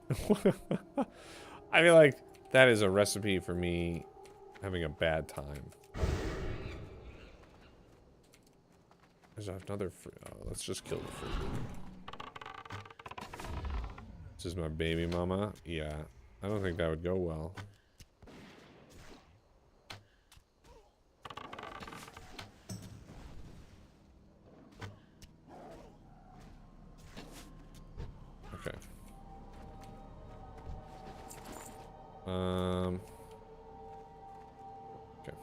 I feel like that is a recipe for me having a bad time. There's another fruit. Oh, let's just kill the fruit. This is my baby mama. Yeah, I don't think that would go well. Okay. Okay.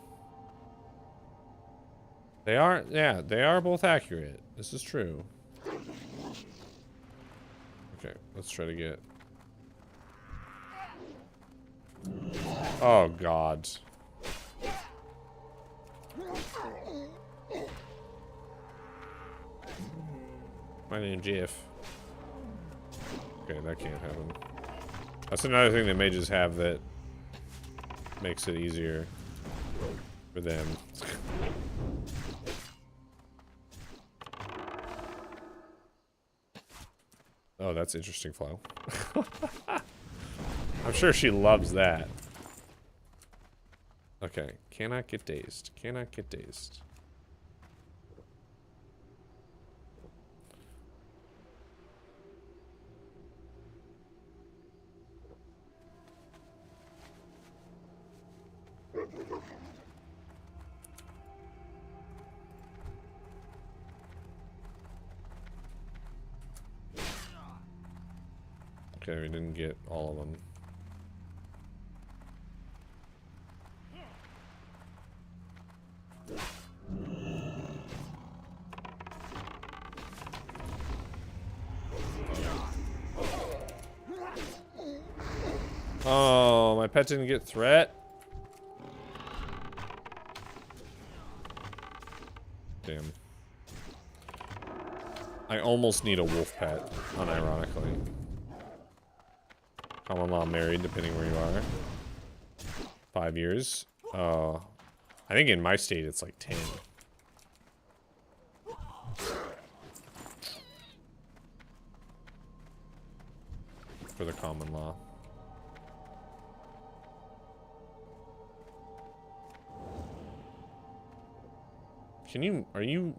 They are, yeah, they are both accurate. This is true. Okay, let's try to get... Oh, God. My name's Jeff. Okay, that can't happen. That's another thing that mages have that makes it easier for them. Oh, that's interesting flow. I'm sure she loves that. Okay, cannot get dazed. Cannot get dazed. Okay, we didn't get all of them. Oh, my pet didn't get threat. Damn. I almost need a wolf pet, unironically. Common law married, depending where you are. 5 years. I think in my state it's like 10. For the common law. Are you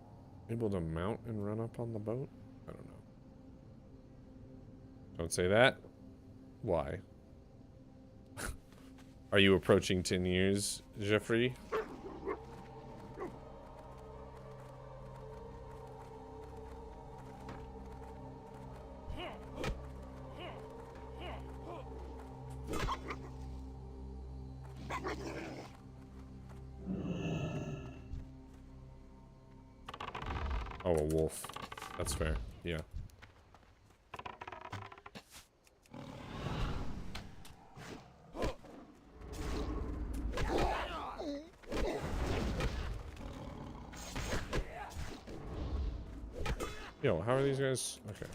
able to mount and run up on the boat? I don't know. Don't say that. Why? Are you approaching 10 years, Jeffrey? Oh, a wolf. That's fair. Yeah. Yo, how are these guys? Okay.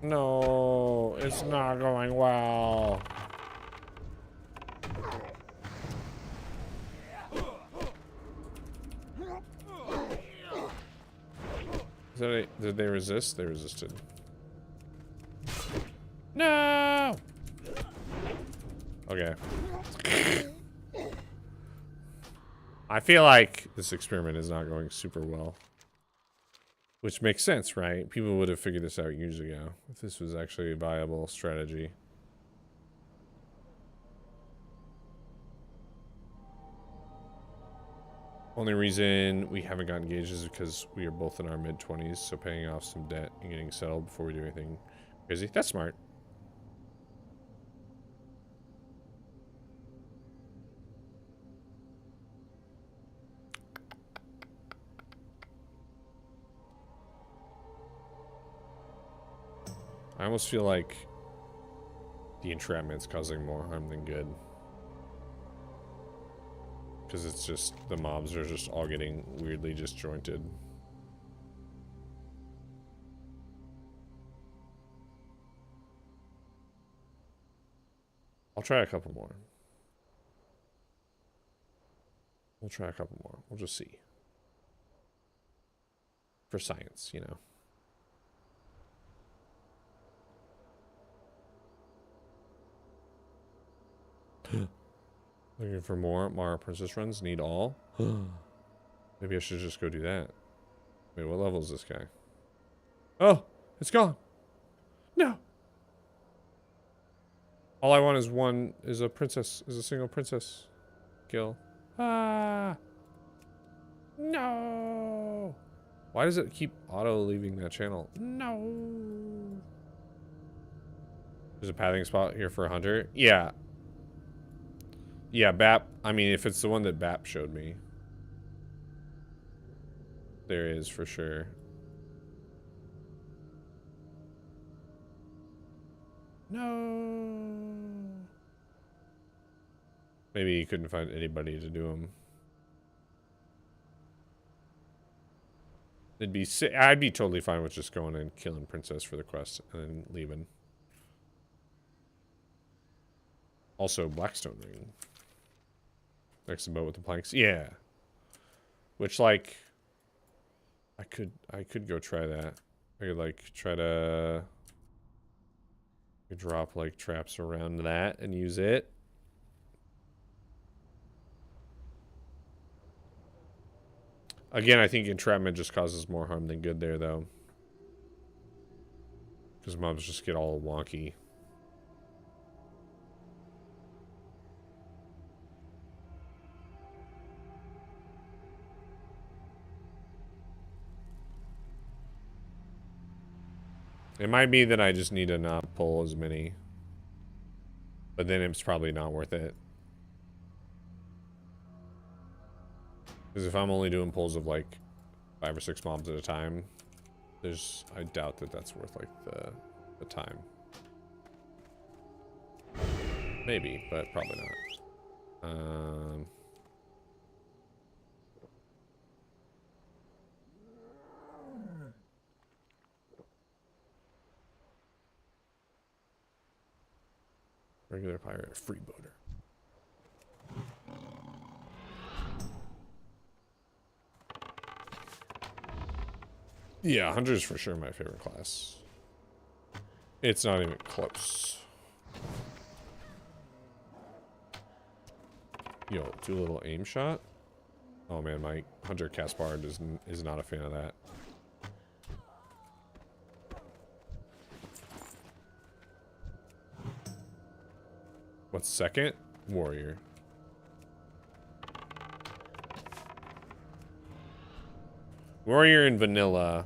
No, it's not going well. Did they resist? They resisted. No! Okay. I feel like this experiment is not going super well. Which makes sense, right? People would have figured this out years ago if this was actually a viable strategy. Only reason we haven't got engaged is because we are both in our mid-20s, so paying off some debt and getting settled before we do anything crazy. That's smart. I almost feel like the entrapment's causing more harm than good. Because it's just, the mobs are just all getting weirdly disjointed. I'll try a couple more. We'll try a couple more. We'll just see. For science, you know. Looking for more Mara Princess runs. Need all. Maybe I should just go do that. Wait, what level is this guy? Oh, it's gone. No. All I want is a princess. Is a single princess. Kill. Ah. No. Why does it keep auto leaving that channel? No. There's a pathing spot here for a hunter. Yeah. Yeah, BAP. I mean, if it's the one that BAP showed me. There is, for sure. No. Maybe you couldn't find anybody to do them. I'd be totally fine with just going and killing Princess for the quest and then leaving. Also, Blackstone Ring. Next to the boat with the planks. Yeah. Which, like, I could go try that. I could, like, try to drop, like, traps around that and use it. Again, I think entrapment just causes more harm than good there, though. Because mobs just get all wonky. It might be that I just need to not pull as many. But then it's probably not worth it. Because if I'm only doing pulls of like 5 or 6 mobs at a time, I doubt that that's worth like the time. Maybe, but probably not. Regular pirate, freebooter. Yeah, Hunter is for sure my favorite class. It's not even close. Yo, do a little aim shot. Oh man, my Hunter Caspard is not a fan of that. What's second? Warrior. Warrior and vanilla.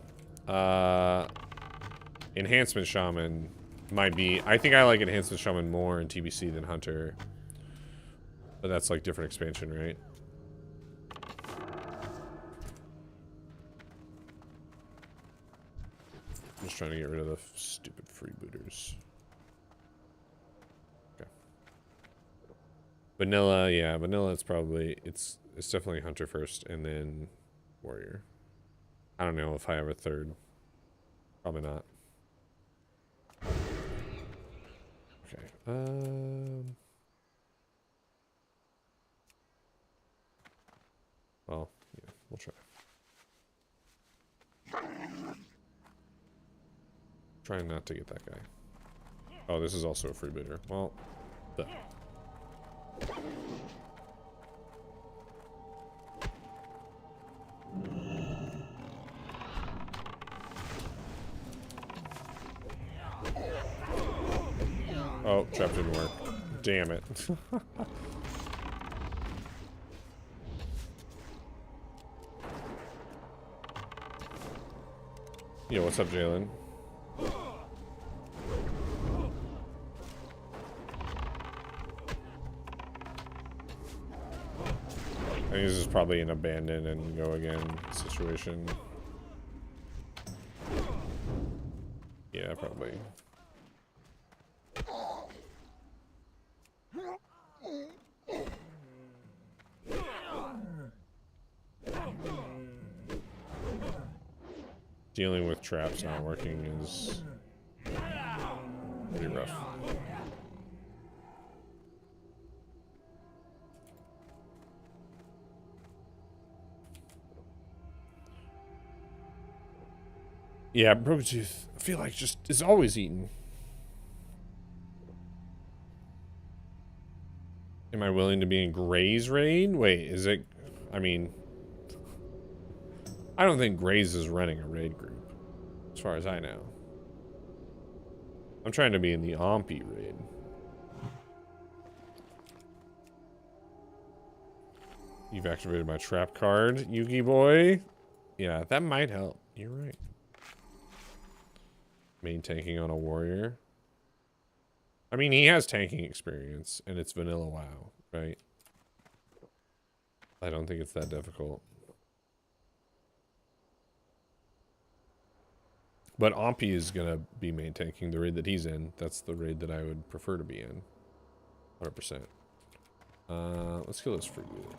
Enhancement Shaman might be... I think I like Enhancement Shaman more in TBC than Hunter. But that's like different expansion, right? I'm just trying to get rid of the stupid freebooters. Okay. Vanilla, yeah, vanilla it's probably... It's definitely Hunter first and then Warrior. I don't know if I have a third. Probably not. Okay. Well, yeah, we'll try. Trying not to get that guy. Oh, this is also a freebooter. Well, oh, trap didn't work. Damn it. Yo, what's up, Jalen? I think this is probably an abandon and go again situation. Yeah, probably. Dealing with traps not working is pretty rough. Yeah, Broken Tooth, I feel like just is always eaten. Am I willing to be in Gray's raid? Wait, is it... I mean... I don't think Gray's is running a raid group, as far as I know. I'm trying to be in the Ompi raid. You've activated my trap card, Yugi boy. Yeah, that might help. You're right. Main tanking on a warrior. I mean, he has tanking experience, and it's vanilla WoW, right? I don't think it's that difficult. But Ompi is going to be main tanking the raid that he's in. That's the raid that I would prefer to be in. 100%. Let's kill this freebooter.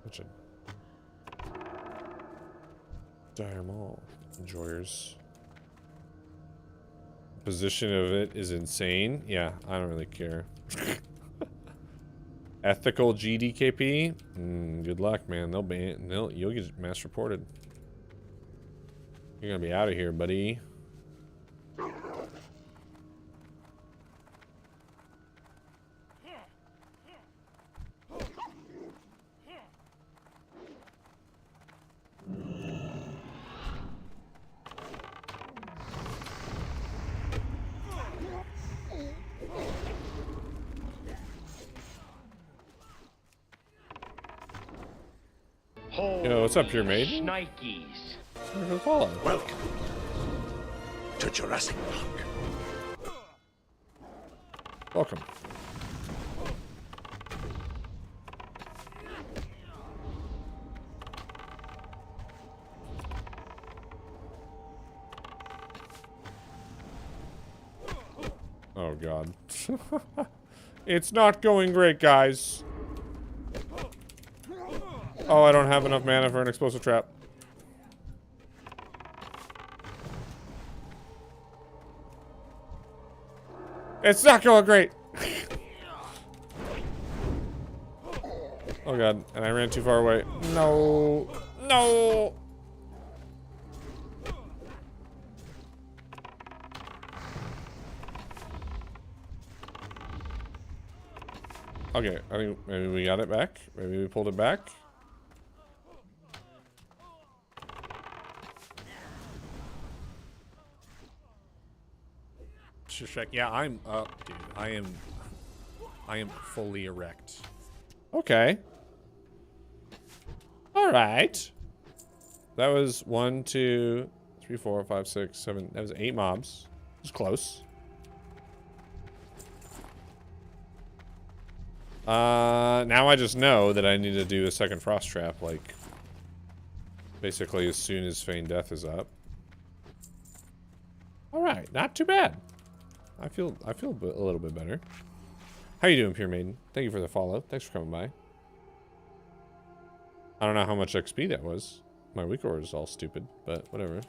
Such a dire mall. Enjoyers. Position of it is insane. Yeah, I don't really care. Ethical GDKP? Good luck, man. They'll ban. You'll get mass reported. You're gonna be out of here, buddy. Yo, what's up, Pure Maiden? Shnikes. Welcome to Jurassic Park. Welcome. Oh god. It's not going great, guys. Oh, I don't have enough mana for an explosive trap. It's not going great. Oh god, and I ran too far away. No. No. Okay, I think maybe we got it back. Maybe we pulled it back. Check. Yeah, I'm dude, I am fully erect. Okay. All right. That was 1, 2, 3, 4, 5, 6, 7. That was 8 mobs. It was close. Now I just know that I need to do a second frost trap, like, basically as soon as Feign Death is up. All right, not too bad. I feel a little bit better. How you doing, Pure Maiden? Thank you for the follow. Thanks for coming by. I don't know how much XP that was. My weak order is all stupid, but whatever.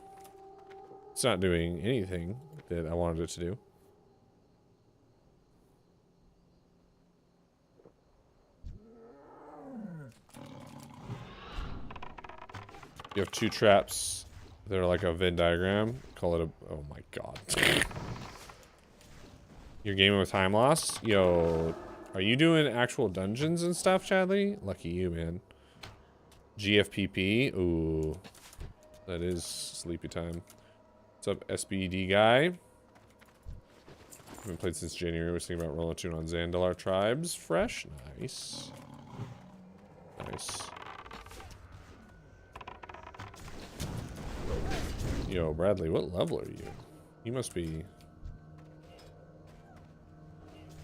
It's not doing anything that I wanted it to do. You have 2 traps that are like a Venn diagram. Call it a... Oh my god. You're gaming with time loss? Yo, are you doing actual dungeons and stuff, Chadley? Lucky you, man. GFPP? Ooh. That is sleepy time. What's up, SBD guy? Haven't played since January. I was thinking about rolling a tune on Zandalar Tribes. Fresh? Nice. Nice. Yo, Bradley, what level are you? You must be...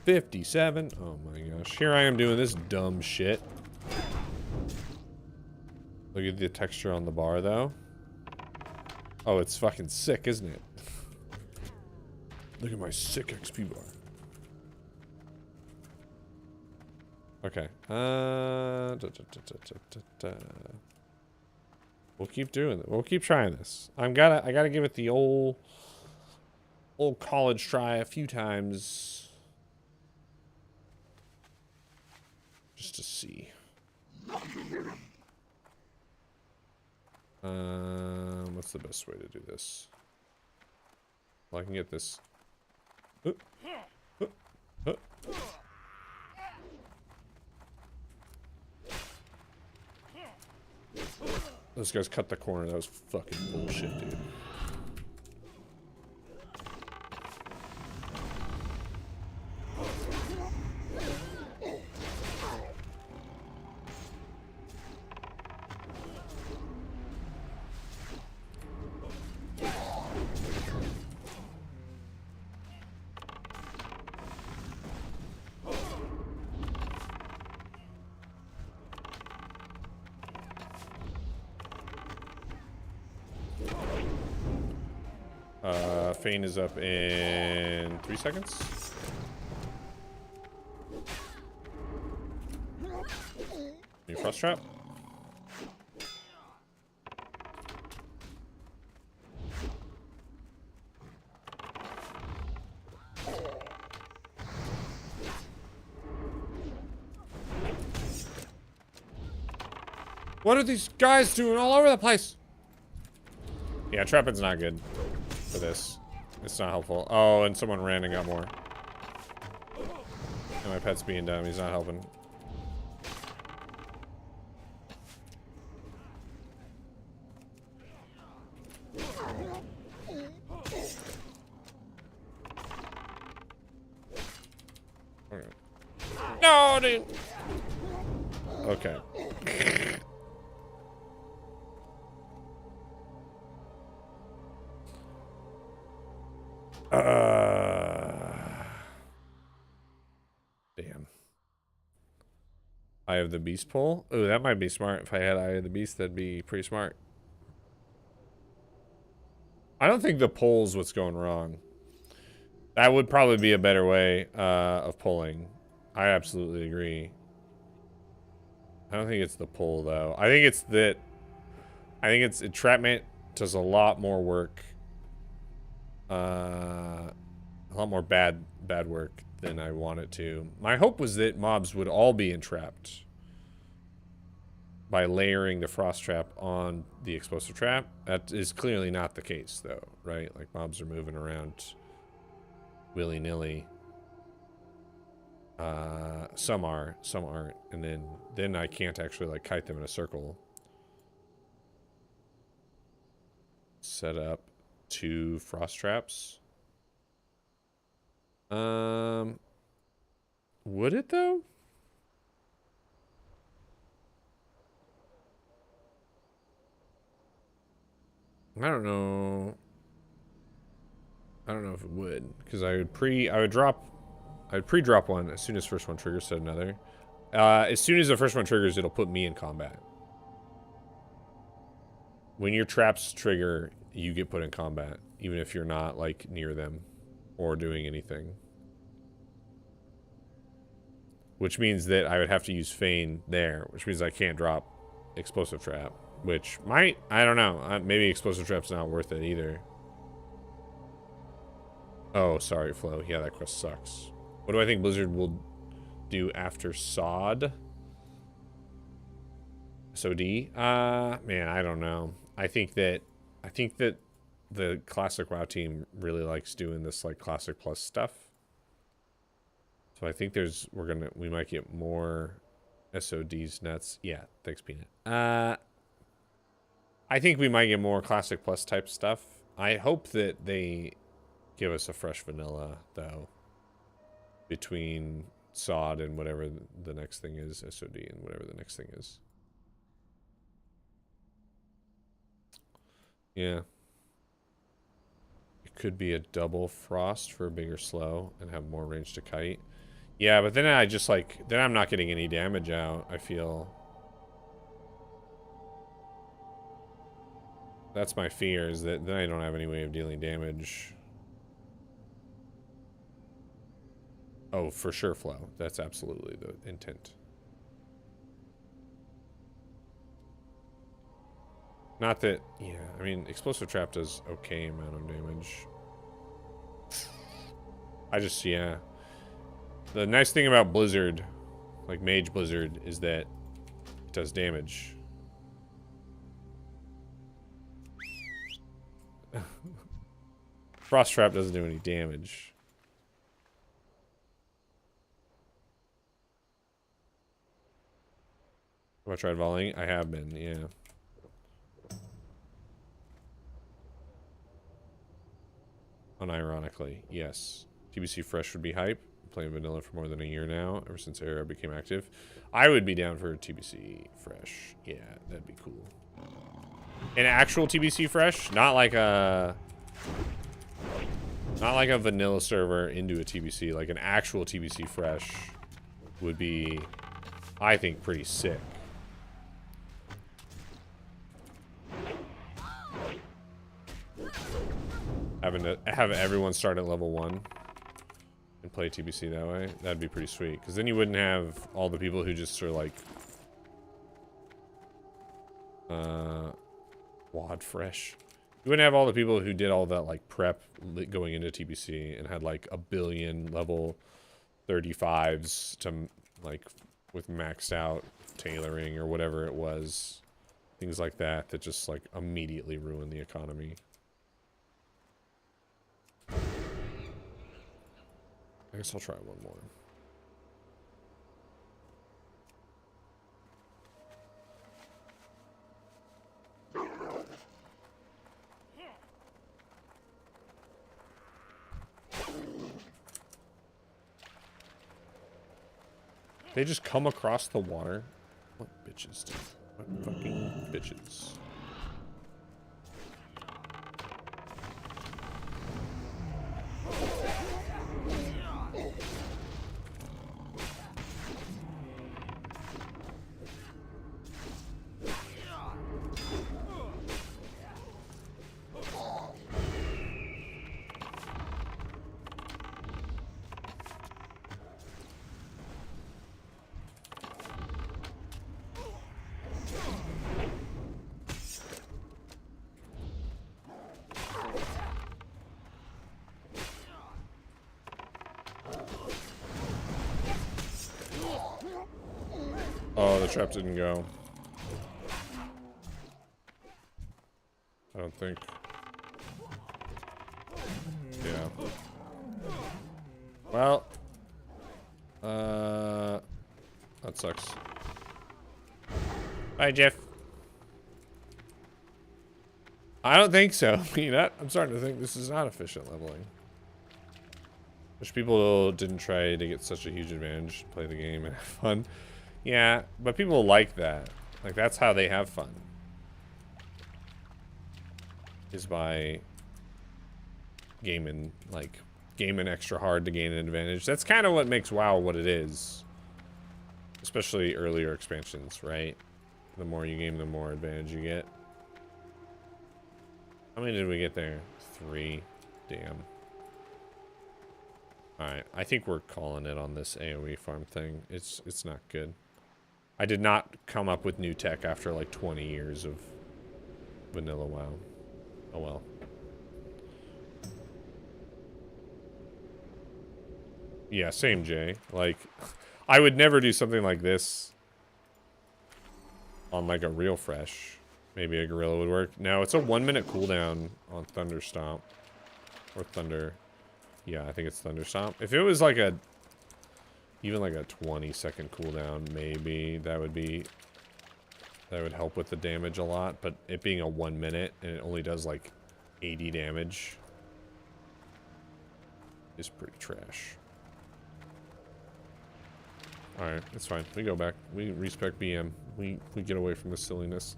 57. Oh my gosh. Here I am doing this dumb shit. Look at the texture on the bar, though. Oh, it's fucking sick, isn't it? Look at my sick XP bar. Okay. We'll keep doing it. We'll keep trying this. I gotta give it the old college try a few times. Just to see. What's the best way to do this? Well, I can get this. Those guys cut the corner. That was fucking bullshit, dude. Feign is up in 3 seconds. New frost trap. What are these guys doing all over the place? Yeah, trapping's not good for this. It's not helpful. Oh, and someone ran and got more. And my pet's being dumb. He's not helping. No, dude. Okay. Damn. Eye of the Beast pull? Ooh, that might be smart. If I had Eye of the Beast, that'd be pretty smart. I don't think the pull's what's going wrong. That would probably be a better way of pulling. I absolutely agree. I don't think it's the pull, though. I think it's that... I think it's... Entrapment does a lot more work. A lot more bad work than I want it to. My hope was that mobs would all be entrapped by layering the frost trap on the explosive trap. That is clearly not the case, though, right? Like, mobs are moving around willy-nilly. Some are, some aren't. And then I can't actually, like, kite them in a circle. Set up 2 frost traps. Would it, though? I don't know. I don't know if it would, because I'd pre-drop one as soon as first one triggers, set another. As soon as the first one triggers, it'll put me in combat. When your traps trigger, you get put in combat, even if you're not, like, near them or doing anything. Which means that I would have to use Feign there, which means I can't drop Explosive Trap. Which might, I don't know, maybe Explosive Trap's not worth it either. Oh, sorry, Flo. Yeah, that quest sucks. What do I think Blizzard will do after SOD? SOD? Man, I don't know. I think that the Classic WoW team really likes doing this, like, Classic Plus stuff. So I think we might get more SODs nuts. Yeah, thanks, Peanut. I think we might get more Classic Plus type stuff. I hope that they give us a fresh vanilla, though, between SOD and whatever the next thing is, SOD and whatever the next thing is. Yeah. It could be a double frost for a bigger slow and have more range to kite. Yeah, but then I just, like, then I'm not getting any damage out, I feel. That's my fear, is that then I don't have any way of dealing damage. Oh, for sure, Flo. That's absolutely the intent. Not that, yeah, I mean, Explosive Trap does okay amount of damage. I just, yeah. The nice thing about Blizzard, like Mage Blizzard, is that it does damage. Frost Trap doesn't do any damage. Have I tried volleying? I have been, yeah. Unironically, yes. TBC Fresh would be hype. I'm playing vanilla for more than a year now, ever since Era became active. I would be down for TBC Fresh. Yeah, that'd be cool. An actual TBC Fresh, not like a vanilla server into a TBC, like an actual TBC Fresh would be, I think, pretty sick. Having to have everyone start at level 1 and play TBC that way, that'd be pretty sweet. Because then you wouldn't have all the people who just are like WoD Fresh. You wouldn't have all the people who did all that, like, prep going into TBC and had like a billion level 35s to, like, with maxed out tailoring or whatever it was. Things like that that just like immediately ruin the economy. I guess I'll try one more. They just come across the water. What bitches, dude? What fucking bitches? Oh, the trap didn't go. I don't think. Yeah. Well. That sucks. Bye, Jeff. I don't think so. You know, I'm starting to think this is not efficient leveling. Which people didn't try to get such a huge advantage, play the game and have fun. Yeah, but people like that. Like, that's how they have fun. Is by gaming, like, gaming extra hard to gain an advantage. That's kind of what makes WoW what it is. Especially earlier expansions, right? The more you game, the more advantage you get. How many did we get there? 3. Damn. Alright, I think we're calling it on this AoE farm thing. It's not good. I did not come up with new tech after like 20 years of vanilla WoW. Oh well. Yeah, same Jay. Like, I would never do something like this on like a real fresh. Maybe a gorilla would work. No, it's a 1-minute cooldown on Thunderstomp. Or Thunder. Yeah, I think it's Thunderstomp. If it was like a even like a 20-second cooldown, maybe that would help with the damage a lot, but it being a 1 minute and it only does like 80 damage is pretty trash. Alright, it's fine. We go back. We respec BM. We get away from this silliness.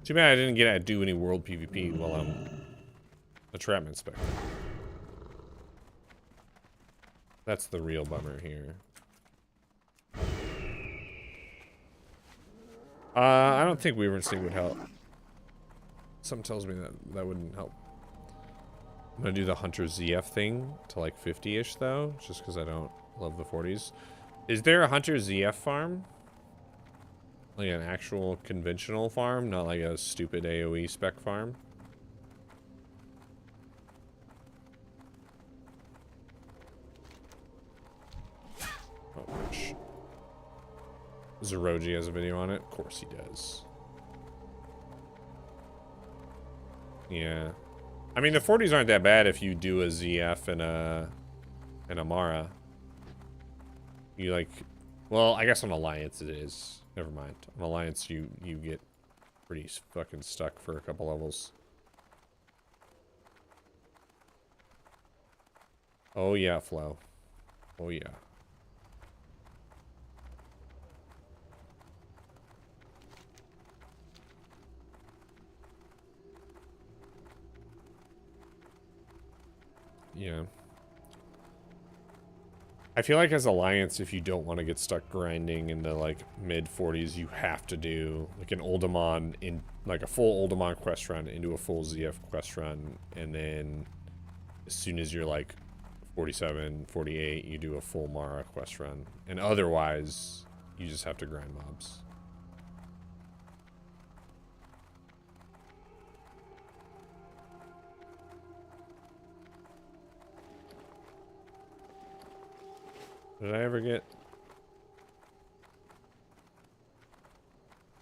Too bad I didn't get to do any world PvP while I'm a trap inspector. That's the real bummer here. I don't think Weaver Instinct would help. Something tells me that wouldn't help. I'm gonna do the Hunter ZF thing to like 50-ish though, just because I don't love the 40s. Is there a Hunter ZF farm? Like an actual conventional farm, not like a stupid AoE spec farm? Oh, gosh. Zeroji has a video on it? Of course he does. Yeah. I mean, the 40s aren't that bad if you do a ZF and a Mara. You like... Well, I guess on Alliance it is. Never mind. On Alliance you get pretty fucking stuck for a couple levels. Oh yeah, Flo. Oh yeah. Yeah. I feel like as Alliance, if you don't want to get stuck grinding into like mid 40s, you have to do like an Oldemon in like a full Oldemon quest run into a full ZF quest run, and then as soon as you're like 47, 48, you do a full Mara quest run, and otherwise you just have to grind mobs. Did I ever get?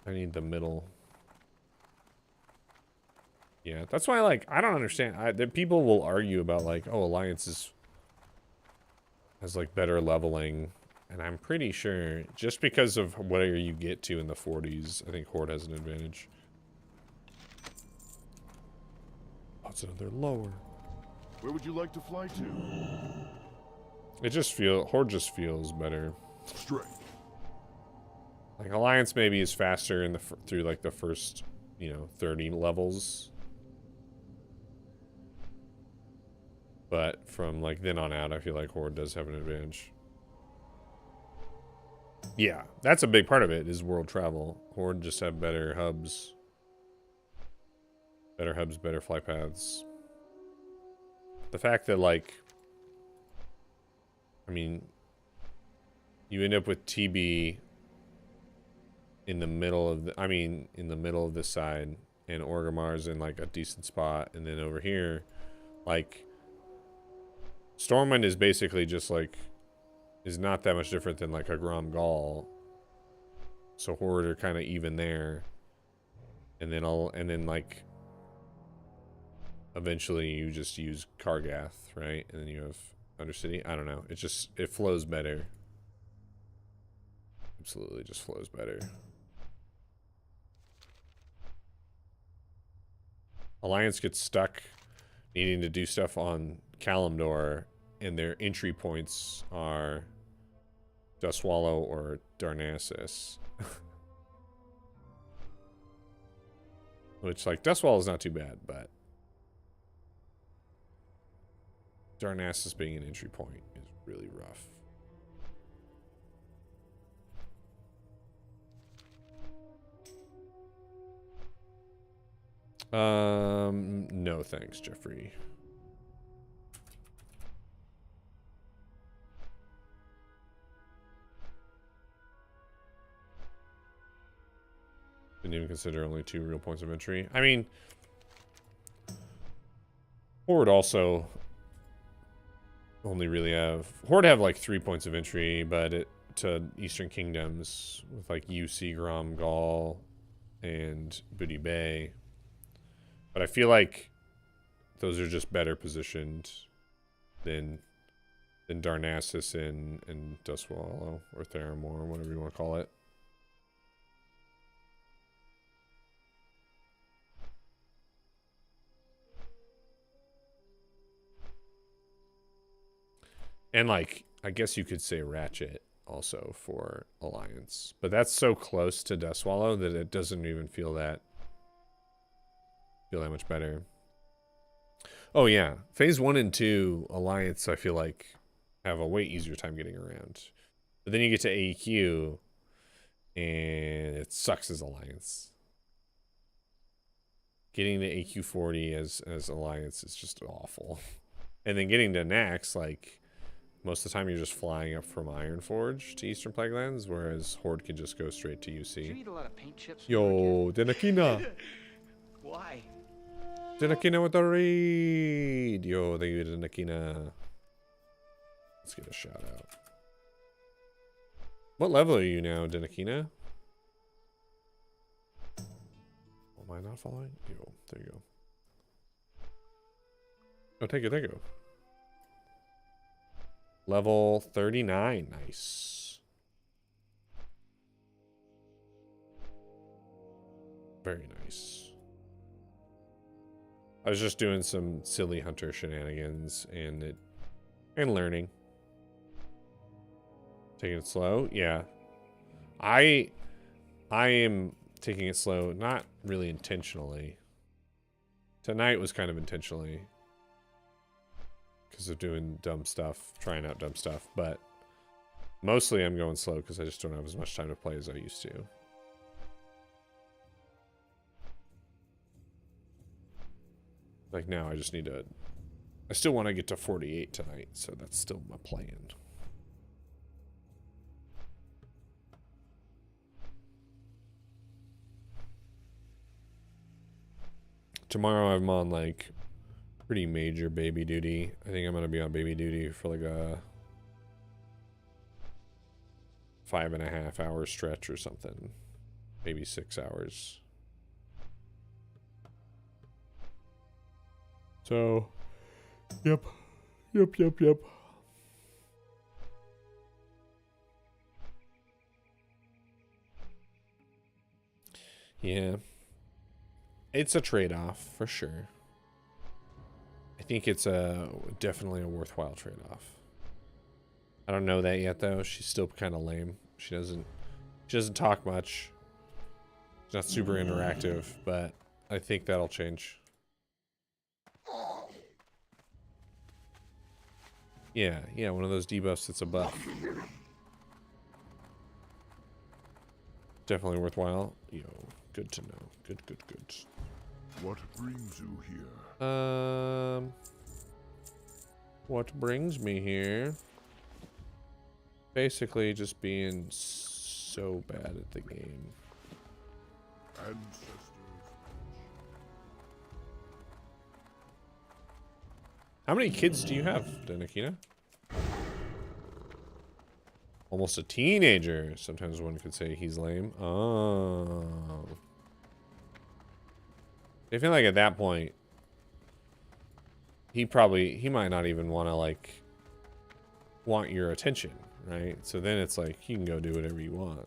I need the middle. Yeah, that's why, like, I don't understand. The people will argue about, like, oh, Alliance has, like, better leveling. And I'm pretty sure, just because of whatever you get to in the 40s, I think Horde has an advantage. Oh, it's another lower. Where would you like to fly to? It just Horde just feels better. Straight. Like, Alliance maybe is faster in through, like, the first, 30 levels. But from, like, then on out, I feel like Horde does have an advantage. Yeah, that's a big part of it, is world travel. Horde just have better hubs. Better hubs, better flight paths. The fact that, like, I mean, you end up with TB in the middle of in the middle of this side, and Orgrimmar's in, like, a decent spot, and then over here, like, Stormwind is basically just, like, is not that much different than, like, a Grom Gaul. So Horde are kind of even there. And then, like, eventually you just use Kargath, right? And then you have Undercity. I don't know. It flows better. Absolutely just flows better. Alliance gets stuck needing to do stuff on Kalimdor, and their entry points are Dustwallow or Darnassus. Which, like, Dustwallow is not too bad, but Darnassus being an entry point is really rough. No thanks, Jeffrey. Didn't even consider only 2 real points of entry. I mean, Horde also only really Horde have like 3 points of entry, but to Eastern Kingdoms with like UC, Grom, Gaul, and Booty Bay. But I feel like those are just better positioned than Darnassus and Dustwallow or Theramore, whatever you want to call it. And, like, I guess you could say Ratchet also for Alliance. But that's so close to Dustwallow that it doesn't even feel that much better. Oh, yeah. Phase 1 and 2, Alliance, I feel like, have a way easier time getting around. But then you get to AEQ, and it sucks as Alliance. Getting to AQ 40 as Alliance is just awful. And then getting to Nax, like, most of the time you're just flying up from Ironforge to Eastern Plaguelands, whereas Horde can just go straight to UC. Did you eat a lot of paint chips? Yo, Denakina! Why? Denakina with the raid! Yo, thank you, Denakina. Let's get a shout out. What level are you now, Denakina? Am I not following? Yo, there you go. Oh, thank you. Level 39. Nice. Very nice. I was just doing some silly hunter shenanigans and learning. Taking it slow. Yeah. I am taking it slow, not really intentionally. Tonight was kind of intentionally. Because of doing dumb stuff, trying out dumb stuff, but mostly I'm going slow because I just don't have as much time to play as I used to. Like now I just need to, I still want to get to 48 tonight, so that's still my plan. Tomorrow I'm on like pretty major baby duty. I think I'm gonna be on baby duty for like 5.5 hour stretch or something. Maybe 6 hours. So, yep. Yeah. It's a trade-off, for sure. I think it's definitely a worthwhile trade-off. I don't know that yet, though. She's still kind of lame. She doesn't talk much. She's not super interactive, but I think that'll change. Yeah, one of those debuffs that's a buff. Definitely worthwhile. Yo, good to know. Good. What brings you here? What brings me here? Basically just being so bad at the game. Ancestors. How many kids do you have, Denakina? Almost a teenager. Sometimes one could say he's lame. Oh. I feel like at that point, he might not even want to, want your attention, right? So then it's like, you can go do whatever you want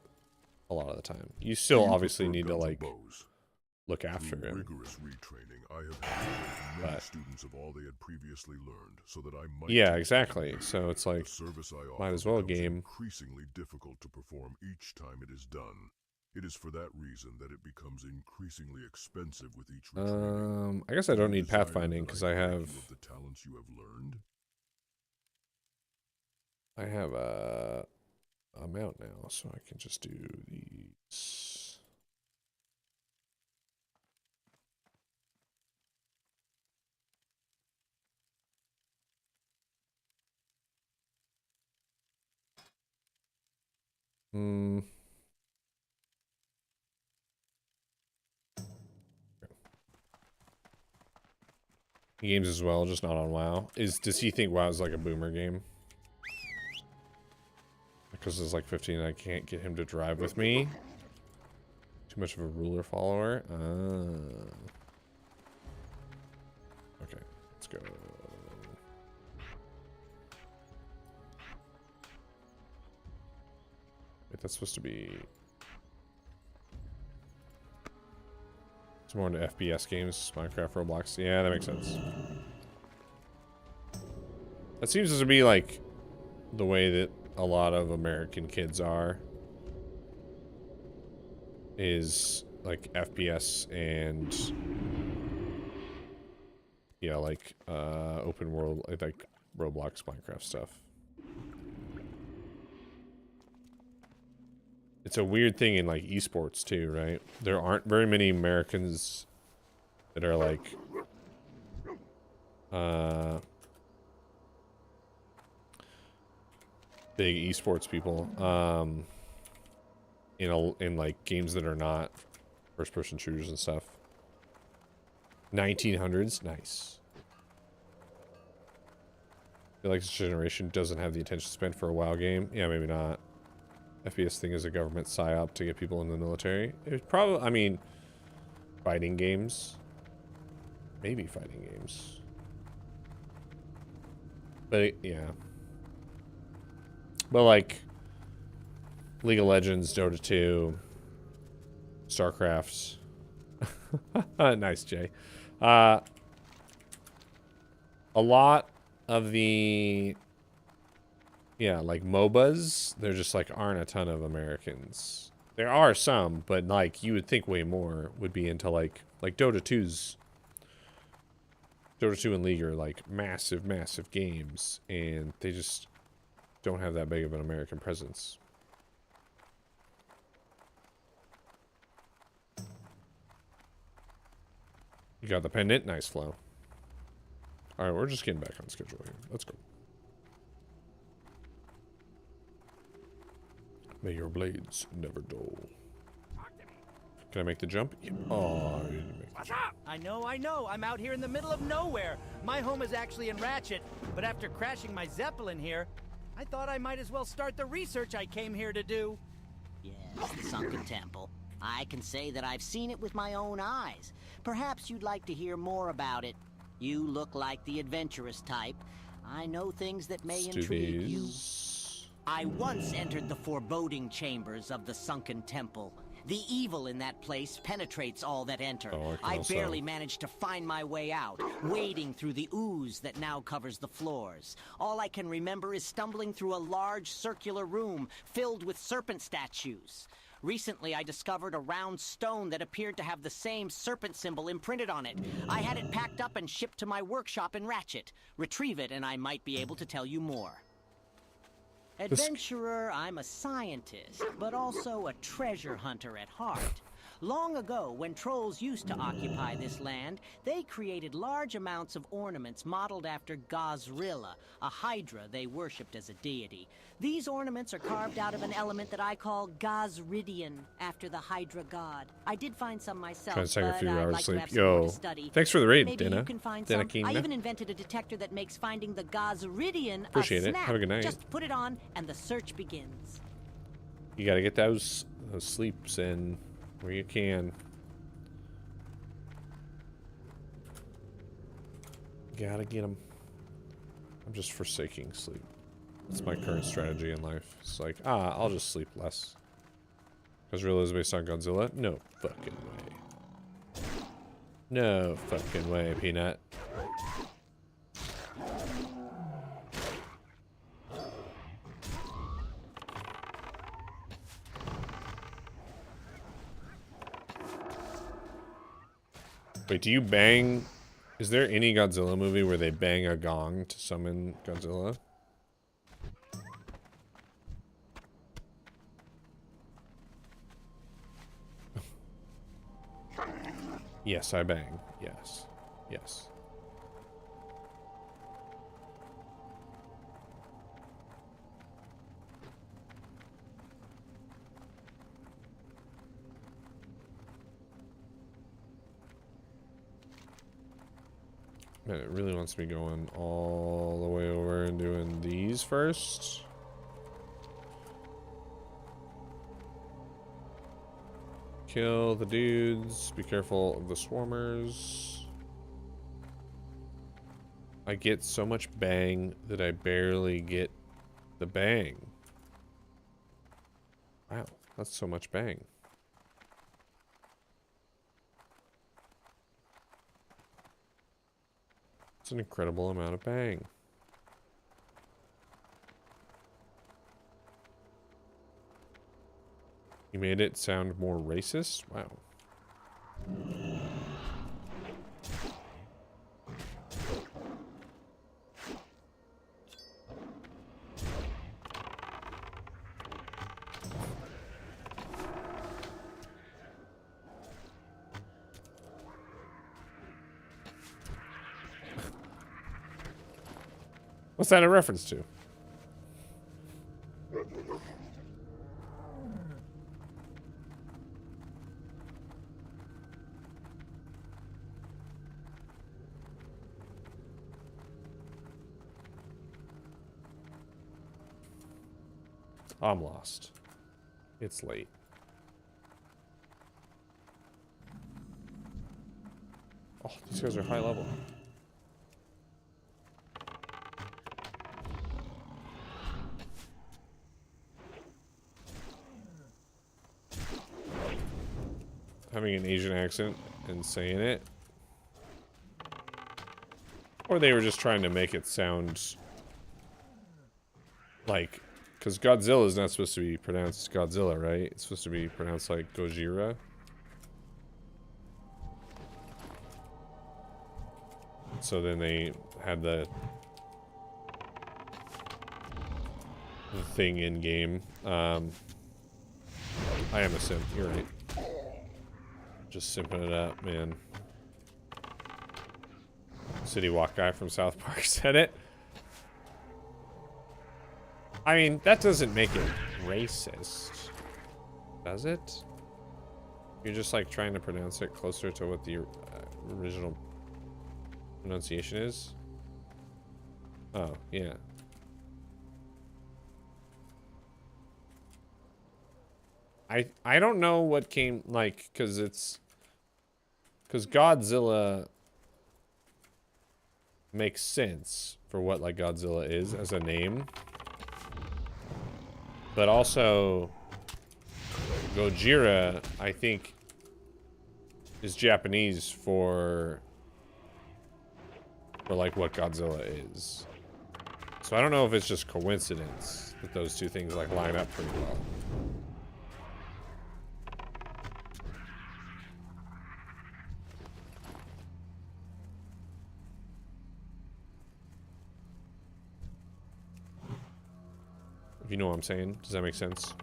a lot of the time. You still obviously need to, look after him. Rigorous retraining, I have had many students of all they had previously learned, so that I might. Yeah, exactly. So it's like, the service I might offer as well becomes game. increasingly difficult to perform each time it is done. It is for that reason that it becomes increasingly expensive with each retraining. I guess I don't need pathfinding because I have the talents you have learned. I have a amount now, so I can just do these. Games as well, just not on WoW. Does he think WoW is like a boomer game? Because it's like 15 and I can't get him to drive with me. Too much of a ruler follower. Okay, let's go. Wait, that's supposed to be... It's more into FPS games, Minecraft, Roblox. Yeah, that makes sense. That seems to be like the way that a lot of American kids are. Is like FPS and yeah, like open world, like Roblox, Minecraft stuff. It's a weird thing in like esports too, right? There aren't very many Americans that are like big esports people in like games that are not first person shooters and stuff. 1900s, nice. I feel like this generation doesn't have the attention span for a WoW game. Yeah, maybe not. FPS thing is a government psyop to get people in the military. It's probably, I mean, fighting games. Maybe fighting games. But, yeah. But, like, League of Legends, Dota 2, StarCraft. Nice, Jay. A lot of the... Yeah, like MOBAs, there just like aren't a ton of Americans. There are some, but like you would think way more would be into like Dota 2's. Dota 2 and League are like massive games, and they just don't have that big of an American presence. You got the pendant, nice flow. All right, we're just getting back on schedule here. Let's go. May your blades never dull. Can I make the jump? Yeah. Oh, I didn't make the jump. I know. I'm out here in the middle of nowhere. My home is actually in Ratchet, but after crashing my Zeppelin here, I thought I might as well start the research I came here to do. Yes, the Sunken Temple. I can say that I've seen it with my own eyes. Perhaps you'd like to hear more about it. You look like the adventurous type. I know things that may intrigue you. I once entered the foreboding chambers of the Sunken Temple. The evil in that place penetrates all that enter. Oh, I barely managed to find my way out, wading through the ooze that now covers the floors. All I can remember is stumbling through a large circular room filled with serpent statues. Recently, I discovered a round stone that appeared to have the same serpent symbol imprinted on it. I had it packed up and shipped to my workshop in Ratchet. Retrieve it and I might be able to tell you more. Adventurer, I'm a scientist, but also a treasure hunter at heart. Long ago, when trolls used to occupy this land, they created large amounts of ornaments modeled after Gazrilla, a hydra they worshipped as a deity. These ornaments are carved out of an element that I call Gazridian, after the hydra god. I did find some myself, Trying to take a few but I'd hours like to sleep. have some more Yo, to study. thanks for the raid, Maybe Dana. you can find some. Dana I even invented a detector that makes finding the Gazridian Appreciate a it. snap. Have a good night. Just put it on, and the search begins. You gotta get those sleeps in where you can. Gotta get them. I'm just forsaking sleep. That's my current strategy in life. It's like, I'll just sleep less. Gazrilla is based on Godzilla? No fucking way. No fucking way, Peanut. Wait, do you bang... Is there any Godzilla movie where they bang a gong to summon Godzilla? Yes, I bang. Yes. Yes. Man, it really wants me going all the way over and doing these first. Kill the dudes. Be careful of the swarmers. I get so much bang that I barely get the bang. Wow, that's so much bang. It's an incredible amount of bang. You made it sound more racist? Wow. What's that a reference to? I'm lost. It's late. Oh, these guys are high level. Having an Asian accent and saying it. Or they were just trying to make it sound like, because Godzilla is not supposed to be pronounced Godzilla, right? It's supposed to be pronounced like Gojira. So then they had the thing in game. I am a simp, you're right. Just simping it up, man. City Walk guy from South Park said it. I mean, that doesn't make it racist, does it? You're just like trying to pronounce it closer to what the original pronunciation is. Oh, yeah. I don't know what came, like, because Godzilla makes sense for what, like, Godzilla is as a name. But also, Gojira, I think, is Japanese for like what Godzilla is. So I don't know if it's just coincidence that those two things like line up pretty well. If you know what I'm saying, does that make sense?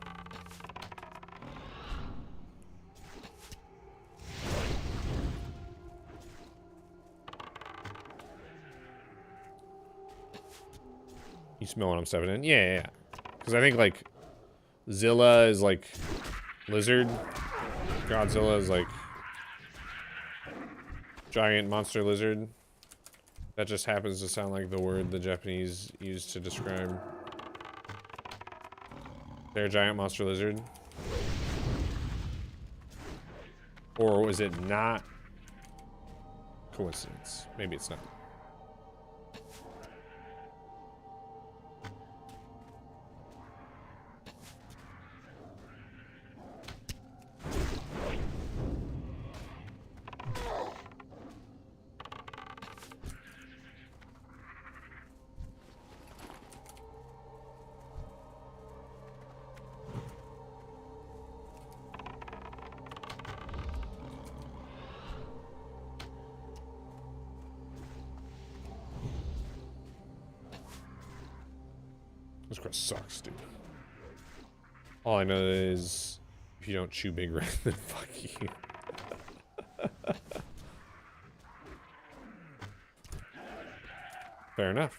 You smell what I'm stepping in? Yeah. Because I think, like, Zilla is, like, lizard. Godzilla is, like, giant monster lizard. That just happens to sound like the word the Japanese use to describe their giant monster lizard. Or was it not coincidence? Maybe it's not. This quest sucks, dude. All I know is if you don't chew big red, then fuck you. Fair enough.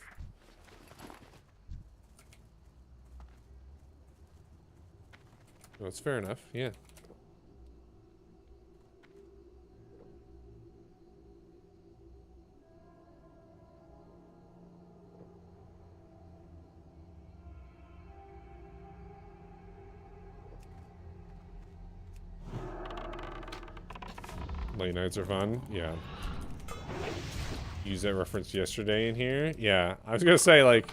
Well, that's fair enough, yeah. Late nights are fun. Yeah. Used that reference yesterday in here. Yeah. I was gonna say, like,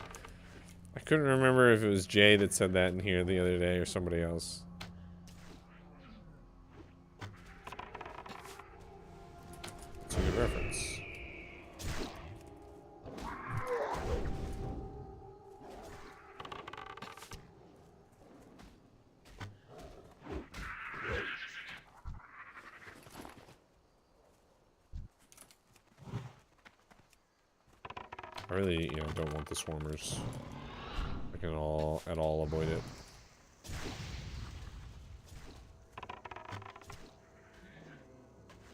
I couldn't remember if it was Jay that said that in here the other day or somebody else. It's a good reference. I really, you know, don't want the swarmers. I can at all avoid it.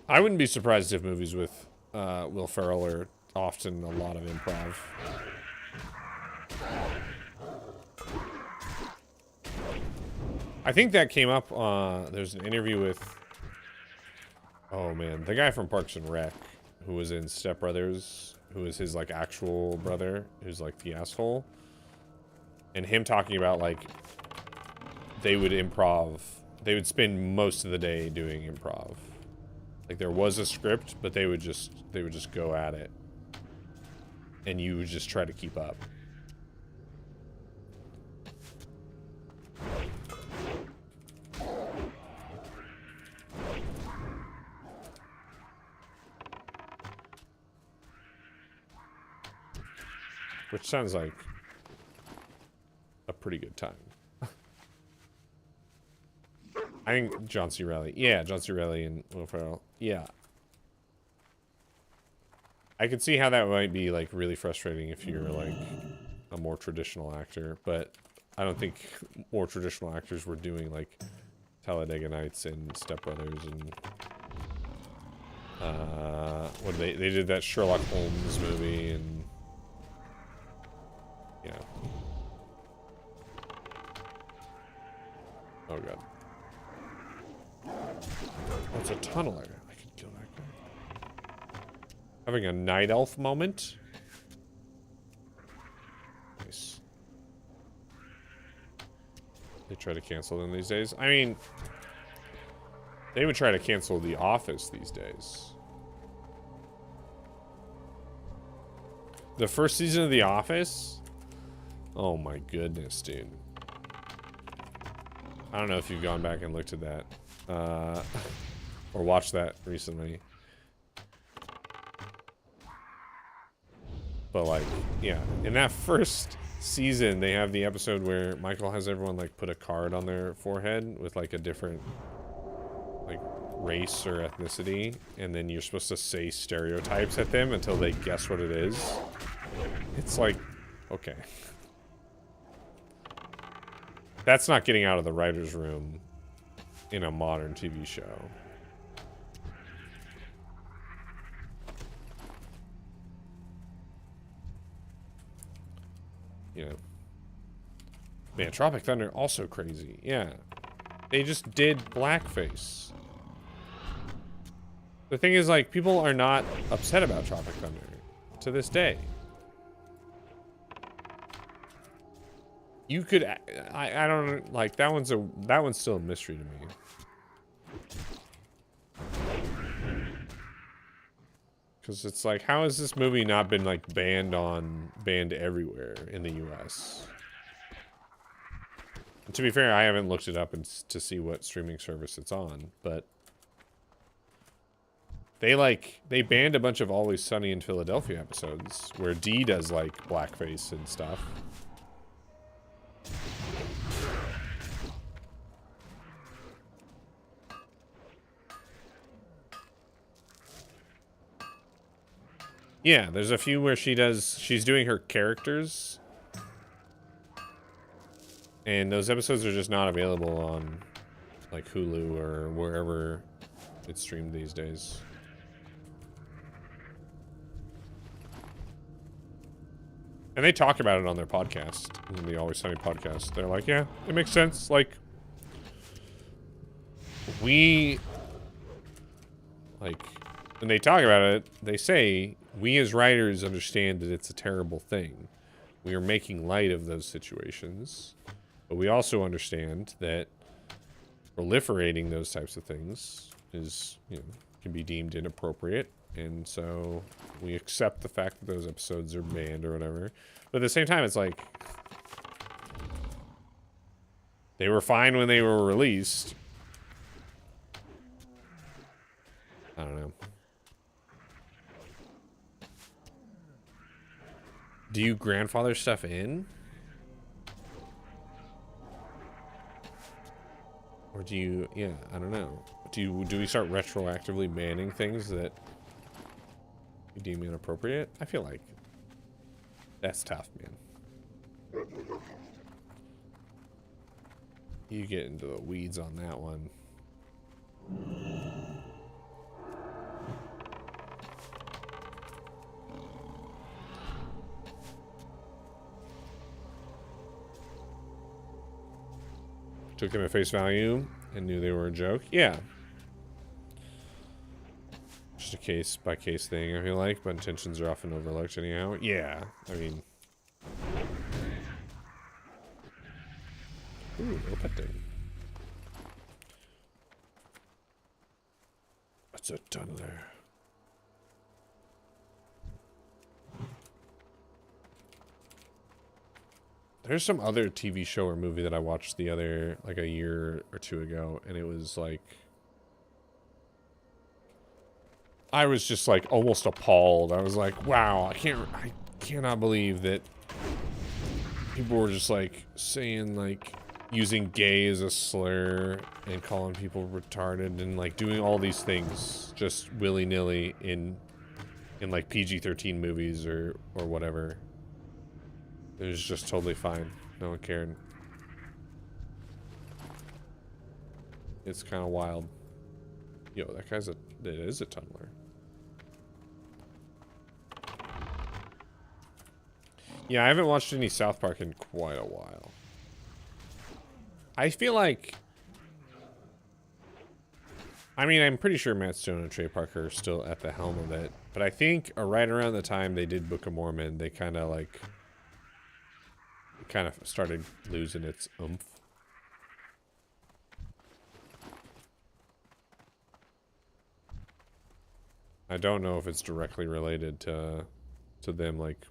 I wouldn't be surprised if movies with Will Ferrell are often a lot of improv. I think that came up, there's an interview with, oh man, the guy from Parks and Rec, who was in Step Brothers, who is his, like, actual brother, who's, like, the asshole. And him talking about, like, they would improv. They would spend most of the day doing improv. Like, there was a script, but they would just go at it. And you would just try to keep up. Which sounds like a pretty good time. I think John C. Reilly. Yeah, John C. Reilly and Will Ferrell. Yeah. I could see how that might be, like, really frustrating if you're, like, a more traditional actor. But I don't think more traditional actors were doing, like, Talladega Nights and Step Brothers and... what they did that Sherlock Holmes movie and... Yeah. Oh god. Oh, it's a tunneler. I can kill that guy. Having a night elf moment. Nice. They try to cancel them these days. I mean, they would try to cancel The Office these days. The first season of The Office? Oh my goodness, dude. I don't know if you've gone back and looked at that. Or watched that recently. But like, yeah. In that first season, they have the episode where Michael has everyone like put a card on their forehead with like a different like race or ethnicity, and then you're supposed to say stereotypes at them until they guess what it is. It's like, okay. That's not getting out of the writer's room in a modern TV show. You know. Man, Tropic Thunder also crazy. Yeah. They just did blackface. The thing is, like, people are not upset about Tropic Thunder to this day. You could, I don't, like, that one's still a mystery to me. Because it's like, how has this movie not been, like, banned everywhere in the US? And to be fair, I haven't looked it up to see what streaming service it's on, but they banned a bunch of Always Sunny in Philadelphia episodes where Dee does, like, blackface and stuff. Yeah, there's a few where she's doing her characters. And those episodes are just not available on, like, Hulu or wherever it's streamed these days. And they talk about it on their podcast, in the Always Sunny podcast. They're like, yeah, it makes sense. Like, when they talk about it, they say, we as writers understand that it's a terrible thing. We are making light of those situations. But we also understand that proliferating those types of things is, you know, can be deemed inappropriate. And so we accept the fact that those episodes are banned or whatever. But at the same time, it's like, they were fine when they were released. I don't know. Do you grandfather stuff in? Or do you, yeah, I don't know. Do we start retroactively banning things that you deem inappropriate? I feel like that's tough, man. You get into the weeds on that one. Took them at face value and knew they were a joke. Yeah. Just a case by case thing, I feel like, but intentions are often overlooked anyhow. Yeah, I mean. Ooh, no pet thing. What's a tunneler? There's some other TV show or movie that I watched the other, like a year or two ago, and it was like, I was just like almost appalled. I was like, wow, I cannot believe that people were just like saying, like, using gay as a slur and calling people retarded and like doing all these things just willy-nilly in like PG-13 movies or whatever. It was just totally fine. No one cared. It's kind of wild. Yo, that is a tunneler. Yeah, I haven't watched any South Park in quite a while. I feel like, I mean, I'm pretty sure Matt Stone and Trey Parker are still at the helm of it, but I think right around the time they did Book of Mormon, they kind of started losing its oomph. I don't know if it's directly related to them, like,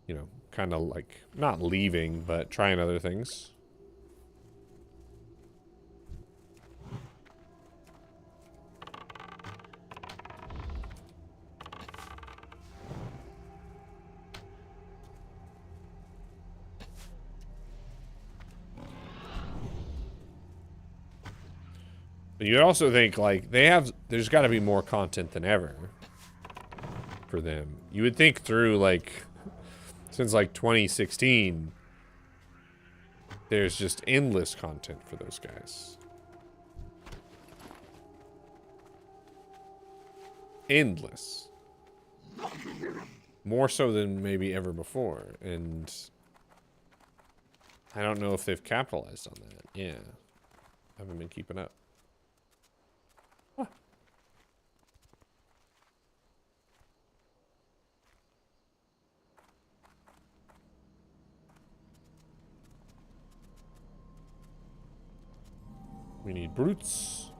you know, kind of like not leaving, but trying other things. You'd also think, like, there's got to be more content than ever for them. You would think through, like, since, like, 2016, there's just endless content for those guys. Endless. More so than maybe ever before. And I don't know if they've capitalized on that. Yeah. I haven't been keeping up. We need brutes.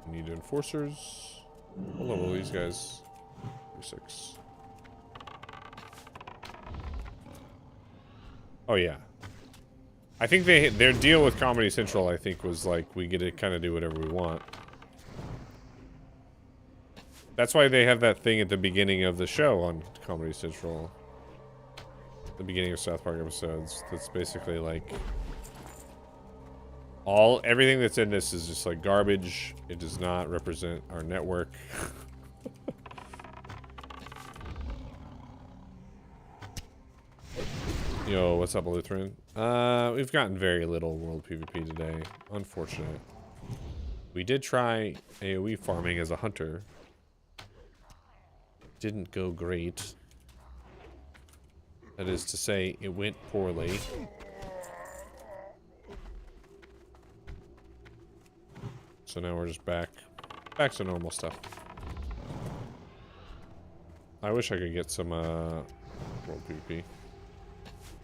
We need enforcers. What level are these guys? 6. Oh yeah. I think their deal with Comedy Central, I think, was like, we get to kind of do whatever we want. That's why they have that thing at the beginning of the show on Comedy Central. The beginning of South Park episodes. That's basically like, everything that's in this is just like garbage. It does not represent our network. Yo, what's up, Lutheran? We've gotten very little world PvP today. Unfortunate. We did try AoE farming as a hunter. Didn't go great. That is to say, it went poorly. So now we're just back to normal stuff. I wish I could get some world PvP.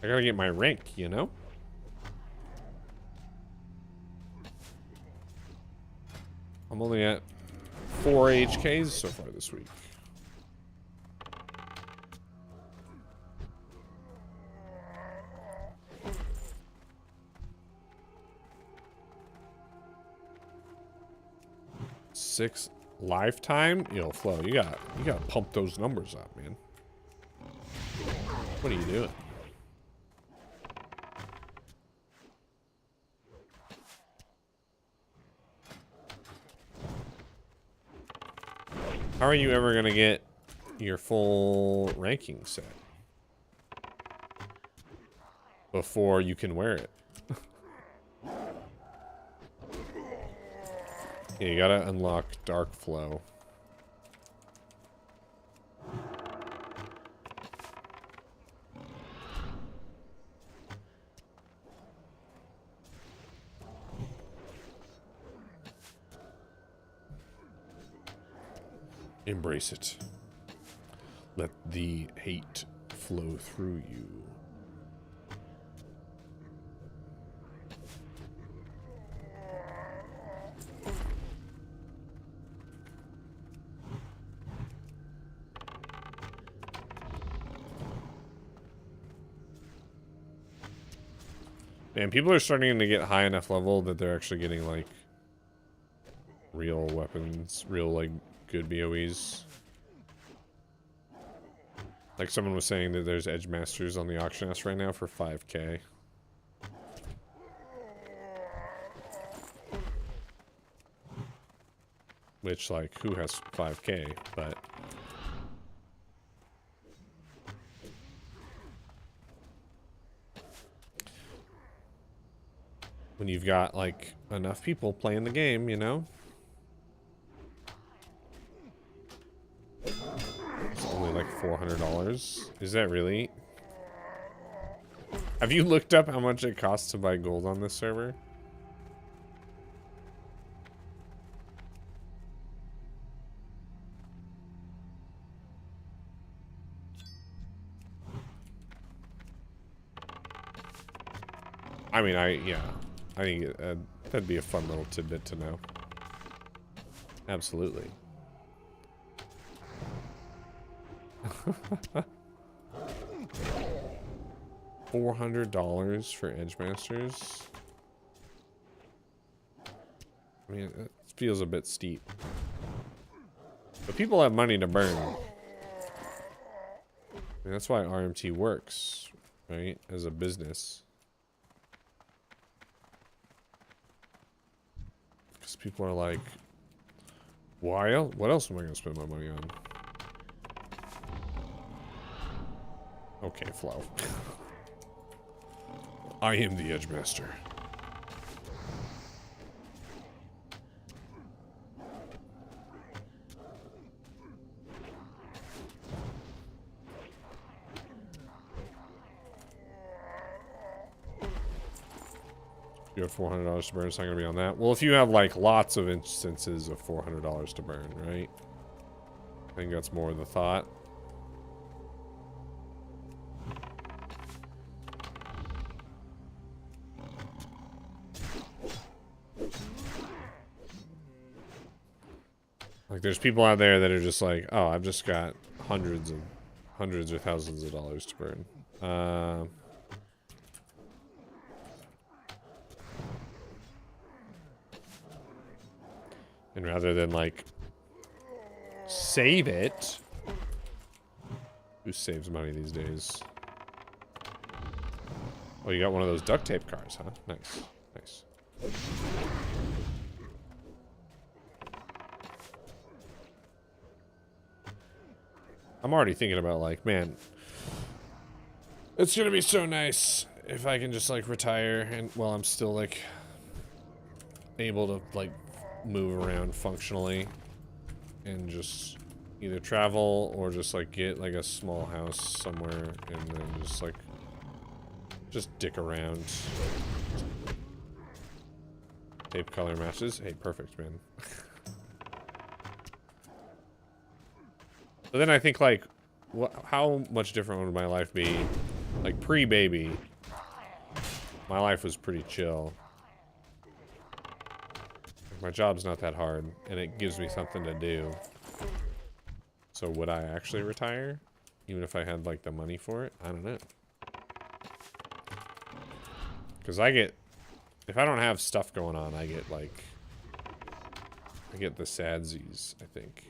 I gotta get my rank, you know? I'm only at 4 HKs so far this week. Six lifetime? Yo, Flo, you gotta pump those numbers up, man. What are you doing? How are you ever gonna get your full ranking set before you can wear it? Yeah, you gotta unlock Dark Flow. Embrace it. Let the hate flow through you. Man, people are starting to get high enough level that they're actually getting, like, real weapons, real, like, good BOEs. Like, someone was saying that there's Edge Masters on the auction house right now for 5K. Which, like, who has 5K? But when you've got, like, enough people playing the game, you know? It's only like $400. Is that really? Have you looked up how much it costs to buy gold on this server? I mean, yeah. I think that'd be a fun little tidbit to know. Absolutely. $400 for Edge Masters. I mean, it feels a bit steep. But people have money to burn. And that's why RMT works, right? As a business. Because people are like, why else? What else am I going to spend my money on? Okay, Flo. I am the Edge Master. You have $400 to burn, it's not going to be on that. Well, if you have, like, lots of instances of $400 to burn, right? I think that's more the thought. Like, there's people out there that are just like, oh, I've just got hundreds or thousands of dollars to burn. And rather than, like, save it... Who saves money these days? Oh, you got one of those duct tape cars, huh? Nice. Nice. I'm already thinking about, like, man, it's gonna be so nice if I can just, like, retire and while I'm still, like, able to, like, move around functionally and just either travel or just, like, get, like, a small house somewhere and then just, like, just dick around. Tape color matches. Hey, perfect, man. But then I think, like, how much different would my life be? Like, pre-baby, my life was pretty chill. My job's not that hard, and it gives me something to do. So would I actually retire? Even if I had, like, the money for it? I don't know. Because I get... If I don't have stuff going on, I get, like... I get the sadsies, I think.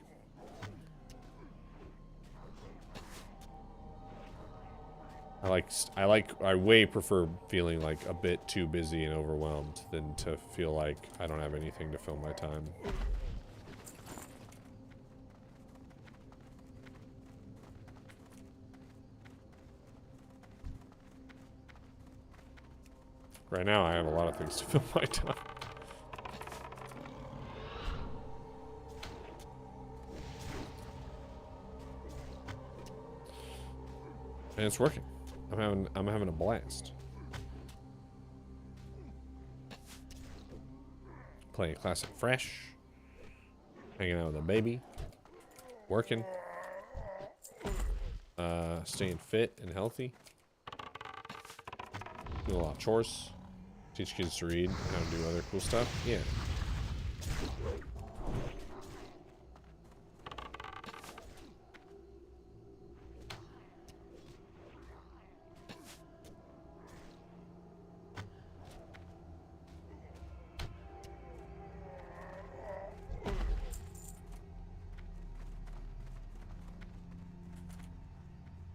I way prefer feeling like a bit too busy and overwhelmed than to feel like I don't have anything to fill my time. Right now I have a lot of things to fill my time. And it's working. I'm having a blast. Playing classic fresh. Hanging out with a baby. Working. Staying fit and healthy. Doing a lot of chores. Teach kids to read, how to do other cool stuff. Yeah.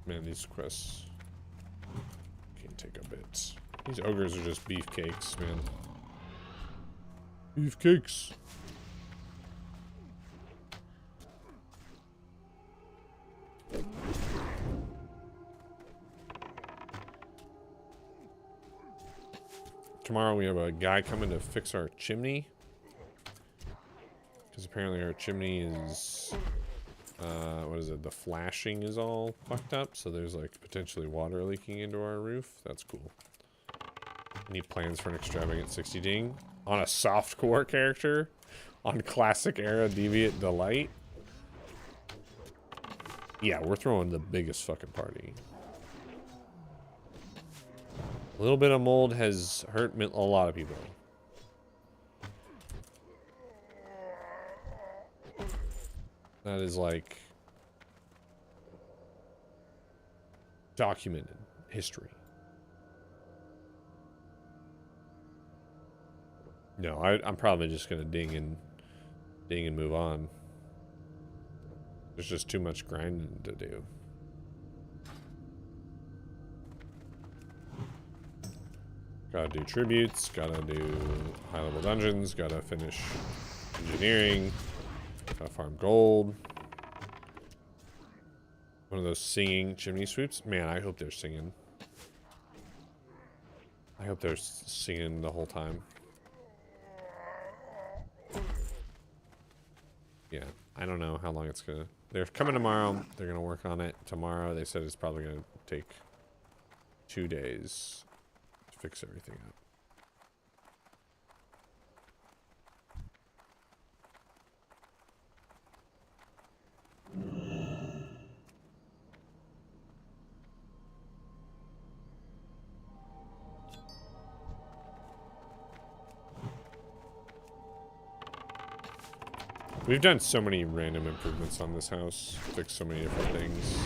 Man, these quests can take a bit. These ogres are just beefcakes, man. Beefcakes. Tomorrow we have a guy coming to fix our chimney. Because apparently our chimney is... what is it? The flashing is all fucked up, so there's like potentially water leaking into our roof. That's cool. Any plans for an extravagant 60 ding on a softcore character on classic era Deviate Delight? Yeah, we're throwing the biggest fucking party. A little bit of mold has hurt a lot of people. That is like documented history. No, I'm probably just gonna ding and move on. There's just too much grinding to do. Gotta do tributes, gotta do high-level dungeons, gotta finish engineering, gotta farm gold. One of those singing chimney sweeps. Man, I hope they're singing. I hope they're singing the whole time. Yeah, I don't know how long it's gonna... They're coming tomorrow. They're gonna work on it tomorrow. They said it's probably gonna take 2 days to fix everything up. We've done so many random improvements on this house, fixed so many different things.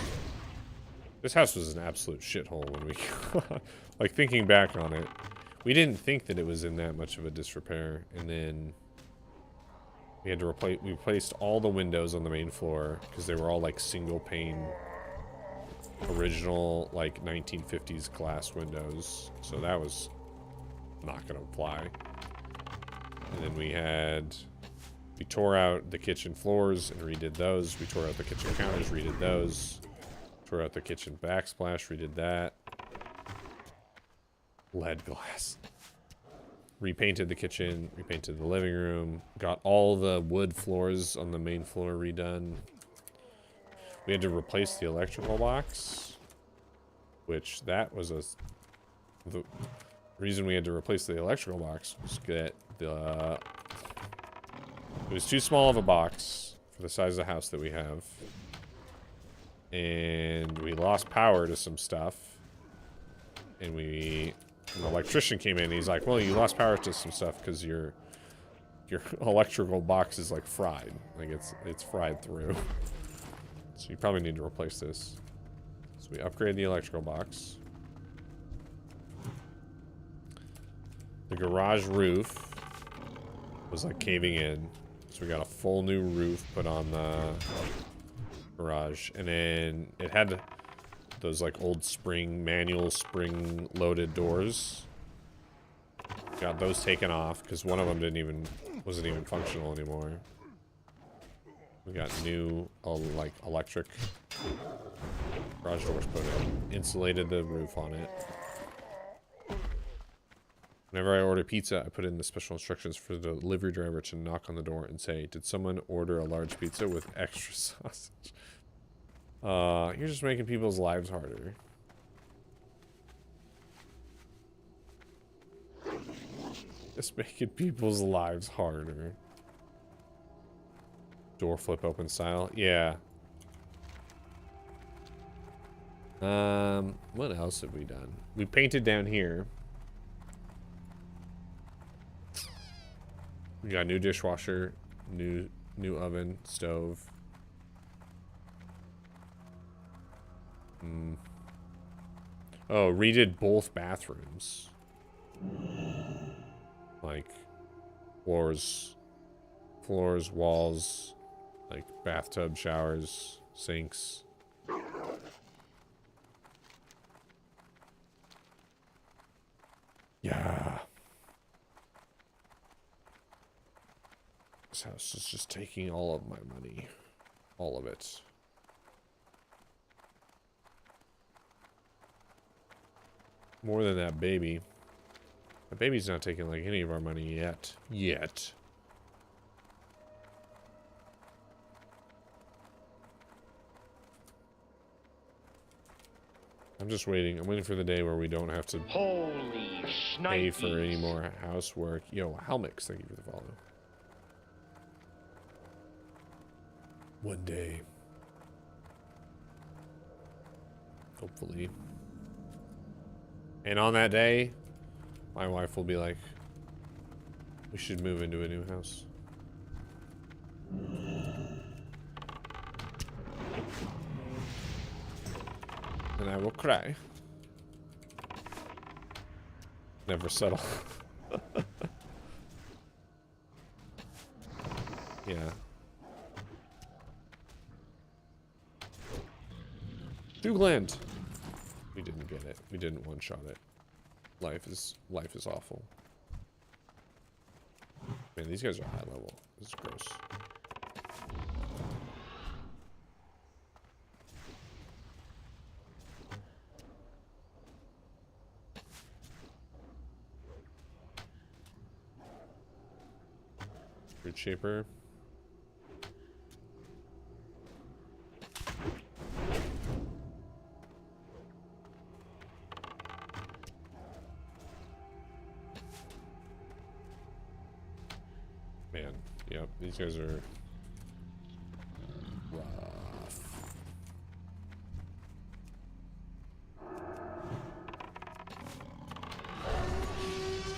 This house was an absolute shithole when we, like thinking back on it, we didn't think that it was in that much of a disrepair, and then we had to replace, we replaced all the windows on the main floor because they were all like single pane, original like 1950s glass windows, so that was not gonna fly. And then we tore out the kitchen floors and redid those. We tore out the kitchen counters, redid those. Tore out the kitchen backsplash, redid that. Lead glass. Repainted the kitchen, repainted the living room. Got all the wood floors on the main floor redone. We had to replace the electrical box, which that was the reason we had to replace the electrical box was that it was too small of a box for the size of the house that we have. And we lost power to some stuff. And an electrician came in and he's like, well, you lost power to some stuff because your electrical box is like fried. Like it's fried through. So you probably need to replace this. So we upgrade the electrical box. The garage roof was like caving in. So we got a full new roof put on the garage, and then it had those like old manual spring loaded doors. Got those taken off because one of them wasn't even functional anymore. We got new like electric garage doors put in, insulated the roof on it. Whenever I order pizza, I put in the special instructions for the delivery driver to knock on the door and say, did someone order a large pizza with extra sausage? You're just making people's lives harder. Just making people's lives harder. Door flip open style. Yeah. What else have we done? We painted down here. We got a new dishwasher, new oven, stove. Oh, redid both bathrooms. Like floors, walls, like bathtub, showers, sinks. Yeah. This house is just taking all of my money. All of it. More than that baby. The baby's not taking like any of our money yet. I'm just waiting. I'm waiting for the day where we don't have to pay for any more housework. Yo, Helmix, thank you for the follow. One day. Hopefully. And on that day, my wife will be like, we should move into a new house. and I will cry. Never settle. Yeah. Dugland. We didn't get it. We didn't one-shot it. Life is awful. Man, these guys are high level. This is gross. Root shaper. Man, yep, these guys are rough.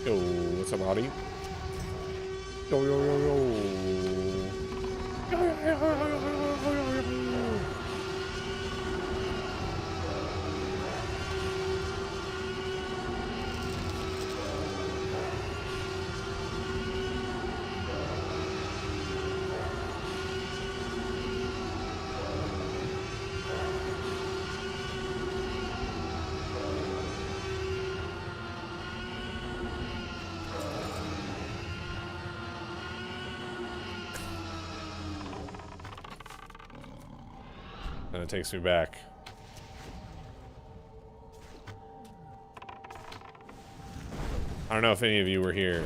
Yo, what's up, Audie? Yo, yo, yo, yo. And it takes me back. I don't know if any of you were here,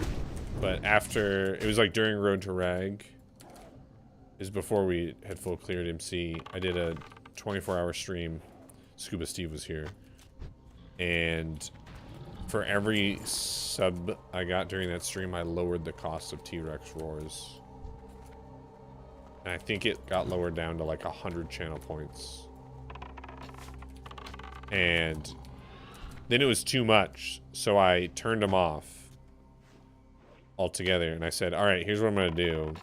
but after, it was like during Road to Rag, is before we had full cleared MC, I did a 24-hour stream. Scuba Steve was here. And for every sub I got during that stream, I lowered the cost of T-Rex roars. And I think it got lowered down to like 100 channel points. And then it was too much, so I turned them off altogether. And I said, all right, here's what I'm going to do.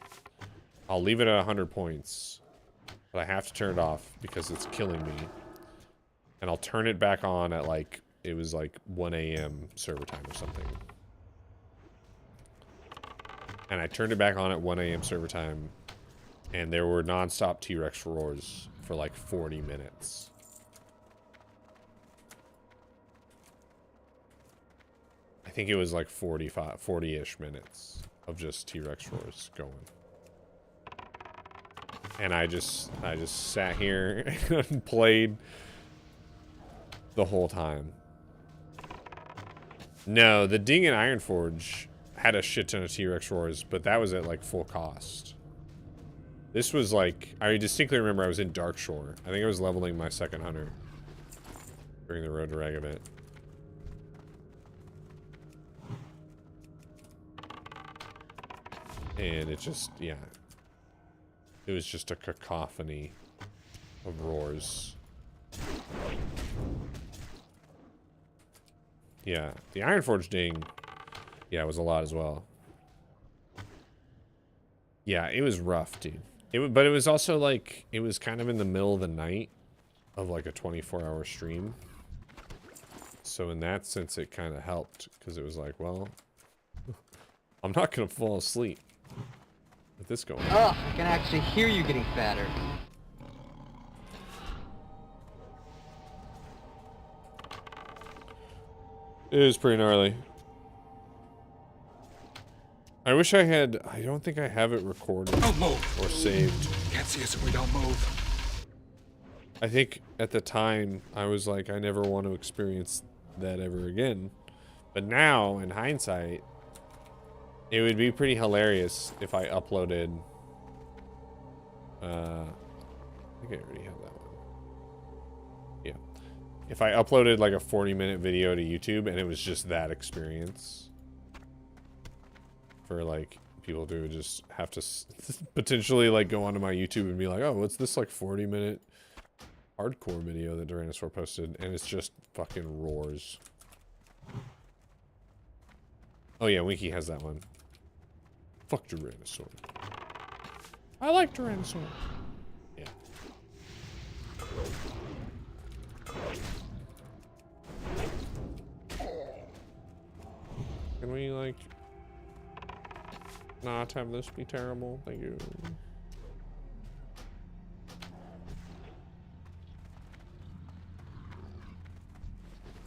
I'll leave it at 100 points, but I have to turn it off because it's killing me. And I'll turn it back on at like, it was like 1 a.m. server time or something. And I turned it back on at 1 a.m. server time. And there were non-stop T-Rex roars for like 40 minutes. I think it was like 40-ish minutes of just T-Rex roars going. And I just sat here and played the whole time. No, the Ding and Ironforge had a shit ton of T-Rex roars, but that was at like full cost. This was like, I distinctly remember I was in Darkshore. I think I was leveling my second hunter during the Road to Rag event. And it just, yeah. It was just a cacophony of roars. Yeah, the Ironforge Ding, yeah, it was a lot as well. Yeah, it was rough, dude. But it was also like, it was kind of in the middle of the night of like a 24-hour stream. So in that sense, it kind of helped because it was like, well, I'm not going to fall asleep with this going on. Oh, I can actually hear you getting fatter. It was pretty gnarly. I wish I had, I don't think I have it recorded or saved. Can't see us if we don't move. I think at the time I was like, I never want to experience that ever again. But now, in hindsight, it would be pretty hilarious if I uploaded, I think I already have that one. Yeah. If I uploaded like a 40-minute video to YouTube and it was just that experience. For like people to just have to potentially like go onto my YouTube and be like, oh, what's this like 40-minute hardcore video that Tyrannosaur posted? And it's just fucking roars. Oh yeah, Winky has that one. Fuck Tyrannosaur. I like Tyrannosaur. Yeah. Can we, like, not have this be terrible? Thank you.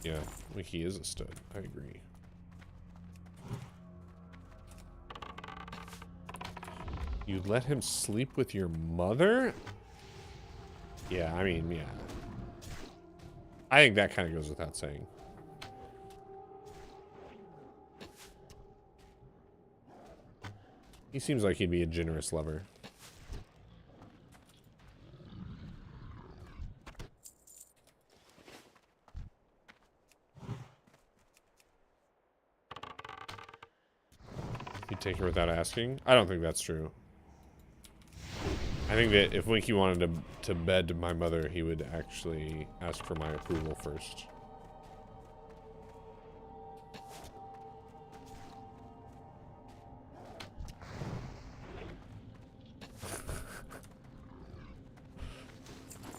Yeah, like he is a stud. I agree. You let him sleep with your mother? Yeah, I mean, yeah. I think that kind of goes without saying. He seems like he'd be a generous lover. He'd take her without asking? I don't think that's true. I think that if Winky wanted to bed my mother, he would actually ask for my approval first.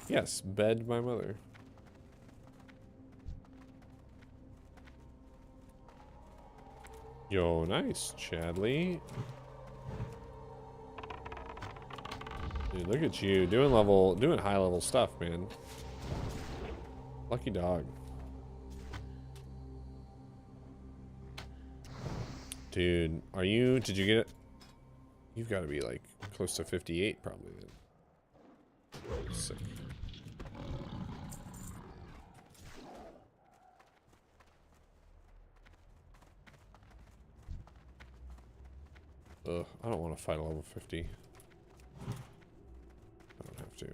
Yes, bed my mother. Yo, nice, Chadley. Dude, look at you doing high level stuff, man. Lucky dog. Dude, did you get it? You've got to be like close to 58 probably then. Sick. Ugh, I don't want to fight a level 50. I don't have to.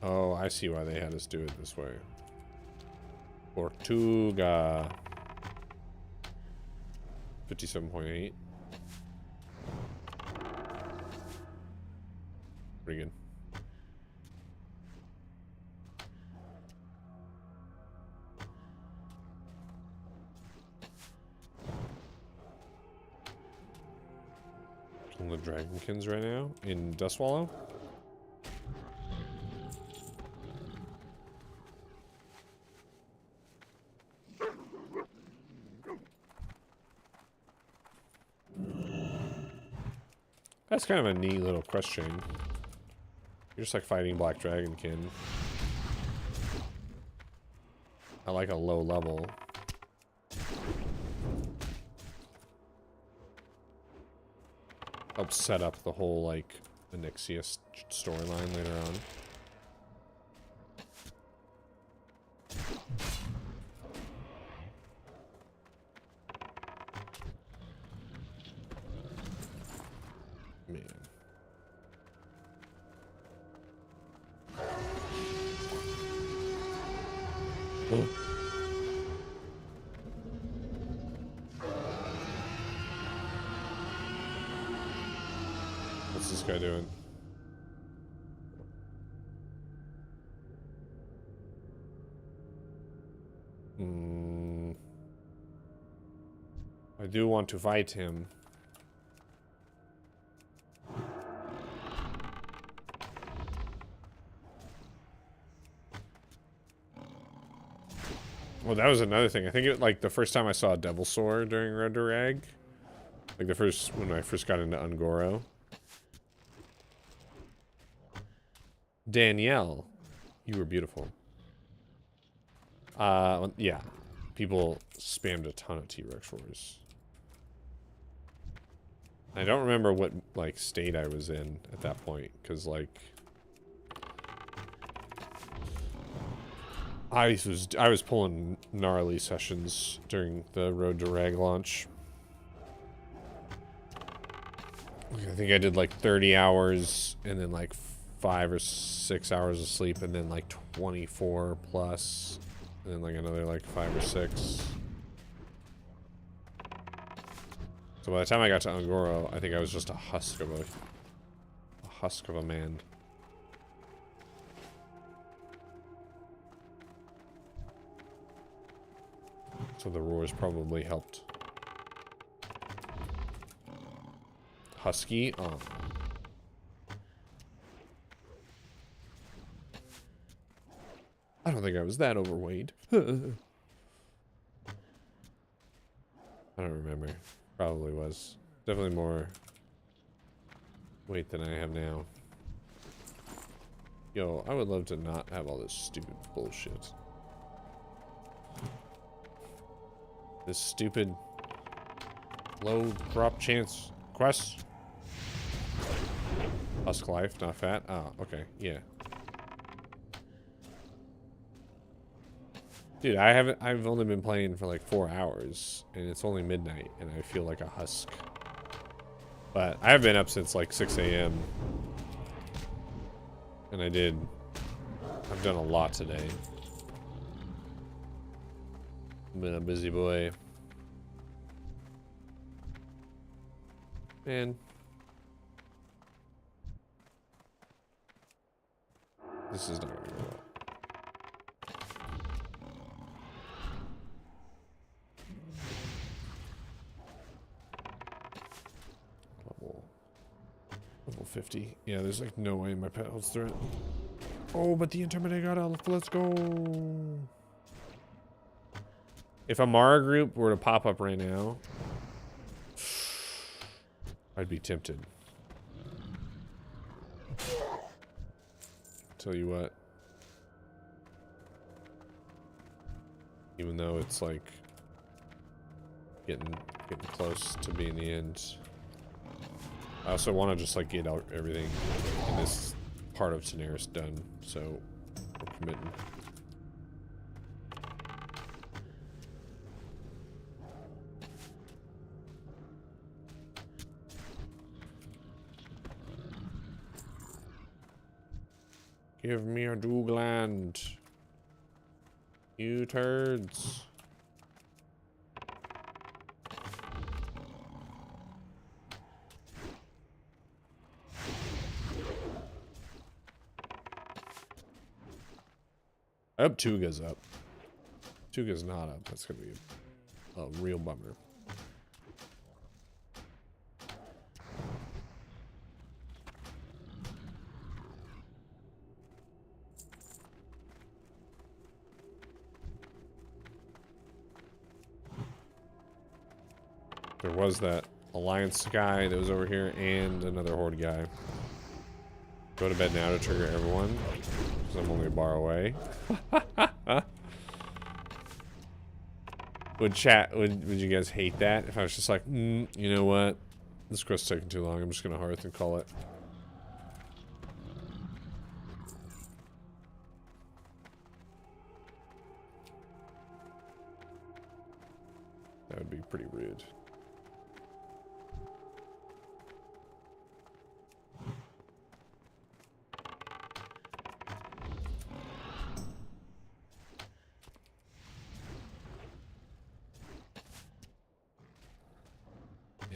Oh, I see why they had us do it this way. Tortuga. 57.8. Pretty good. On the Dragonkins right now in Dustwallow. That's kind of a neat little quest chain. You're just like fighting Black Dragonkin. I like a low level. Helps set up the whole, like, Onyxia storyline later on. Man. Oh. What's this guy doing? I do want to fight him. Well, that was another thing. I think it, like, the first time I saw a Devil Sword during Road to Rag, like when I first got into Ungoro. Danielle, you were beautiful. Yeah. People spammed a ton of T-Rex roars. I don't remember what, like, state I was in at that point, because, like, I was pulling gnarly sessions during the Road to Rag launch. I think I did like 30 hours and then like 5 or 6 hours of sleep and then like 24 plus and then like another like 5 or 6. So by the time I got to Ungoro, I think I was just a husk of a man. So the roars probably helped. Husky? Oh. I don't think I was that overweight. I don't remember. Probably was. Definitely more weight than I have now. Yo, I would love to not have all this stupid bullshit. This stupid low drop chance quest. Husk life, not fat. Oh, okay, yeah. Dude, I've only been playing for like 4 hours and it's only midnight and I feel like a husk. But I've been up since like 6 a.m. And I've done a lot today. I've been a busy boy. Man. This is not going to go well. Level 50. Yeah, there's like no way my pet holds through it. Oh, but the Interminate got out. Let's go. If a Mara group were to pop up right now, I'd be tempted. Tell you what. Even though it's like getting close to being the end. I also want to just like get out everything in this part of Daenerys done, so we're committing. Give me a Dougland. You turds. I hope Tuga's up. Tuga's not up. That's gonna be a real bummer. There was that Alliance guy that was over here and another Horde guy. Go to bed now to trigger everyone, because I'm only a bar away. Would you guys hate that if I was just like, you know what? This quest's taking too long. I'm just gonna hearth and call it. That would be pretty rude.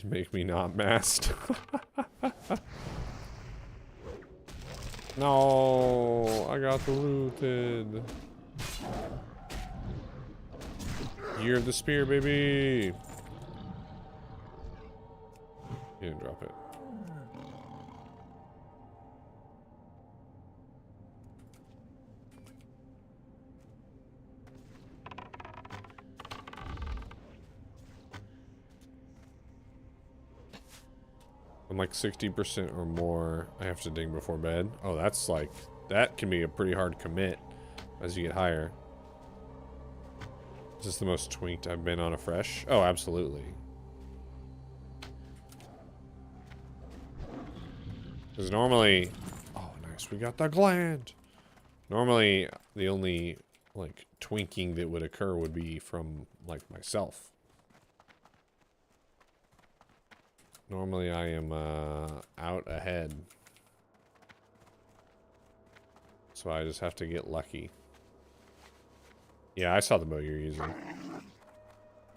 Make me not masked. No, I got looted. Year of the Spear, baby. You didn't drop it. I'm like 60% or more. I have to ding before bed. Oh, that's like, that can be a pretty hard commit as you get higher. Is this the most tweaked I've been on a fresh? Oh, absolutely. Because normally, oh nice, we got the gland. Normally, the only like twinking that would occur would be from like myself. Normally I am out ahead. So I just have to get lucky. Yeah, I saw the bow you're using.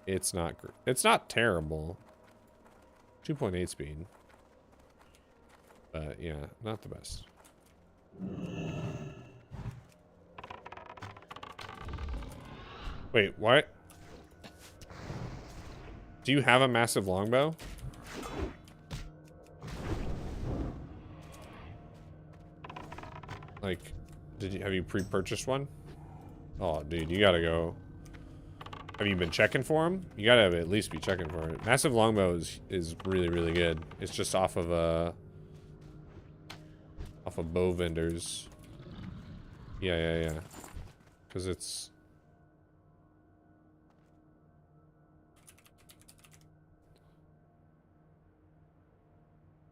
It's not terrible. 2.8 speed. But yeah, not the best. Wait, what? Do you have a massive longbow? Like, have you pre-purchased one? Oh, dude, you gotta go. Have you been checking for him? You gotta at least be checking for it. Massive longbow is really, really good. It's just off of bow vendors. Yeah. Because it's...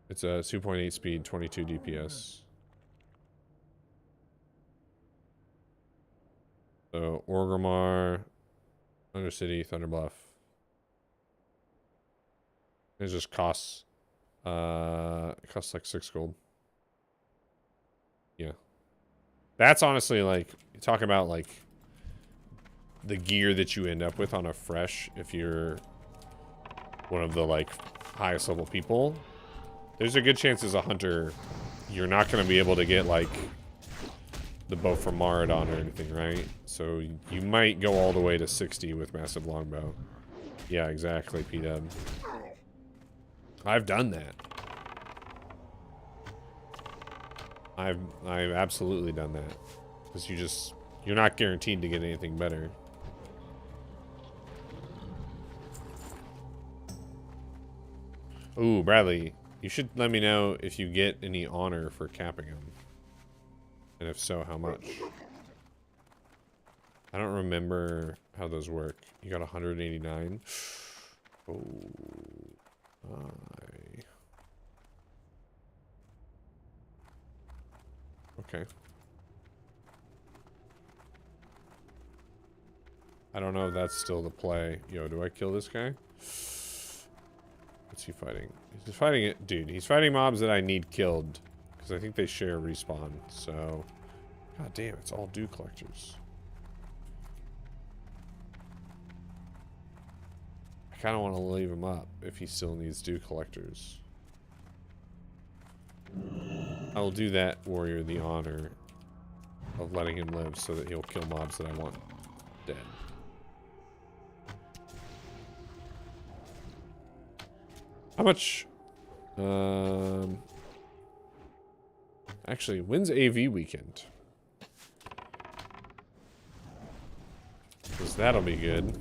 It's a 2.8 speed, 22 DPS. So, Orgrimmar, Undercity, Thunderbluff. It just costs, it costs like 6 gold. Yeah. That's honestly like, you talk about like the gear that you end up with on a fresh if you're one of the like highest level people. There's a good chance as a hunter, you're not going to be able to get like the bow from Maradon or anything, right? So you might go all the way to 60 with massive longbow. Yeah, exactly, P-Dub. I've done that. I've absolutely done that. Because you're not guaranteed to get anything better. Ooh, Bradley, you should let me know if you get any honor for capping them. And if so, how much? I don't remember how those work. You got 189. Oh, okay. I don't know if that's still the play. Yo, do I kill this guy? What's he fighting? He's fighting it, dude. He's fighting mobs that I need killed because I think they share respawn. So, god damn, it's all dew collectors. I kind of want to leave him up if he still needs dew collectors. I will do that warrior the honor of letting him live so that he'll kill mobs that I want dead. How much? Actually, when's AV weekend? Because that'll be good.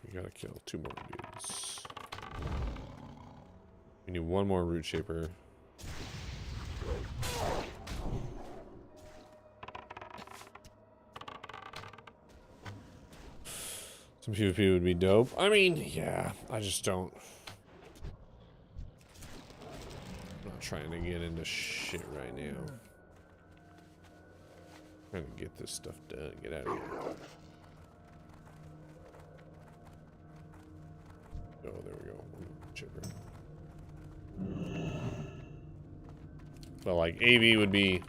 We gotta kill 2 more dudes. We need 1 more root shaper. Some PvP would be dope. I mean, yeah, I just don't. I'm not trying to get into shit right now. I'm trying to get this stuff done. Get out of here. Oh, there we go. Chipper. But like AV would be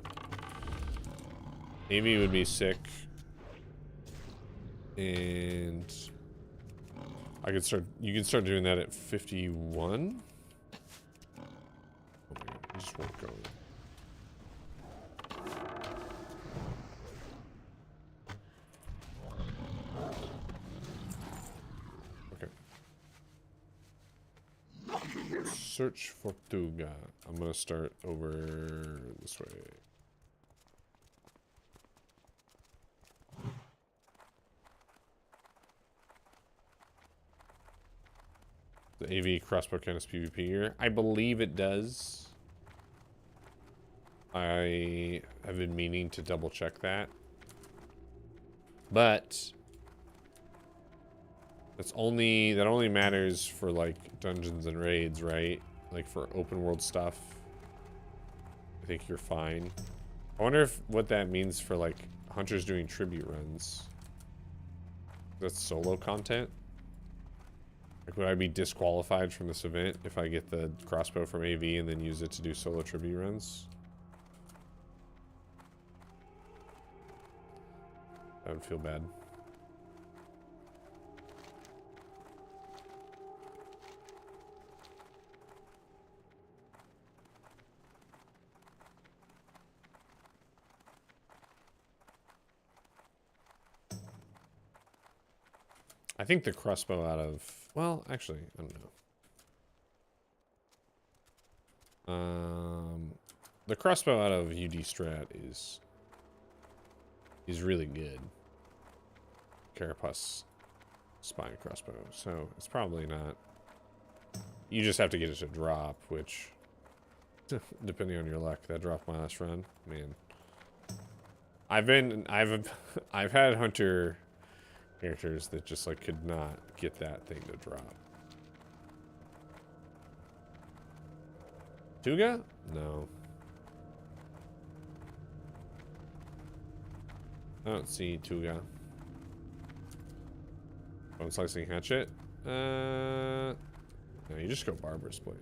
sick. And I could start, you can start doing that at 51. Oh my god, I just won't go. Okay. Search for Tuga. I'm gonna start over this way. The AV crossbow counts PvP here. I believe it does. I have been meaning to double check that. But that only matters for like dungeons and raids, right? Like for open world stuff. I think you're fine. I wonder what that means for like hunters doing tribute runs. That's solo content. Like, would I be disqualified from this event if I get the crossbow from AV and then use it to do solo tribute runs? That would feel bad. I think the crossbow out of... Well, actually, I don't know. The crossbow out of UD Strat is really good. Carapace spine crossbow, so it's probably not. You just have to get it to drop, which, depending on your luck, that dropped my last run. Man, I've had hunter characters that just like could not get that thing to drop. Tuga? No. I don't see Tuga. Bone slicing hatchet. No, you just go barber's blade.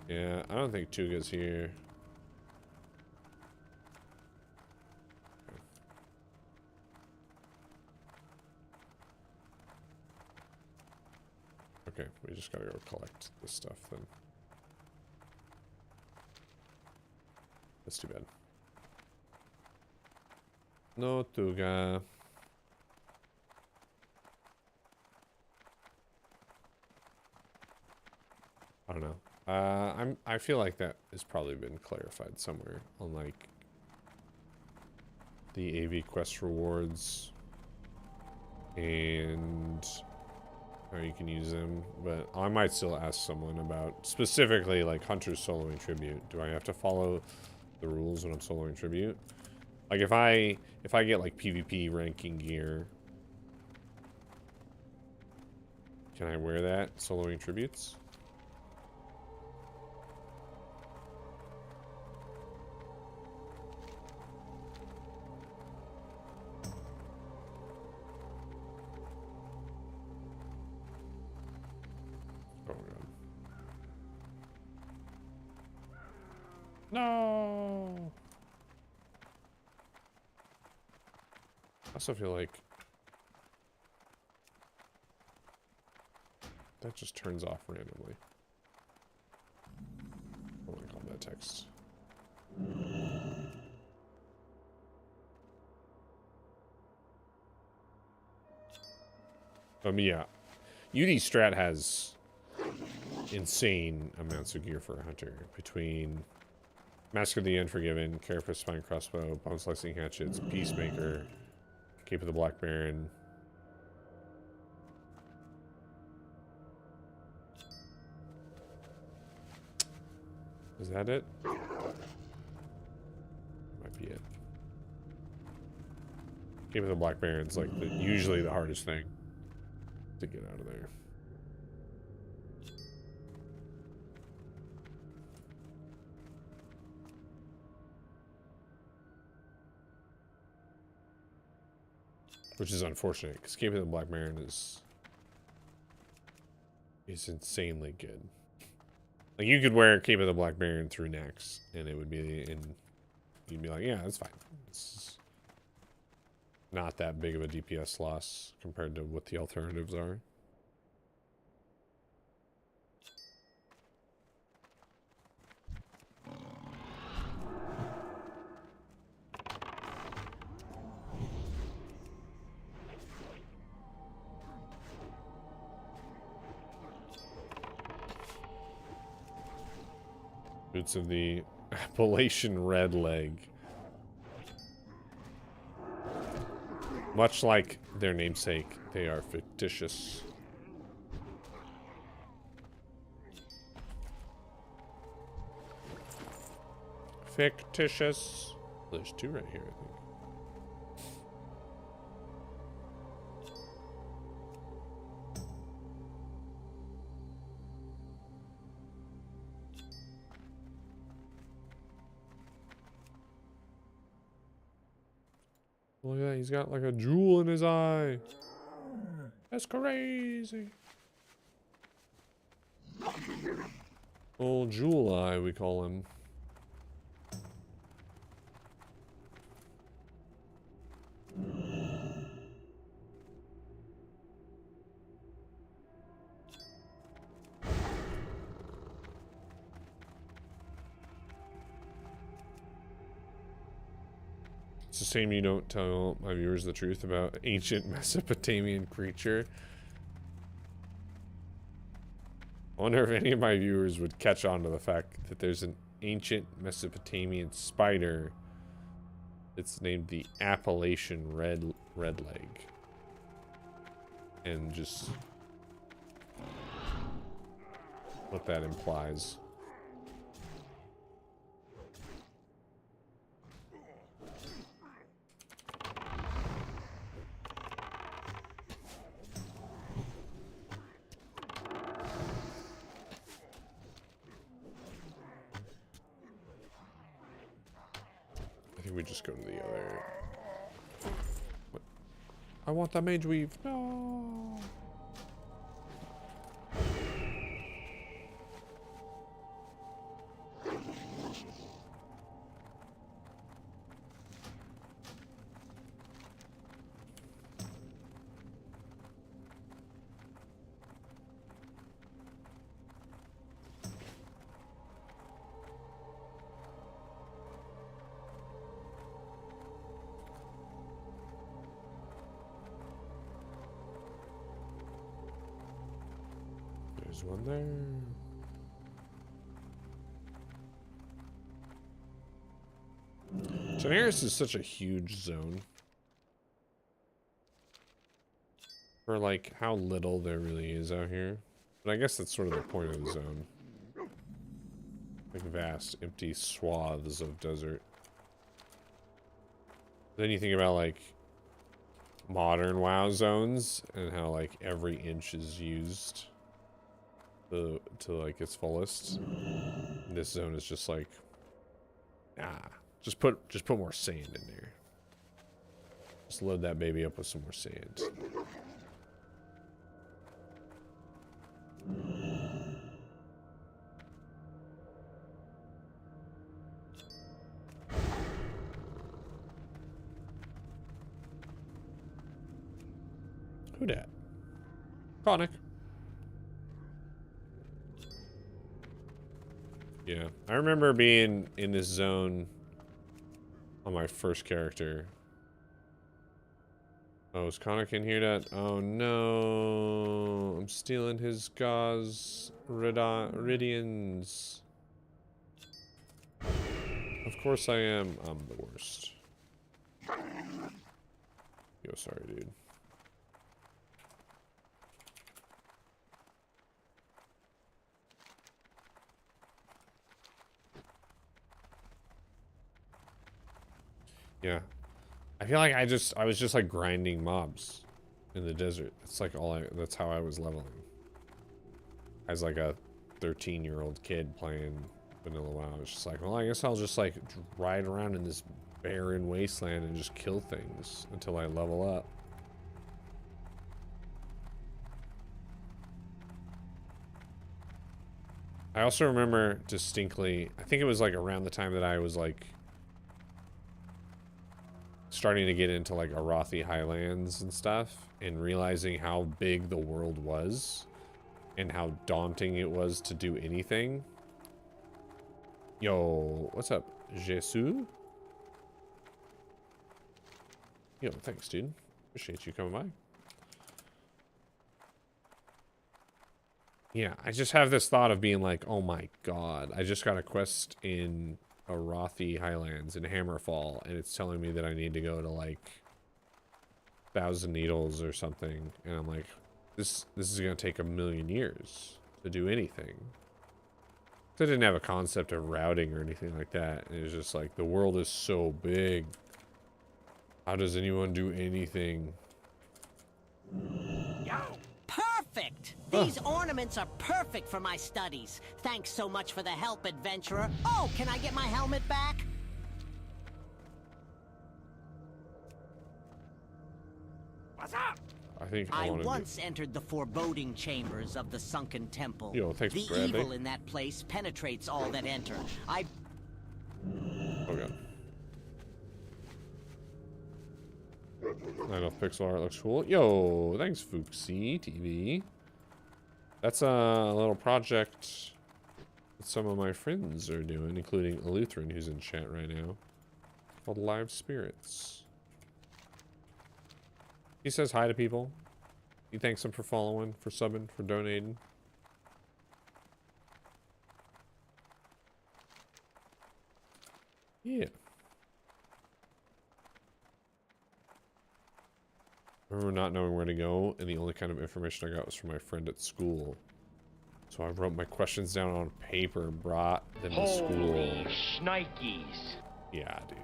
Yeah, I don't think Tuga's here. Okay, we just gotta go collect this stuff then. That's too bad. No Tuga. I don't know. I feel like that has probably been clarified somewhere on like the AV quest rewards and how you can use them, but I might still ask someone about specifically like hunters soloing tribute. Do I have to follow the rules when I'm soloing tribute? Like if I get like PvP ranking gear, can I wear that soloing tributes? No. I also feel like that just turns off randomly. I want to call that text. Yeah. UD Strat has insane amounts of gear for a hunter between Mask of the Unforgiven, Carapace Spine Crossbow, Bone Slicing Hatchets, Peacemaker, Cape of the Black Baron. Is that it? Might be it. Cape of the Black Baron's like usually the hardest thing to get out of there. Which is unfortunate, because Cape of the Black Baron is insanely good. Like, you could wear Cape of the Black Baron through Nax, and it would be, and you'd be like, yeah, that's fine. It's not that big of a DPS loss compared to what the alternatives are. Boots of the Appalachian Red Leg. Much like their namesake, they are fictitious. Fictitious. There's two right here, I think. Look at that, he's got like a jewel in his eye. That's crazy. Old Jewel Eye, we call him. It's a shame you don't tell my viewers the truth about ancient Mesopotamian creature. I wonder if any of my viewers would catch on to the fact that there's an ancient Mesopotamian spider. It's named the Appalachian redleg. And just what that implies. I think we just go to the other. What? I want the mage weave. No. There's one there. Daenerys is such a huge zone. For like how little there really is out here. But I guess that's sort of the point of the zone. Like vast, empty swaths of desert. Then you think about like modern WoW zones and how like every inch is used to like its fullest. And this zone is just like, just put more sand in there. Just load that baby up with some more sand. Who dat? Conic. Yeah, I remember being in this zone on my first character. Oh, is Conic in here? That? Oh no, I'm stealing his gauze Ridians. Of course I am. I'm the worst. Yo, sorry, dude. Yeah. I feel like I was just like grinding mobs in the desert. That's like that's how I was leveling. As like a 13-year-old kid playing vanilla WoW. I was just like, well, I guess I'll just like ride around in this barren wasteland and just kill things until I level up. I also remember distinctly, I think it was like around the time that I was like starting to get into like Arathi Highlands and stuff and realizing how big the world was and how daunting it was to do anything. Yo, what's up, Jesus? Yo, thanks, dude. Appreciate you coming by. Yeah, I just have this thought of being like, oh my god, I just got a quest in Arathi Highlands in Hammerfall, and it's telling me that I need to go to like 1,000 Needles or something, and I'm like, this is gonna take 1,000,000 years to do anything. I didn't have a concept of routing or anything like that. It was just like, the world is so big. How does anyone do anything? Perfect! These ornaments are perfect for my studies. Thanks so much for the help, adventurer. Oh, can I get my helmet back? What's up? I think I once entered the foreboding chambers of the sunken temple. Yo, thanks, the Bradley. evil in that place penetrates all that enter. Oh god. Not enough pixel art looks cool. Yo, thanks, Fuxi TV. That's a little project that some of my friends are doing, including Lutheran, who's in chat right now, called Live Spirits. He says hi to people. He thanks them for following, for subbing, for donating. Yeah. I remember not knowing where to go, and the only kind of information I got was from my friend at school. So I wrote my questions down on paper and brought them to school. Holy shnikes. Yeah, dude.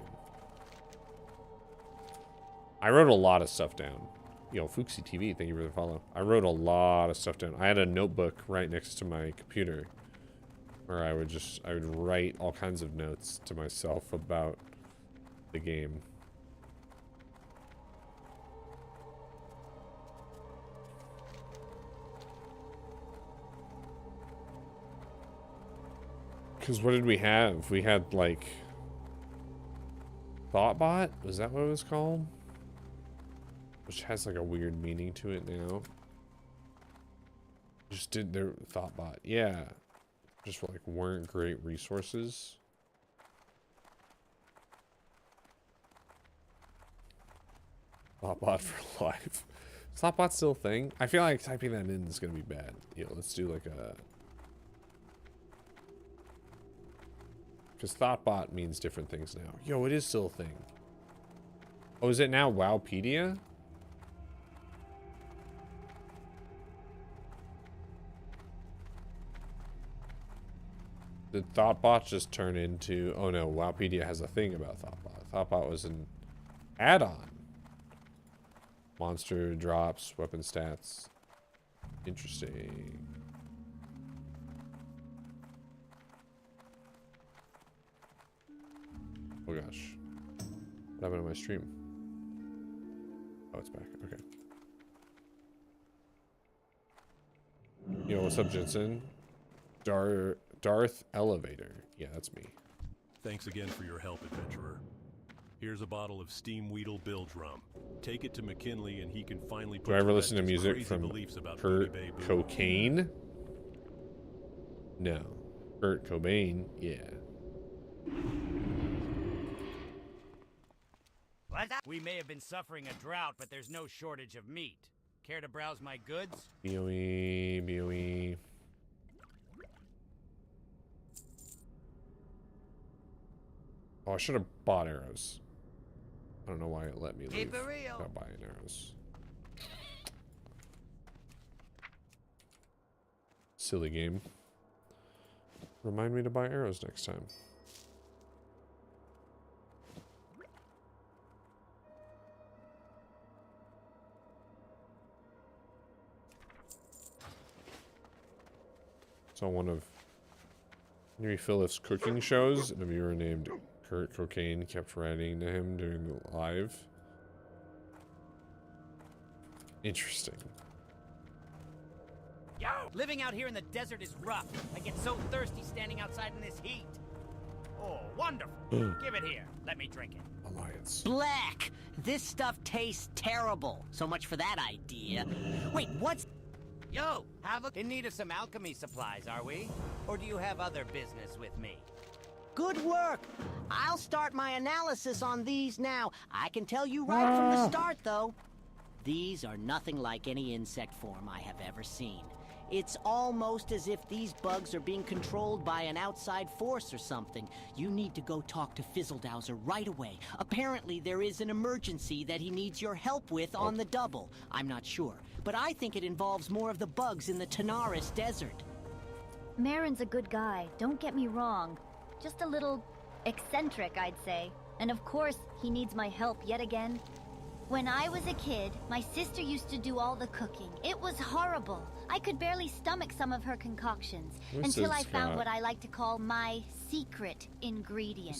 I wrote a lot of stuff down. Yo, Fuxi TV, thank you for the follow. I wrote a lot of stuff down. I had a notebook right next to my computer where I would write all kinds of notes to myself about the game. Because what did we have? We had, like, Thoughtbot? Was that what it was called? Which has, like, a weird meaning to it now. Just did their Thoughtbot. Yeah. Just, like, weren't great resources. Thoughtbot for life. Is Thoughtbot still a thing? I feel like typing that in is going to be bad. Yo, let's do, like, a... Because Thoughtbot means different things now. Yo, it is still a thing. Oh, is it now Wowpedia? Did Thoughtbot just turn into... Oh no, Wowpedia has a thing about Thoughtbot. Thoughtbot was an add-on. Monster drops, weapon stats. Interesting. Oh gosh. What happened to my stream? Oh, it's back. Okay. Yo, what's up, Jensen? Darth Elevator. Yeah, that's me. Thanks again for your help, adventurer. Here's a bottle of Steam Weedle Bilge rum. Take it to McKinley and he can finally put Do I ever listen to music from Kurt Cocaine? No. Kurt Cobain? Yeah. We may have been suffering a drought, but there's no shortage of meat. Care to browse my goods? BOE, BOE. Oh, I should have bought arrows. I don't know why it let me leave without buying arrows. Silly game. Remind me to buy arrows next time. Saw one of Henry Phillips' cooking shows, and a viewer named Kurt Cocaine kept writing to him during the live. Interesting. Yo! Living out here in the desert is rough. I get so thirsty standing outside in this heat. Oh, wonderful. Give it here. Let me drink it. Alliance. Black! This stuff tastes terrible. So much for that idea. Wait, what's... Yo, in need of some alchemy supplies, are we? Or do you have other business with me? Good work! I'll start my analysis on these now. I can tell you right from the start, though. These are nothing like any insect form I have ever seen. It's almost as if these bugs are being controlled by an outside force or something. You need to go talk to Fizzledowser right away. Apparently there is an emergency that he needs your help with on the double. I'm not sure, but I think it involves more of the bugs in the Tanaris Desert. Marin's a good guy, don't get me wrong. Just a little eccentric, I'd say. And of course, he needs my help yet again. When I was a kid, my sister used to do all the cooking. It was horrible. I could barely stomach some of her concoctions until I found what I like to call my secret ingredient.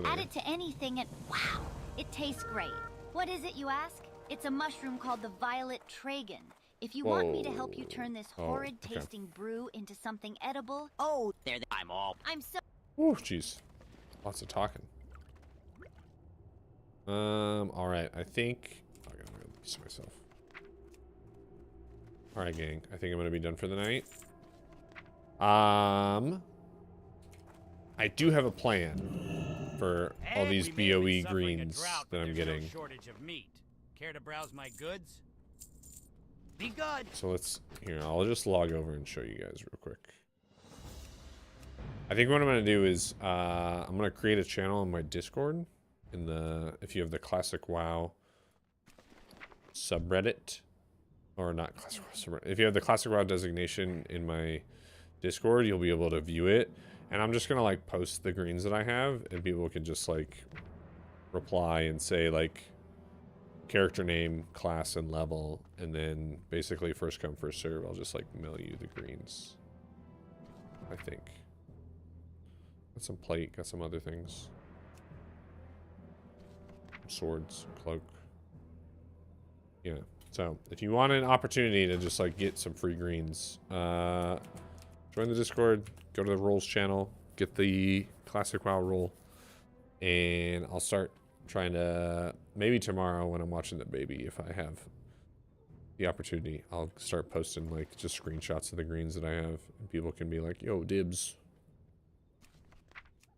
Add it to anything and wow, it tastes great. What is it, you ask? It's a mushroom called the violet tragon. If you want me to help you turn this horrid tasting brew into something edible... Oh, I'm so... Oh, jeez. Lots of talking. Alright, I think... Oh, I gotta release myself. Alright, gang. I think I'm gonna be done for the night. I do have a plan for all these BOE greens that I'm getting. Shortage of meat. Care to browse my goods? Be good. So let's... Here, I'll just log over and show you guys real quick. I think what I'm going to do is I'm going to create a channel on my Discord in the, if you have the Classic WoW subreddit, or not Classic WoW subreddit, if you have the Classic WoW designation in my Discord, you'll be able to view it. And I'm just going to like post the greens that I have, and people can just like reply and say like character name, class, and level, and then basically first come first serve. I'll just like mail you the greens, I think. Got some plate, got some other things. Swords, cloak. Yeah. So if you want an opportunity to just like get some free greens, join the Discord, go to the roles channel, get the Classic WoW role, and I'll start trying to, maybe tomorrow when I'm watching the baby, if I have the opportunity, I'll start posting like just screenshots of the greens that I have, and people can be like, yo, dibs.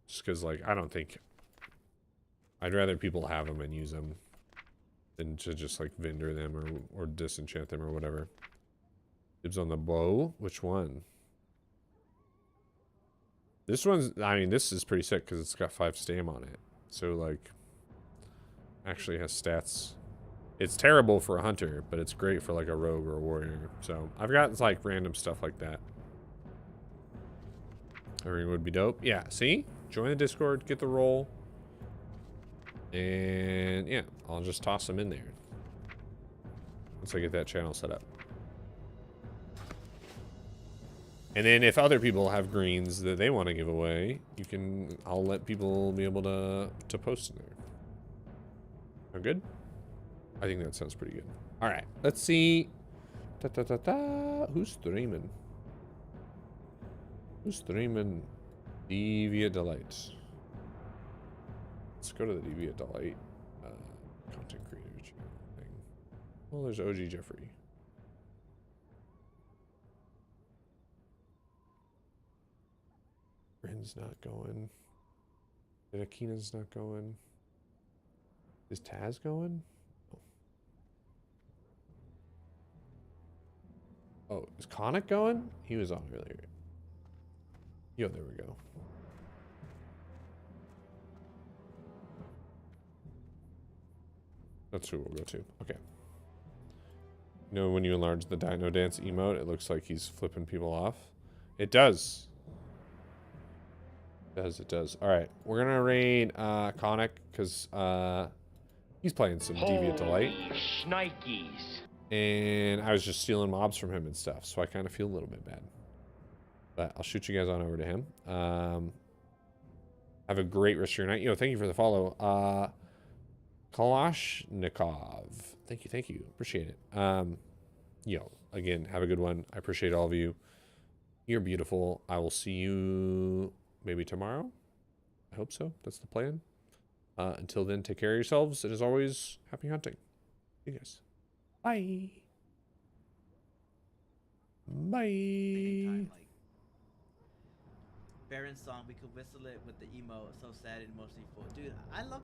Just because, like, I don't think, I'd rather people have them and use them than to just like vendor them or disenchant them or whatever. Dibs on the bow. Which one? This one's, I mean, this is pretty sick because it's got 5 stam on it. So like, actually has stats. It's terrible for a hunter, but it's great for like a rogue or a warrior. So I've got like random stuff like that. Everything would be dope. Yeah, see? Join the Discord, get the role. And yeah, I'll just toss them in there once I get that channel set up. And then if other people have greens that they want to give away, you can, I'll let people be able to post in there. Sound good? I think that sounds pretty good. All right, let's see. Who's streaming? Who's streaming? Deviate Delight. Let's go to the Deviate Delight content creator channel thing. Well, there's OG Jeffrey. Bryn's not going. Akina's not going. Is Taz going? Oh, is Conic going? He was on earlier. Yo, there we go. That's who we'll go to. Okay. You know, when you enlarge the Dino Dance emote, it looks like he's flipping people off. It does. It does. All right, we're gonna raid Conic because he's playing some Deviate Delight. Shnikes. And I was just stealing mobs from him and stuff, so I kind of feel a little bit bad. But I'll shoot you guys on over to him. Have a great rest of your night. Yo, thank you for the follow. Kalashnikov. Thank you. Appreciate it. Yo, again, have a good one. I appreciate all of you. You're beautiful. I will see you maybe tomorrow. I hope so. That's the plan. Until then, take care of yourselves. And as always, happy hunting. See you guys. Bye. Bye. Anytime, like Baron's song, we could whistle it with the emo. So sad and emotionally full. Dude, I love